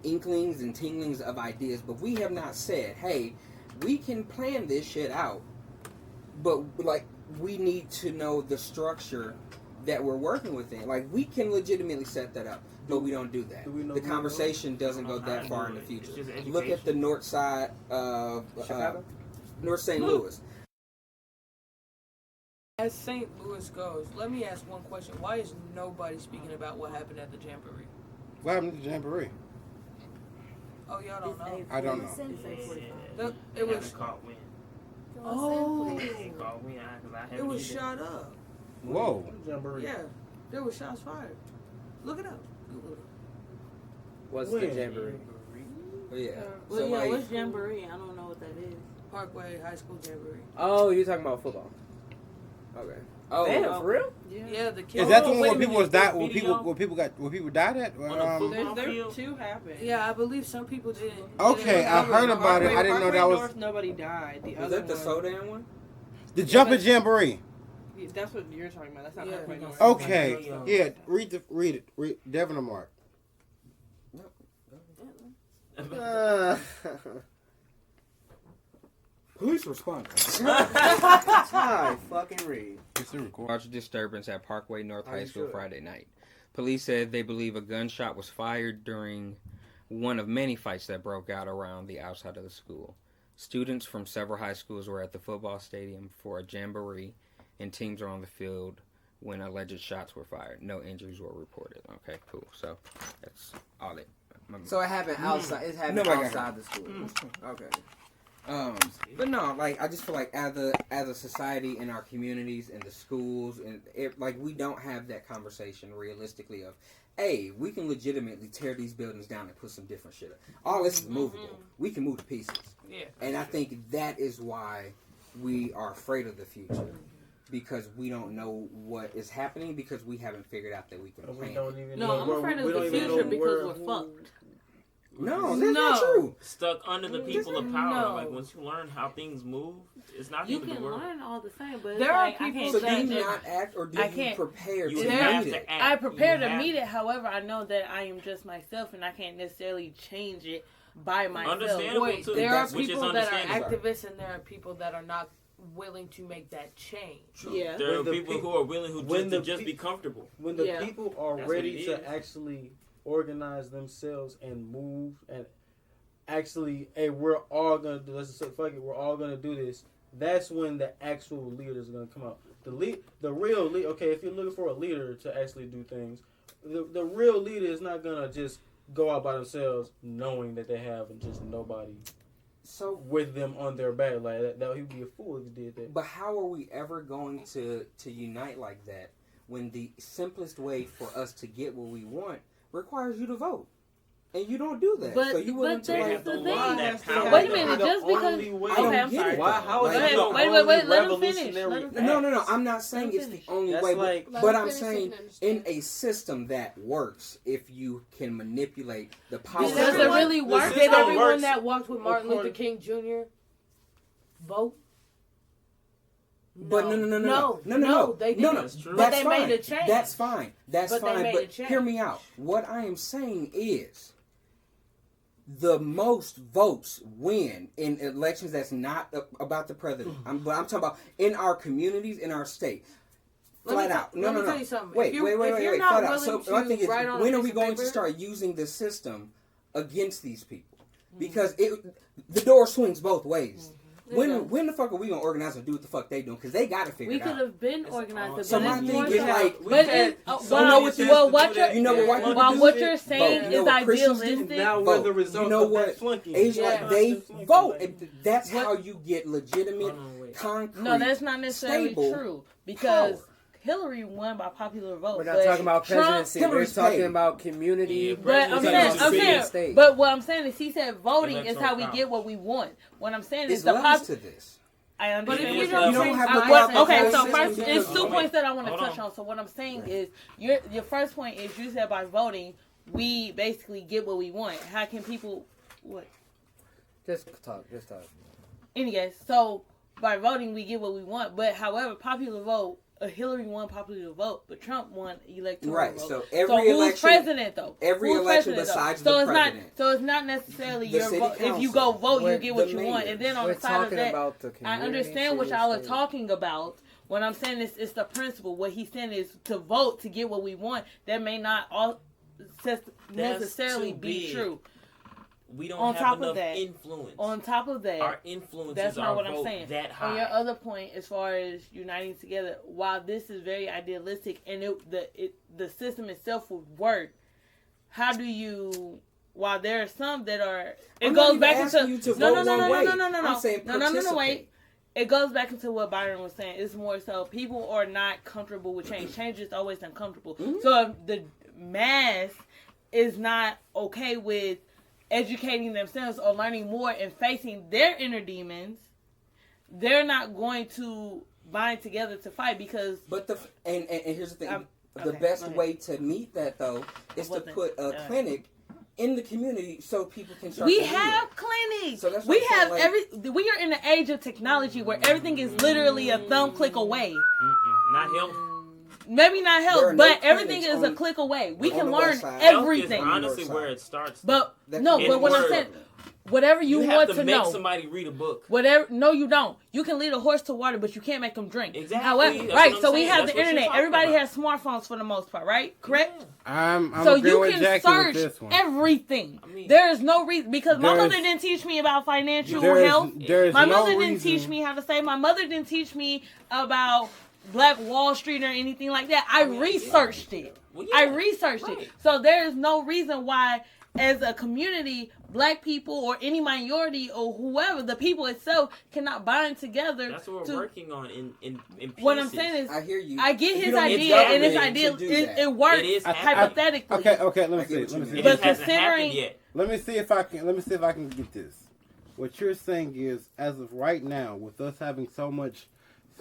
inklings and tinglings of ideas, but we have not said, hey, we can plan this shit out, but like we need to know the structure that we're working within. Like we can legitimately set that up, but we don't do that. Do we know The who conversation doesn't go I that do far in it. the It's future. just Look at the north side of Chicago? North St. Louis. As St. Louis goes, let me ask one question. Why is nobody speaking about what happened at the Jamboree? What happened to Jamboree? Oh, y'all don't know? I don't know. It was caught wind. Oh. It caught wind because I haven't It was either. shot up. Whoa. Jamboree. Yeah, there was shots fired. Look it up. Google it. What's When? the jamboree? But yeah. Well, So yeah, like, what's Jamboree? I don't know what that is. Parkway High School Jamboree. Oh, you're talking about football. Okay. oh, Damn, for real? Yeah, the kids. Is that the one wait a where people minute, was died? the Where video? people died at? On a football There field? two happened. Yeah, I believe some people did. Okay, I heard about it. I didn't know that was North, nobody died. The was other that the one, Sodan one? the jumping jamboree. That's what you're talking about. That's not Yeah. Parkway North. Okay, yeah. Read it. Devin or Mark. Police responded. I fucking read. It's a record. Large disturbance at Parkway North Are High you School sure? Friday night. Police said they believe a gunshot was fired during one of many fights that broke out around the outside of the school. Students from several high schools were at the football stadium for a jamboree, and teams were on the field when alleged shots were fired. No injuries were reported. Okay, cool. So that's all it. So it happened outside. It happened Nobody got outside the school. Okay. But no, like I just feel like as a society in our communities and the schools and like we don't have that conversation realistically of, hey, we can legitimately tear these buildings down and put some different shit up. All this is movable. We can move to pieces. Yeah. And I think that is why we are afraid of the future. Because we don't know what is happening because we haven't figured out that we can plan. We don't even No, know I'm where- afraid of we the don't even future know because where- we're fucked. No, that's No. not true. Stuck under the people of power. No. Like once you learn how things move, it's not You even the can world. learn all the same, but There are like, I people can't So do change you it. not act or do I you can't. prepare You to have meet to it? act. I prepare You to have meet it. However, I know that I am just myself, and I can't necessarily change it by myself. Understandable, Wait, too. there are Which is people that are understandable. activists and there are people that are not willing to make that change. Yeah. There are When the people pe- who are willing who when just, to the just pe- be comfortable. When the Yeah. people are That's ready what it to is. actually organize themselves and move and actually, hey, we're all gonna do. Let's just say, fuck it, we're all gonna do this. That's when the actual leaders are gonna come out. The real leader. Okay, if you're looking for a leader to actually do things, the real leader is not gonna just go out by themselves, knowing that they have just nobody So with them on their back. Like that, he'd be a fool if he did that. but how are we ever going to unite like that when the simplest way for us to get what we want requires you to vote? And you don't do that. But- so you willing but to that's like have to the learn thing. that power. Wait a minute, The just because. only way- I Okay, don't I'm get sorry. it. Why? though. How is Like, that Wait, the wait, only let him finish. revolutionary Let him act? No. I'm not saying Let it's him the finish. only That's way, like- but Let I'm him finish saying and understand. in a system that works, if you can manipulate the power. Does it everyone- really the work? system Did everyone works that walked with Martin Luther according- King Jr. vote? But no, they didn't. no. That's true. But That's they fine. made a change. That's fine. That's But they fine. made But a change. hear me out. What I am saying is, the most votes win in elections that's not about the president. But I'm talking about in our communities, in our state. Flat out. Let me tell you something. Wait. If you're not Flat out. So willing my to thing is, write on a when are piece we of going to paper- start using the system against these people? Because the door swings both ways. When the fuck are we gonna organize and do what the fuck they doing? Because they gotta figure We it could out. have been organized. So my it's thing more is so- like, but it, you know what white people while do? what you're saying Vote. You know is what Christians do? idealistic. Now we're Vote. the result You know of what? that flunking. Asian, Yeah. they Flunking, vote. like- And that's What? how you get legitimate, Hold on, wait. concrete. No, that's not necessarily stable true because power. Hillary won by popular vote. We're not but talking about Trump- presidency. We're Hillary's talking paid. about community. Yeah, But I'm President saying, of the city. state. but what I'm saying is, he said voting is Electoral how we power. get what we want. What I'm saying There's is the levels pop. to this. I understand. But if what you you're don't saying. have I- to go out the Okay, whole so system first, because- it's two Wait, points that I want to hold touch on. on. So what I'm saying is, your first point is you said by voting we basically get what we want. How can people what? Just talk. Anyways, so by voting we get what we want. But however, popular vote, Hillary won popular vote, but Trump won electoral Right, vote. so every who's election- president though? every Who's election president, though? besides so the it's president. Not, so it's not necessarily The your city vote. If you council. go vote, you We're- get what the you want. mayor. And then on We're the side of talking that, about the I community, understand what city, y'all are state. talking about. What I'm saying is, it's the principle. What he's saying is to vote to get what we want. That may not all necessarily too be big. true. We don't On have top of enough that- influence. On top of that, Our influence that's is not our what vote I'm saying. that high. On your other point, as far as uniting together, while this is very idealistic and the system itself would work, how do you? While there are some that are, it I'm not goes even back asking into you to no, vote no, one way. no. I'm saying Wait. participate. It goes back into what Byron was saying. It's more so people are not comfortable with change. Change is always uncomfortable. Mm-hmm. So if the mass is not okay with educating themselves or learning more and facing their inner demons, they're not going to bind together to fight because. But and here's the thing: the okay, best go ahead. way to meet that though is to Wasn't- put a clinic in the community so people can start. We to heal. have clinics. So that's what We I'm saying, have like- We are in the age of technology where everything is literally a thumb click away. Not health. Maybe not There are help, no but everything clinics is a on- click away. We on can the learn west side. everything. Health is honestly where it starts. But That- no, in but what I'm word. saying, whatever you, you want have to to make know, somebody read a book. whatever. No, you don't. You can lead a horse to water, but you can't make them drink. Exactly. However, That's right? what So I'm we saying. have That's the what you're internet. talking Everybody about. has smartphones for the most part, right? Correct. I'm So agreeing you with can Jackie with search this one. everything. I mean- There is no reason because my There's- mother didn't teach me about financial There's- health. there's My no mother didn't reason- teach me how to save. My mother didn't teach me about Black Wall Street or anything like that. I researched it. Well, I yeah, researched right. it. So there is no reason why, as a community, Black people or any minority or whoever, the people itself cannot bind together. That's what we're working on in pieces. What I'm saying is, I hear you. I get You his don't need idea, and his government idea to do it that. works It is hypothetically. Okay, let I me get see. what you mean. It But just hasn't considering- happened yet. Let me see if I can get this. What you're saying is, as of right now, with us having so much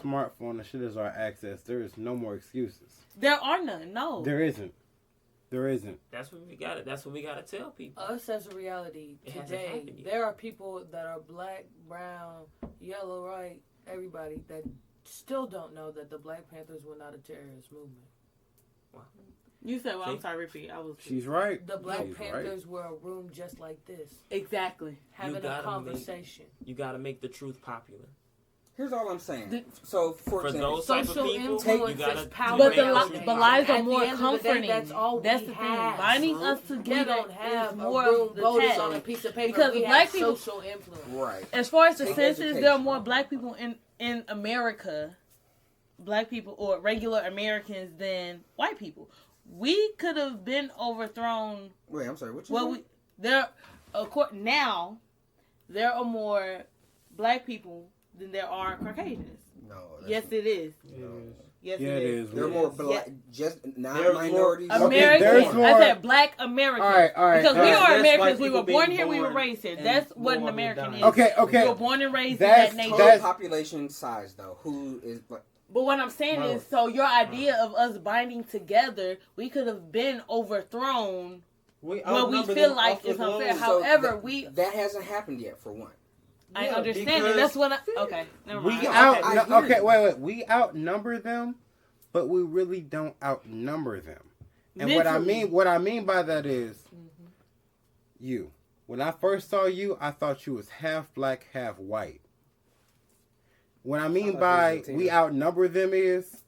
smartphone and shit as our access, there is no more excuses. There are none. No. There isn't. There isn't. That's what we got. That's what we got to tell people. Us as a reality It hasn't today, happened yet. there are people that are black, brown, yellow, right, everybody that still don't know that the Black Panthers were not a terrorist movement. You said, well, I'm See? sorry, repeat. I was She's right. The Black She's Panthers were a room just like this, exactly. having a gotta conversation. You got to make the truth popular. Here's all I'm saying. So, for For example, those type of Social people, influence you got is to power. But nowadays. the lies are At the more end of the day, comforting. that's all That's we the thing. have. Binding us We together don't have is a more room of the voters task. on a piece of paper. Because we black have people- social influence. right. As far as the Take census, there are education. more Black people in America, Black people or regular Americans than white people. We could have been overthrown. Wait, I'm sorry. What you Well, said? now there are more Black people than there are Caucasians. No. that's Yes, it is. No. Yes, Yeah, it it is. is. They're more black, just not There's more- minorities. Okay, Americans. there's more- I said Black Americans. All right. Because we There's are white Americans. We people were born being here. We were born raised here. and That's what an more American dying. is. Okay. We were born and raised That's- in that Total nation. population size, though. Who is? But what I'm saying No. is, so your idea of us binding together, we could have been overthrown. What we feel like is unfair. So However, that, we that hasn't happened yet. For one, I Yeah, understand it. because- That's what I. Okay, never We mind. okay, wait. We outnumber them, but we really don't outnumber them. And Mentally. what I mean by that is, you. When I first saw you, I thought you was half black, half white. What I mean by we outnumber them is,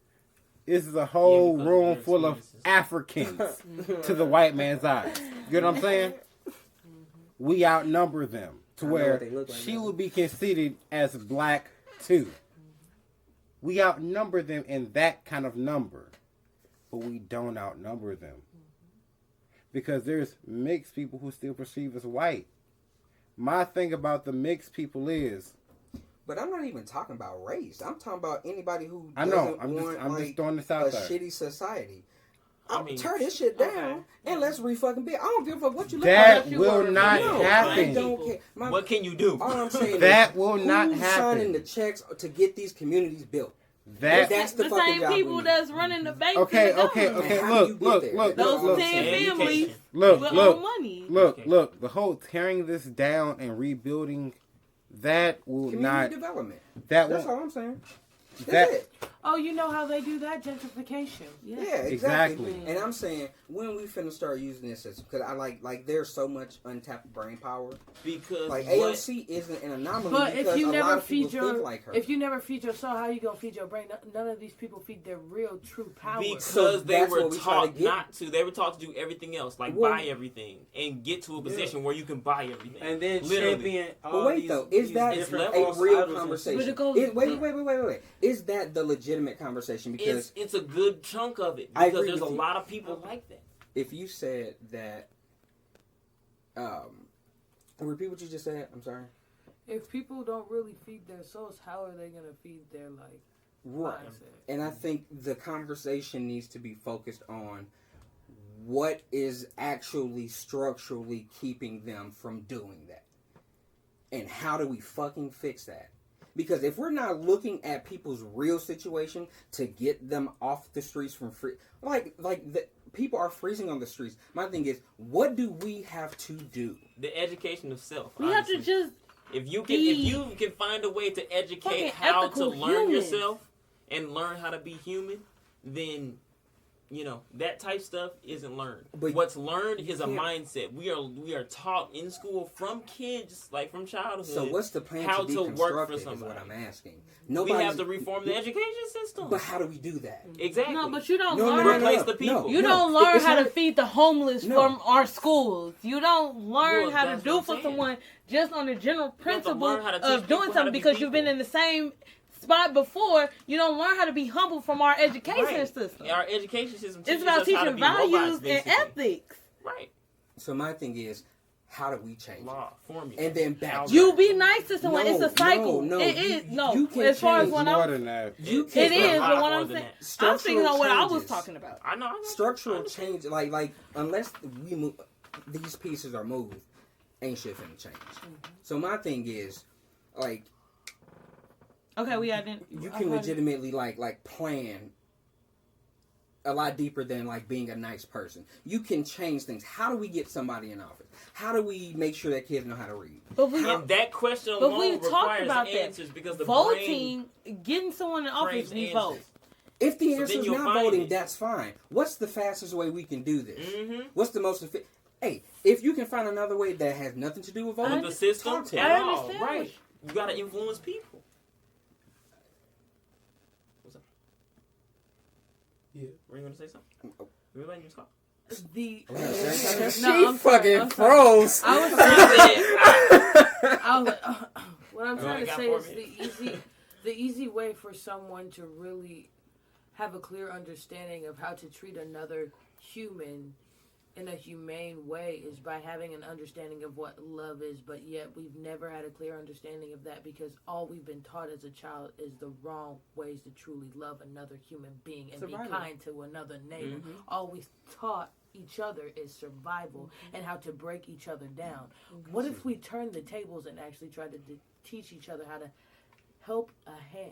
this is a whole because of room your full of experiences. Africans to the white man's eyes. You know what I'm saying? We outnumber them to I know where what they look like she now. would be considered as black too. We outnumber them in that kind of number, but we don't outnumber them. Because there's mixed people who still perceive as white. My thing about the mixed people is, But I'm not even talking about race. I'm talking about anybody who I doesn't know, I'm want just throwing this out a there. shitty society. I mean, Turn this shit down Okay. and let's re-fucking be. I don't give a fuck what you look That like. will not No, I happen. don't care. What can you do? All I'm saying That is, will not who's signing happen. the checks to get these communities built? That That's the the fucking same job we people need. that's running the banks. okay, and the okay, government. okay. How do you Look, get look, there? look, That's Those all I'm 10 saying. families look, with look, all money. look. The whole tearing this down and rebuilding, that will Community not. development. That That's will. all I'm saying. That's That it. Oh, you know how they do that? Gentrification. Yeah, Exactly. exactly. And I'm saying when we finna start using this, because I like there's so much untapped brain power. Because Like what, AOC isn't an anomaly But because if you a lot never of people feed your, think like her. if you never feed your soul, how you gonna feed your brain? None of these people feed their real, true power. because So they that's were what we try to taught get. not to. They were taught to do everything else, like Well, buy everything and get to a position where you can buy everything. And then Literally. champion all But wait these, though, is these that different a false real idols and conversation? But it goes- Wait. Is that the legitimate conversation? Because It's a good chunk of it I because agree there's a with you. lot of people like that. if you said that, repeat what you just said. I'm sorry. If people don't really feed their souls, how are they gonna feed their Right. mindset? And I think the conversation needs to be focused on what is actually structurally keeping them from doing that. And how do we fucking fix that? Because if we're not looking at people's real situation to get them off the streets from free, people are freezing on the streets. My thing is, what do we have to do? The education of self. We have to honestly. just If you be can find a way to educate fucking how to ethical learn humans. yourself and learn how to be human, then that type stuff isn't learned. But what's learned is a can't- mindset. We are taught in school from kids, like from childhood. So what's the plan how to be to work for constructive is what somebody. I'm asking. We have to reform the education system. But how do we do that? Exactly. no, but you don't No, learn. no, no, Replace no, the people. no, You no. don't learn It's how to not- feed the homeless No. from our schools. You don't learn Well, how to that's do what I'm for saying. someone just on the general have to principle learn how to teach of people doing how to something be because you've been people. in the same spot before. You don't learn how to be humble from our education Right. system. Our education system teaches It's about us how to teaching be robots, values and basically. ethics. Right. So my thing is, how do we change it? Law, formula. And then back. How- You be nice to someone. No, it's a cycle. no, It you- is no. you can As far as change when more I'm, than that. You It's can it is. a lot But what more I'm than saying, that. I'm Structural thinking on what I was changes. talking about. I know. Structural change, like unless we move, these pieces are moved, ain't shit finna change. So my thing is, like, Okay, we didn't. you can legitimately like plan a lot deeper than like being a nice person. You can change things. How do we get somebody in office? How do we make sure that kids know how to read? But we And that question But alone we talked requires about that. answers because the brain voting, getting someone in office, craves we answers. vote. If the So answer then is you'll not find voting, it. that's fine. What's the fastest way we can do this? Mm-hmm. What's the most efficient? Hey, if you can find another way that has nothing to do with voting, With the system talk to at me. I all, understand. right? You gotta influence people. What's up? Yeah. Were you gonna say something? We were letting you talk. The She No, I'm sorry, fucking I'm sorry. froze. I was I was what I'm You trying only to got say 4 is the easy way for someone to really have a clear understanding of how to treat another human in a humane way is by having an understanding of what love is, but yet we've never had a clear understanding of that because all we've been taught as a child is the wrong ways to truly love another human being and Survival. be kind to another neighbor. Mm-hmm. All we taught each other is survival and how to break each other down. What if we turned the tables and actually tried to teach each other how to help a hand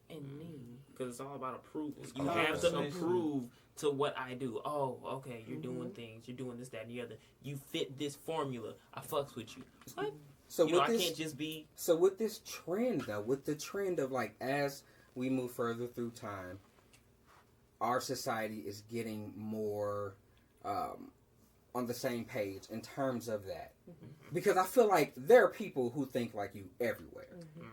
in need? Because it's all about approval. You all have to conversation. approve to what I do. Oh, okay, you're doing things. You're doing this, that, and the other. You fit this formula. I fucks with you. What? So You know, with I this, can't just be. so with this trend though, with the trend of like as we move further through time, our society is getting more on the same page in terms of that. Because I feel like there are people who think like you everywhere.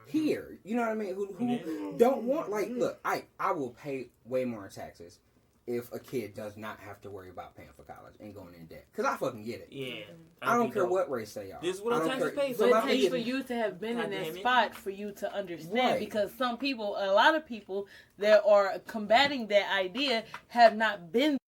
Here, you know what I mean? Who don't want, like, look, I will pay way more in taxes if a kid does not have to worry about paying for college and going in debt. Because I fucking get it. Yeah. I don't care what race they are. This is what I our don't taxes care. pay So But my it takes thing for is- you to have been in God that damn it. spot for you to understand. Right. Because some people, a lot of people that are combating that idea have not been